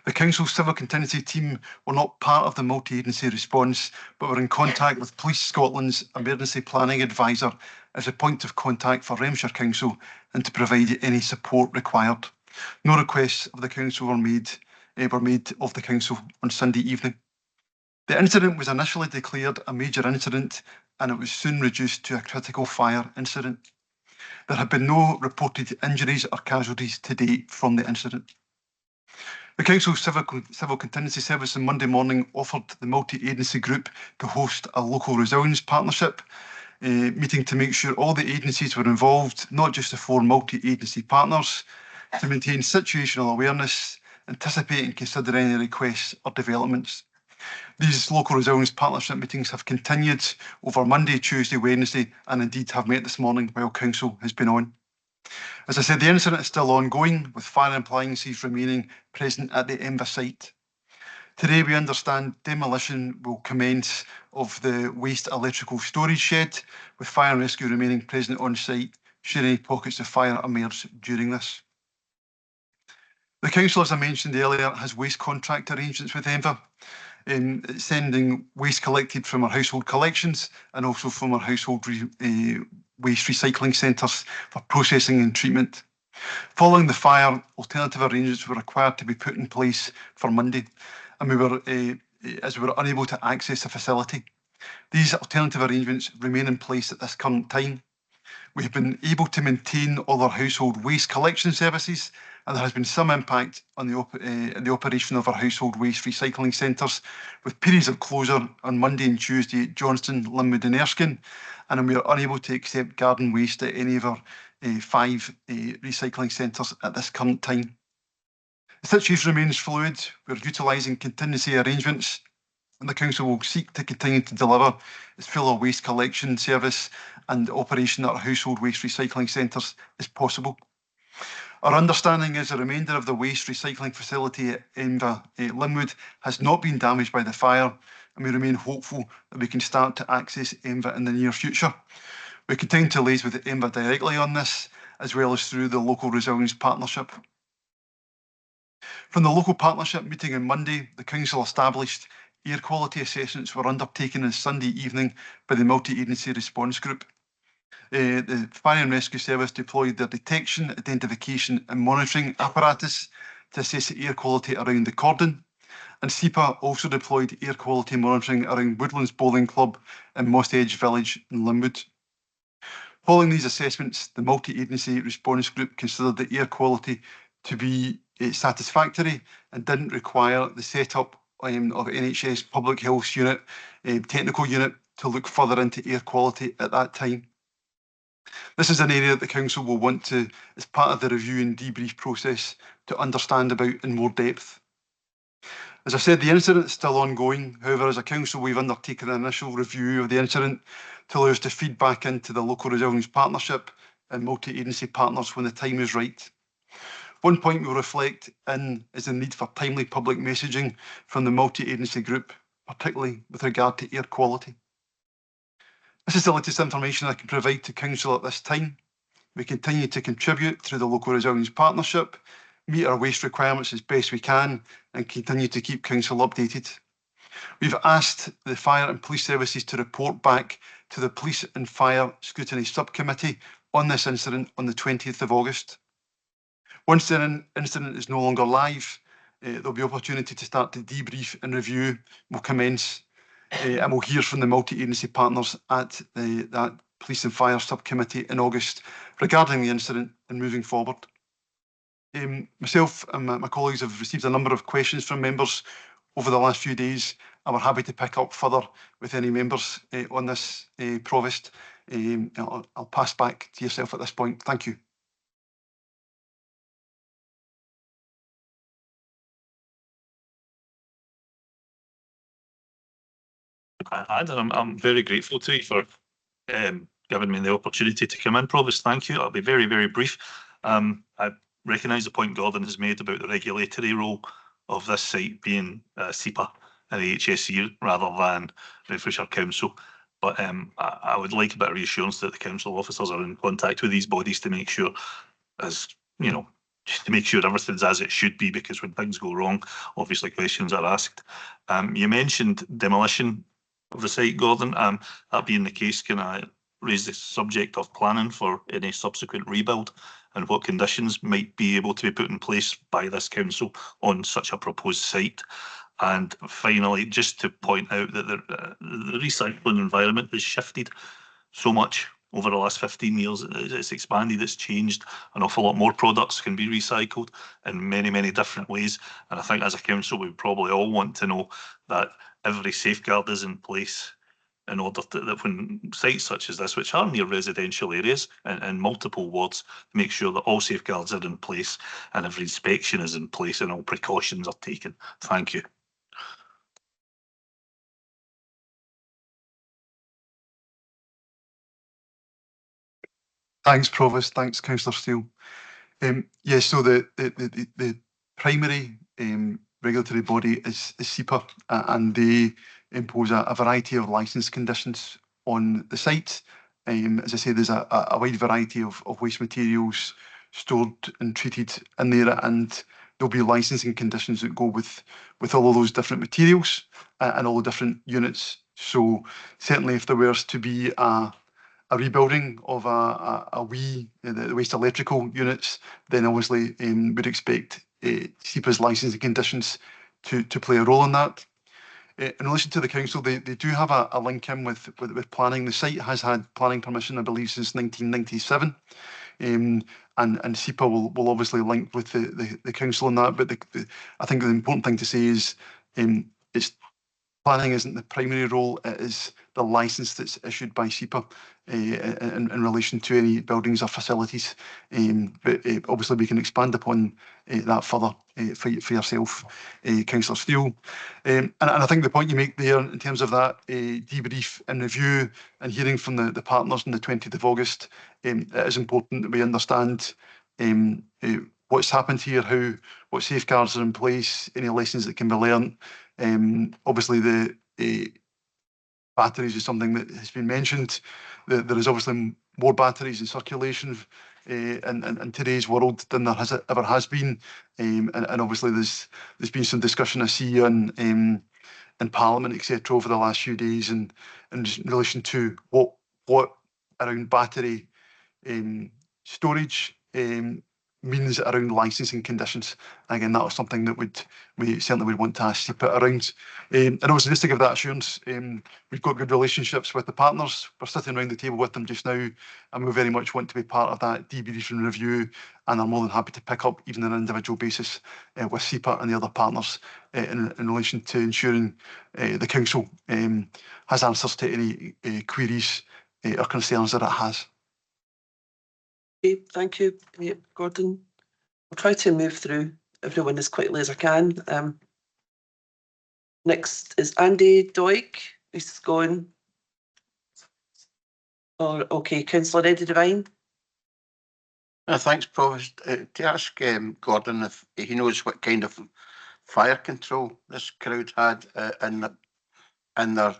The Council's Civil Contingency team were not part of the multi-agency response, but were in contact with Police Scotland's Emergency Planning Advisor as a point of contact for Renfrewshire Council and to provide any support required. No requests of the Council were made of the Council on Sunday evening. The incident was initially declared a major incident and it was soon reduced to a critical fire incident. There have been no reported injuries or casualties to date from the incident. The Council's Civil Contingency Service on Monday morning offered the multi-agency group to host a local resilience partnership meeting to make sure all the agencies were involved, not just the 4 multi-agency partners, to maintain situational awareness, anticipate and consider any requests or developments. These local resilience partnership meetings have continued over Monday, Tuesday, Wednesday, and indeed have met this morning while Council has been on. As I said, the incident is still ongoing, with fire appliances remaining present at the ENVA site. Today, we understand demolition will commence of the waste electrical storage shed, with fire and rescue remaining present on site should any pockets of fire emerge during this. The Council, as I mentioned earlier, has waste contract arrangements with ENVA, sending waste collected from our household collections and also from our household waste recycling centres for processing and treatment. Following the fire, alternative arrangements were required to be put in place for Monday, and we were unable to access the facility. These alternative arrangements remain in place at this current time. We have been able to maintain all our household waste collection services, and there has been some impact on the operation of our household waste recycling centres, with periods of closure on Monday and Tuesday at Johnston, Linwood and Erskine, and we are unable to accept garden waste at any of our 5 recycling centres at this current time. The situation remains fluid. We're utilising contingency arrangements, and the Council will seek to continue to deliver its full waste collection service and operation at our household waste recycling centres as possible. Our understanding is the remainder of the waste recycling facility at ENVA Linwood has not been damaged by the fire, and we remain hopeful that we can start to access ENVA in the near future. We continue to liaise with ENVA directly on this, as well as through the local resilience partnership. From the local partnership meeting on Monday, the Council established air quality assessments were undertaken on Sunday evening by the multi-agency response group. The Fire and Rescue Service deployed their detection, identification and monitoring apparatus to assess the air quality around the cordon, and SEPA also deployed air quality monitoring around Woodlands Bowling Club and Moss Edge Village in Linwood. Following these assessments, the multi-agency response group considered the air quality to be satisfactory and didn't require the setup of NHS Public Health Unit, technical unit, to look further into air quality at that time. This is an area that the Council will want to, as part of the review and debrief process, to understand about in more depth. As I said, the incident is still ongoing. However, as a Council, we've undertaken an initial review of the incident to allow us to feed back into the local resilience partnership and multi-agency partners when the time is right. One point we'll reflect in is the need for timely public messaging from the multi-agency group, particularly with regard to air quality. This is the latest information I can provide to Council at this time. We continue to contribute through the local resilience partnership, meet our waste requirements as best we can, and continue to keep Council updated. We've asked the Fire and Police Services to report back to the Police and Fire Scrutiny Subcommittee on this incident on the 20th of August. Once the incident is no longer live, there'll be opportunity to start to debrief and review will commence, and we'll hear from the multi-agency partners at that Police and Fire Subcommittee in August regarding the incident and moving forward. Myself and my colleagues have received a number of questions from members over the last few days, and we're happy to pick up further with any members on this, Provost. I'll pass back to yourself at this point. Thank you. I'm very grateful to you for giving me the opportunity to come in, Provost. Thank you. I'll be very, very brief. I recognise the point Gordon has made about the regulatory role of this site being SEPA and the HSE rather than Renfrewshire Council. But I would like a bit of reassurance that the council officers are in contact with these bodies to make sure, as you know, to make sure everything's as it should be, because when things go wrong, obviously questions are asked. You mentioned demolition of the site, Gordon. That being the case, can I raise the subject of planning for any subsequent rebuild and what conditions might be able to be put in place by this council on such a proposed site? And finally, just to point out that the recycling environment has shifted so much over the last 15 years. It's expanded, it's changed. An awful lot more products can be recycled in many, many different ways. And I think as a council, we probably all want to know that every safeguard is in place in order to, that when sites such as this, which are near residential areas and multiple wards, make sure that all safeguards are in place and every inspection is in place and all precautions are taken. Thank you. Thanks, Provost. Thanks, Councillor Steele. Yes, so the primary regulatory body is SEPA, and they impose a variety of licence conditions on the site. As I say, there's a wide variety of waste materials stored and treated in there, and there'll be licensing conditions that go with all of those different materials and all the different units. So certainly if there were to be a rebuilding of the waste electrical units, then obviously we'd expect SEPA's licensing conditions to play a role in that. In relation to the council, they do have a link in with planning. The site has had planning permission, I believe, since 1997. And SEPA will obviously link with the council on that. But I think the important thing to say is it's planning isn't the primary role, it is the licence that's issued by SEPA in relation to any buildings or facilities. But obviously we can expand upon that further for yourself, Councillor Steele. And I think the point you make there in terms of that debrief and review and hearing from the partners on the 20th of August, it is important that we understand what's happened here, what safeguards are in place, any lessons that can be learned. Obviously the batteries is something that has been mentioned. There is obviously more batteries in circulation in today's world than there ever has been, and obviously there's been some discussion I see in Parliament, etc., over the last few days, and in relation to what around battery storage means around licensing conditions. Again, that was something that we certainly would want to ask SEPA around. And also just to give that assurance, we've got good relationships with the partners. We're sitting around the table with them just now, and we very much want to be part of that debrief and review, and are more than happy to pick up even on an individual basis with SEPA and the other partners in relation to ensuring the council has answers to any queries or concerns that it has. Okay, thank you, Gordon. I'll try to move through everyone as quickly as I can. Next is Andy Doig, who's going. Oh, okay, Councillor Eddie Devine. Thanks, Provost. To ask Gordon if he knows what kind of fire control this crowd had in their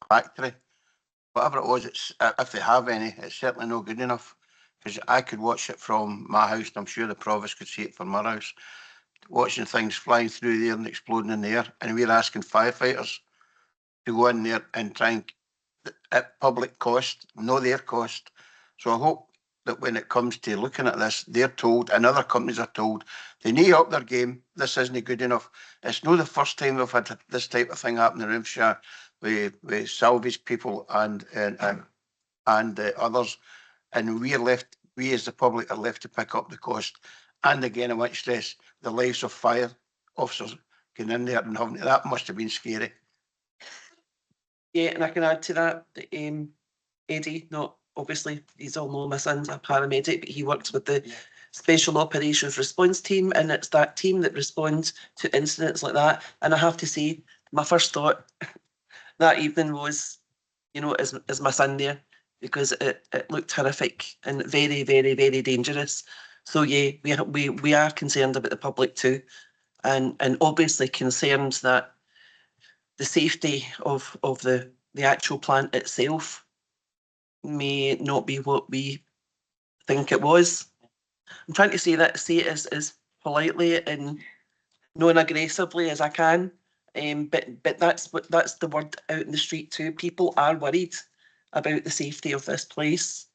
factory. Whatever it was, if they have any, it's certainly not good enough. Because I could watch it from my house, and I'm sure the Provost could see it from our house, watching things flying through there and exploding in the air, and we're asking firefighters to go in there and try and, at public cost, know their cost. So I hope that when it comes to looking at this, they're told, and other companies are told, they need to up their game. This isn't good enough. It's not the first time we've had this type of thing happen in Renfrewshire with salvage people and others. And we as the public are left to pick up the cost. And again, I want to stress the lives of fire officers getting in there and having that must have been scary. Yeah, and I can add to that, Eddie, not obviously, he's all know my son's a paramedic, but he works with the Special Operations Response Team, and it's that team that responds to incidents like that. And I have to say, my first thought, that evening was, you know, is my son there, because it looked horrific and very, very, very dangerous. So yeah, we are concerned about the public too, and obviously concerned that the safety of the actual plant itself may not be what we think it was. I'm trying to say it as politely and non-aggressively as I can, but that's the word out in the street too. People are worried about the safety of this place.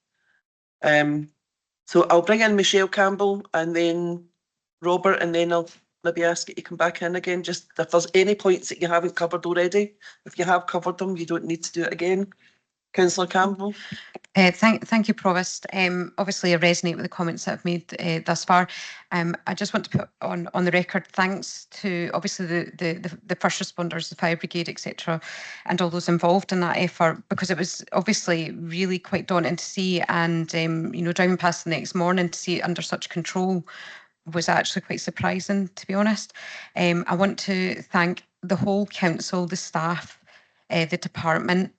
So I'll bring in Michelle Campbell and then Robert, and then I'll maybe ask you to come back in again, just if there's any points that you haven't covered already. If you have covered them, you don't need to do it again. Councillor Campbell. Thank you, Provost. Obviously, I resonate with the comments that I've made thus far. I just want to put on the record thanks to obviously the first responders, the fire brigade, etc., and all those involved in that effort, because it was obviously really quite daunting to see, and you know, driving past the next morning to see it under such control was actually quite surprising, to be honest. I want to thank the whole council, the staff, the department,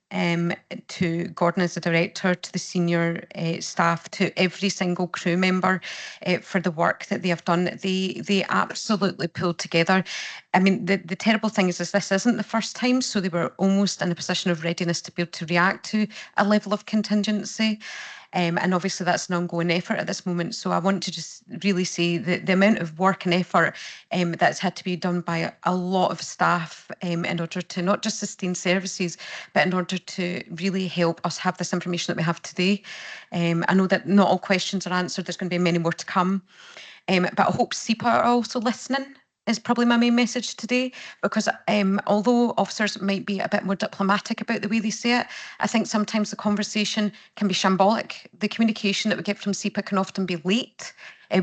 to Gordon as the director, to the senior staff, to every single crew member for the work that they have done. They absolutely pulled together. I mean, the terrible thing is this isn't the first time, so they were almost in a position of readiness to be able to react to a level of contingency. And obviously that's an ongoing effort at this moment. So I want to just really say that the amount of work and effort that's had to be done by a lot of staff in order to not just sustain services, but in order to really help us have this information that we have today. I know that not all questions are answered. There's going to be many more to come. But I hope SEPA are also listening, is probably my main message today, because although officers might be a bit more diplomatic about the way they say it, I think sometimes the conversation can be shambolic. The communication that we get from SEPA can often be late.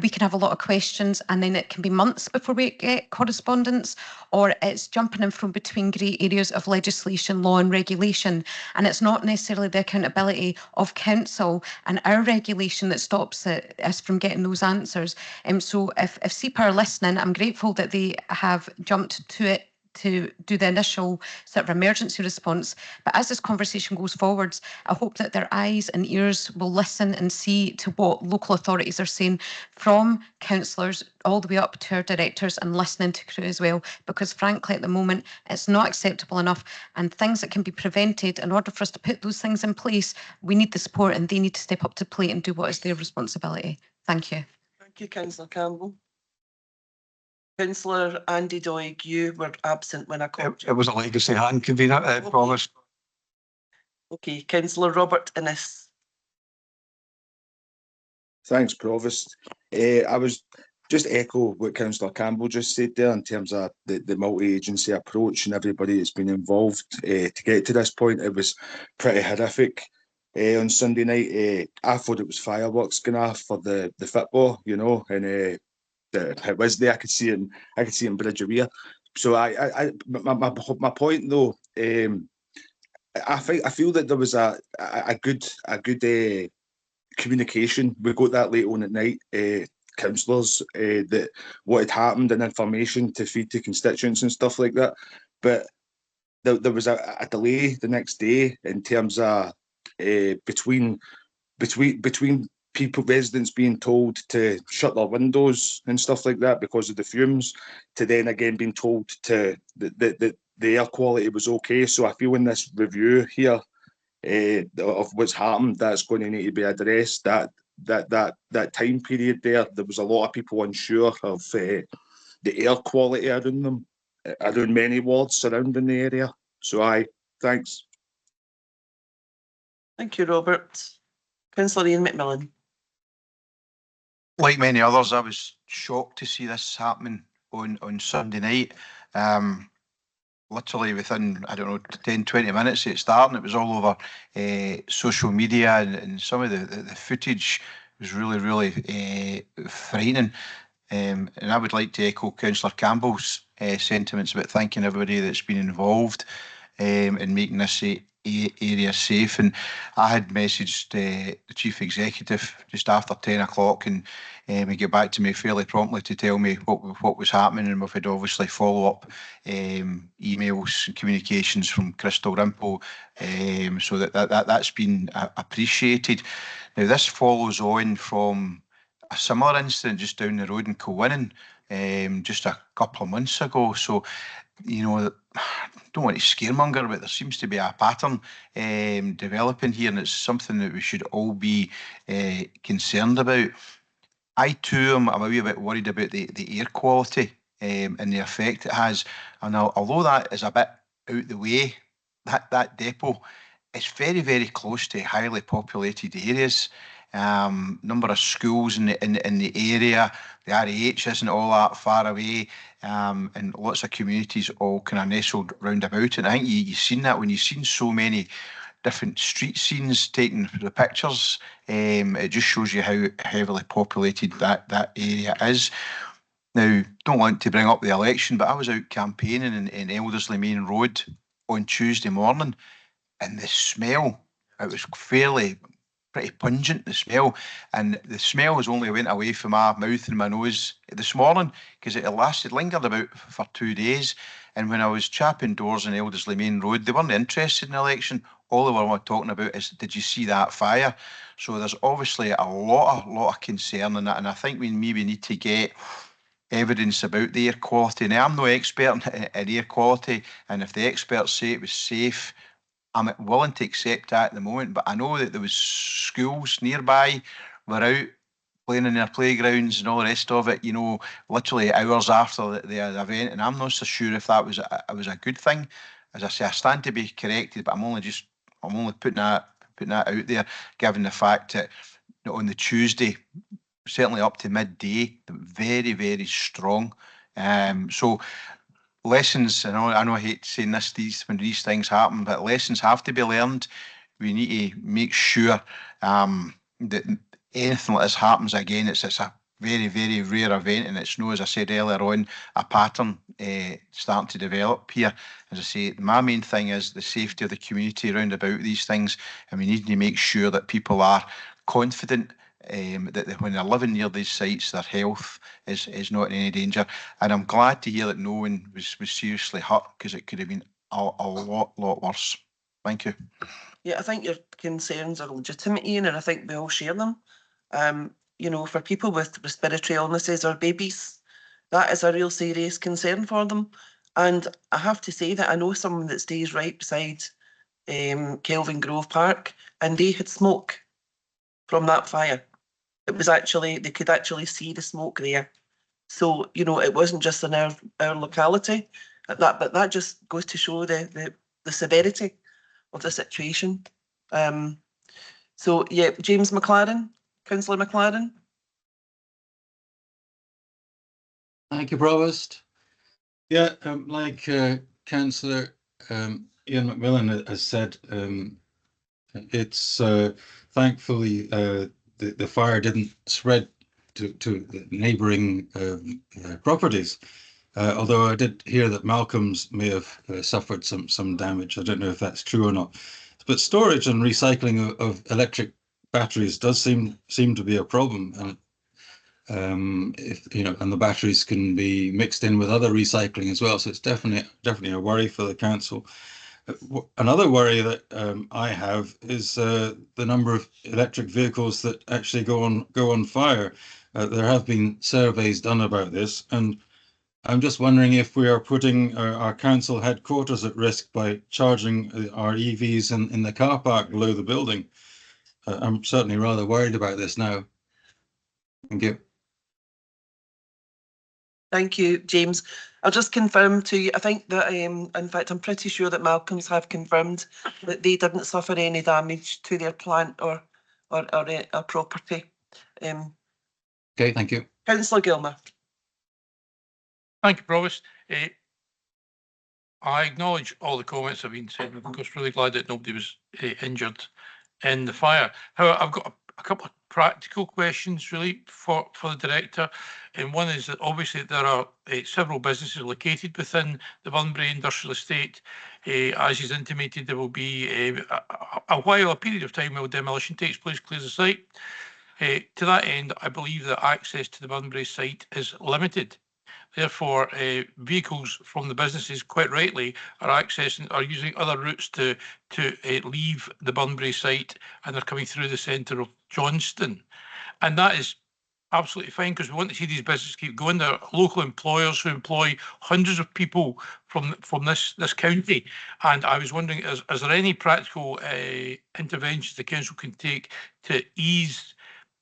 We can have a lot of questions and then it can be months before we get correspondence, or it's jumping in from between grey areas of legislation, law and regulation. And it's not necessarily the accountability of council and our regulation that stops us from getting those answers. So if SEPA are listening, I'm grateful that they have jumped to it to do the initial sort of emergency response. But as this conversation goes forwards, I hope that their eyes and ears will listen and see to what local authorities are saying, from councillors all the way up to our directors, and listening to crew as well, because frankly at the moment it's not acceptable enough, and things that can be prevented, in order for us to put those things in place, we need the support and they need to step up to plate and do what is their responsibility. Thank you. Thank you, Councillor Campbell. Councillor Andy Doig, you were absent when I called you. It was a legacy hand convener, Provost. Okay, Councillor Robert Innes. Thanks, Provost. I was just echo what Councillor Campbell just said there in terms of the multi-agency approach and everybody that's been involved to get to this point. It was pretty horrific on Sunday night. I thought it was fireworks going off for the football, you know, and it was there. I could see it in Bridge of Weir. So my point though, I feel that there was a good communication. We got that late on at night, councillors, that what had happened and information to feed to constituents and stuff like that. But there was a delay the next day in terms of between people, residents being told to shut their windows and stuff like that because of the fumes, to then again being told to the air quality was okay. So I feel in this review here of what's happened, that's going to need to be addressed. That time period there was a lot of people unsure of the air quality around them, around many wards surrounding the area. So thanks. Thank you, Robert. Councillor Ian McMillan. Like many others, I was shocked to see this happening on Sunday night. Literally within, I don't know, 10, 20 minutes of it starting, it was all over social media, and some of the footage was really, really frightening. And I would like to echo Councillor Campbell's sentiments about thanking everybody that's been involved in making this areas safe. And I had messaged the Chief Executive just after 10 o'clock, and he got back to me fairly promptly to tell me what was happening, and we've had obviously follow-up emails and communications from Crystal Rimple, so that's been appreciated. Now, this follows on from a similar incident just down the road in Kilwinning just a couple of months ago. So, you know, don't want to scaremonger, but there seems to be a pattern developing here, and it's something that we should all be concerned about. I too am a wee bit worried about the air quality and the effect it has. And although that is a bit out the way, that depot is very, very close to highly populated areas. Number of schools in the area, the RAH isn't all that far away, and lots of communities all kind of nestled round about it. And I think you've seen that when you've seen so many different street scenes taken the pictures. It just shows you how heavily populated that area is. Now, don't want to bring up the election, but I was out campaigning in Eldersley Main Road on Tuesday morning, and the smell, it was pretty pungent, the smell, and the smell has only went away from my mouth and my nose this morning because it lingered about for 2 days. And when I was chapping doors in Eldersley Main Road, they weren't interested in the election. All they were talking about is, did you see that fire? So there's obviously a lot of concern in that, and I think we maybe need to get evidence about the air quality. Now, I'm no expert in air quality, and if the experts say it was safe, I'm willing to accept that at the moment, but I know that there was schools nearby were out playing in their playgrounds and all the rest of it, you know, literally hours after the event, and I'm not so sure if that was a good thing. As I say, I stand to be corrected, but I'm only putting that out there, given the fact that on the Tuesday, certainly up to midday, very, very strong. So lessons, I know I hate saying this when these things happen, but lessons have to be learned. We need to make sure that anything like this happens again, it's a very, very rare event, and it's no, as I said earlier on, a pattern starting to develop here. As I say, my main thing is the safety of the community around about these things, and we need to make sure that people are confident that when they're living near these sites, their health is not in any danger. And I'm glad to hear that no one was seriously hurt, because it could have been a lot worse. Thank you. Yeah, I think your concerns are legitimate, Ian, and I think we all share them. You know, for people with respiratory illnesses or babies, that is a real serious concern for them. And I have to say that I know someone that stays right beside Kelvin Grove Park, and they had smoke from that fire. It was actually, they could actually see the smoke there. So, you know, it wasn't just in our locality, but that just goes to show the severity of the situation. So, yeah, James McLaren, Councillor McLaren. Thank you, Provost. Yeah, like Councillor Ian McMillan has said, it's thankfully the fire didn't spread to the neighbouring properties. Although I did hear that Malcolm's may have suffered some damage. I don't know if that's true or not. But storage and recycling of electric batteries does seem to be a problem. And if you know, and the batteries can be mixed in with other recycling as well. So it's definitely a worry for the council. Another worry that I have is the number of electric vehicles that actually go on fire. There have been surveys done about this, and I'm just wondering if we are putting our council headquarters at risk by charging our EVs in the car park below the building. I'm certainly rather worried about this now. Thank you. Thank you, James. I'll just confirm to you, I think that, in fact, I'm pretty sure that Malcolm's have confirmed that they didn't suffer any damage to their plant or property. Okay, thank you. Councillor Gilmer. Thank you, Provost. I acknowledge all the comments have been said. I'm of course really glad that nobody was injured in the fire. However, I've got a couple of practical questions really for the director, and one is that obviously there are several businesses located within the Bunbury Industrial Estate. As he's intimated, there will be a while, a period of time while demolition takes place, clears the site. To that end, I believe that access to the Bunbury site is limited. Therefore, vehicles from the businesses, quite rightly, are using other routes to leave the Bunbury site, and they're coming through the centre of Johnston. And that is absolutely fine, because we want to see these businesses keep going. They're local employers who employ hundreds of people from this county. And I was wondering, is there any practical interventions the council can take to ease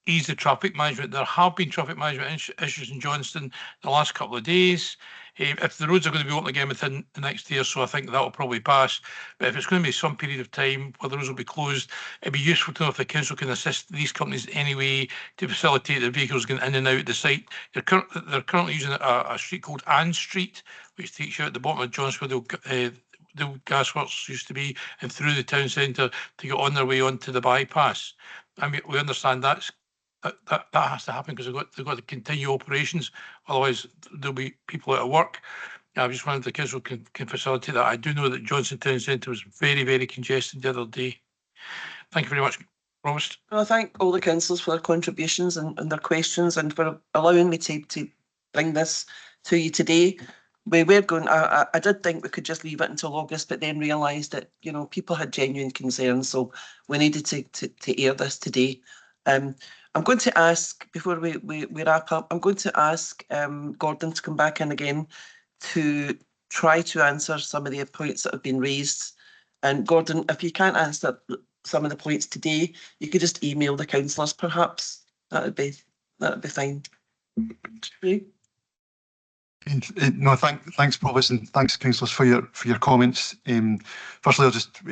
the traffic management? There have been traffic management issues in Johnston the last couple of days. If the roads are going to be open again within the next day or so, I think that will probably pass. But if it's going to be some period of time where the roads will be closed, it'd be useful to know if the council can assist these companies in any way to facilitate the vehicles going in and out of the site. They're currently using a street called Ann Street, which takes you at the bottom of Johnston where the gasworks used to be, and through the town centre to get on their way onto the bypass. And we understand that has to happen because they've got to continue operations, otherwise there'll be people out of work. I just wondered if the council can facilitate that. I do know that Johnson Town Centre was very, very congested the other day. Thank you very much, Provost. I thank all the councillors for their contributions and their questions, and for allowing me to bring this to you today. We were going, I did think we could just leave it until August, but then realised that, you know, people had genuine concerns, so we needed to air this today. I'm going to ask, before we wrap up, I'm going to ask Gordon to come back in again to try to answer some of the points that have been raised. And Gordon, if you can't answer some of the points today, you could just email the councillors perhaps. That'd be fine. No, thanks, Provost, and thanks, councillors, for your comments. Firstly, I'll just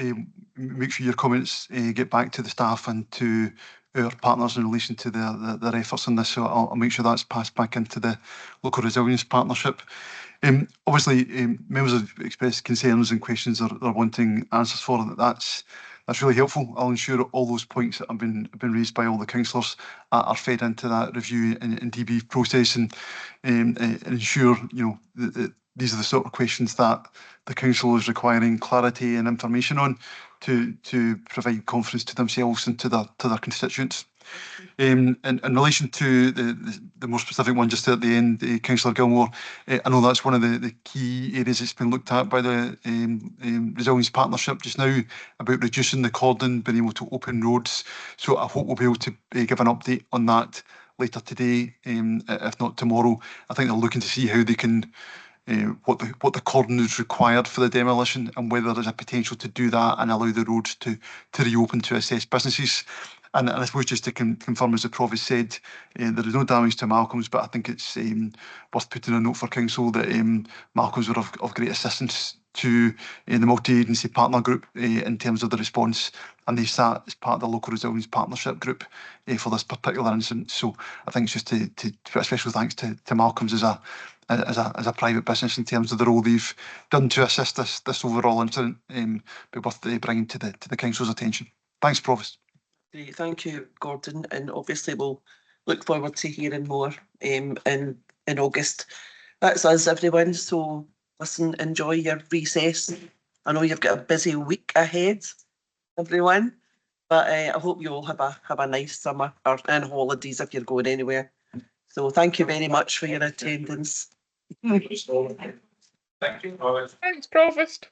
make sure your comments get back to the staff and to our partners in relation to their efforts on this. So I'll make sure that's passed back into the local resilience partnership. Obviously, members have expressed concerns and questions they're wanting answers for. That's really helpful. I'll ensure all those points that have been raised by all the councillors are fed into that review and DB process, and ensure, you know, that these are the sort of questions that the council is requiring clarity and information on to provide confidence to themselves and to their constituents. In relation to the more specific one just at the end, Councillor Gilmore, I know that's one of the key areas that's been looked at by the Resilience Partnership just now, about reducing the cordon, being able to open roads. So I hope we'll be able to give an update on that later today, if not tomorrow. I think they're looking to see how they can what the cordon is required for the demolition, and whether there's a potential to do that and allow the roads to reopen to assess businesses. And I suppose just to confirm, as the Provost said, there is no damage to Malcolm's, but I think it's worth putting a note for council that Malcolm's were of great assistance to the multi-agency partner group in terms of the response, and they sat as part of the local resilience partnership group for this particular incident. So I think it's just to put a special thanks to Malcolm's as a private business in terms of the role they've done to assist this overall incident, but worth bringing to the council's attention. Thanks, Provost. Great, thank you, Gordon, and obviously we'll look forward to hearing more in August. That's us, everyone. So listen, enjoy your recess. I know you've got a busy week ahead, everyone, but I hope you all have a nice summer and holidays if you're going anywhere. So thank you very much for your attendance. Thank you, Provost. Thanks, Provost.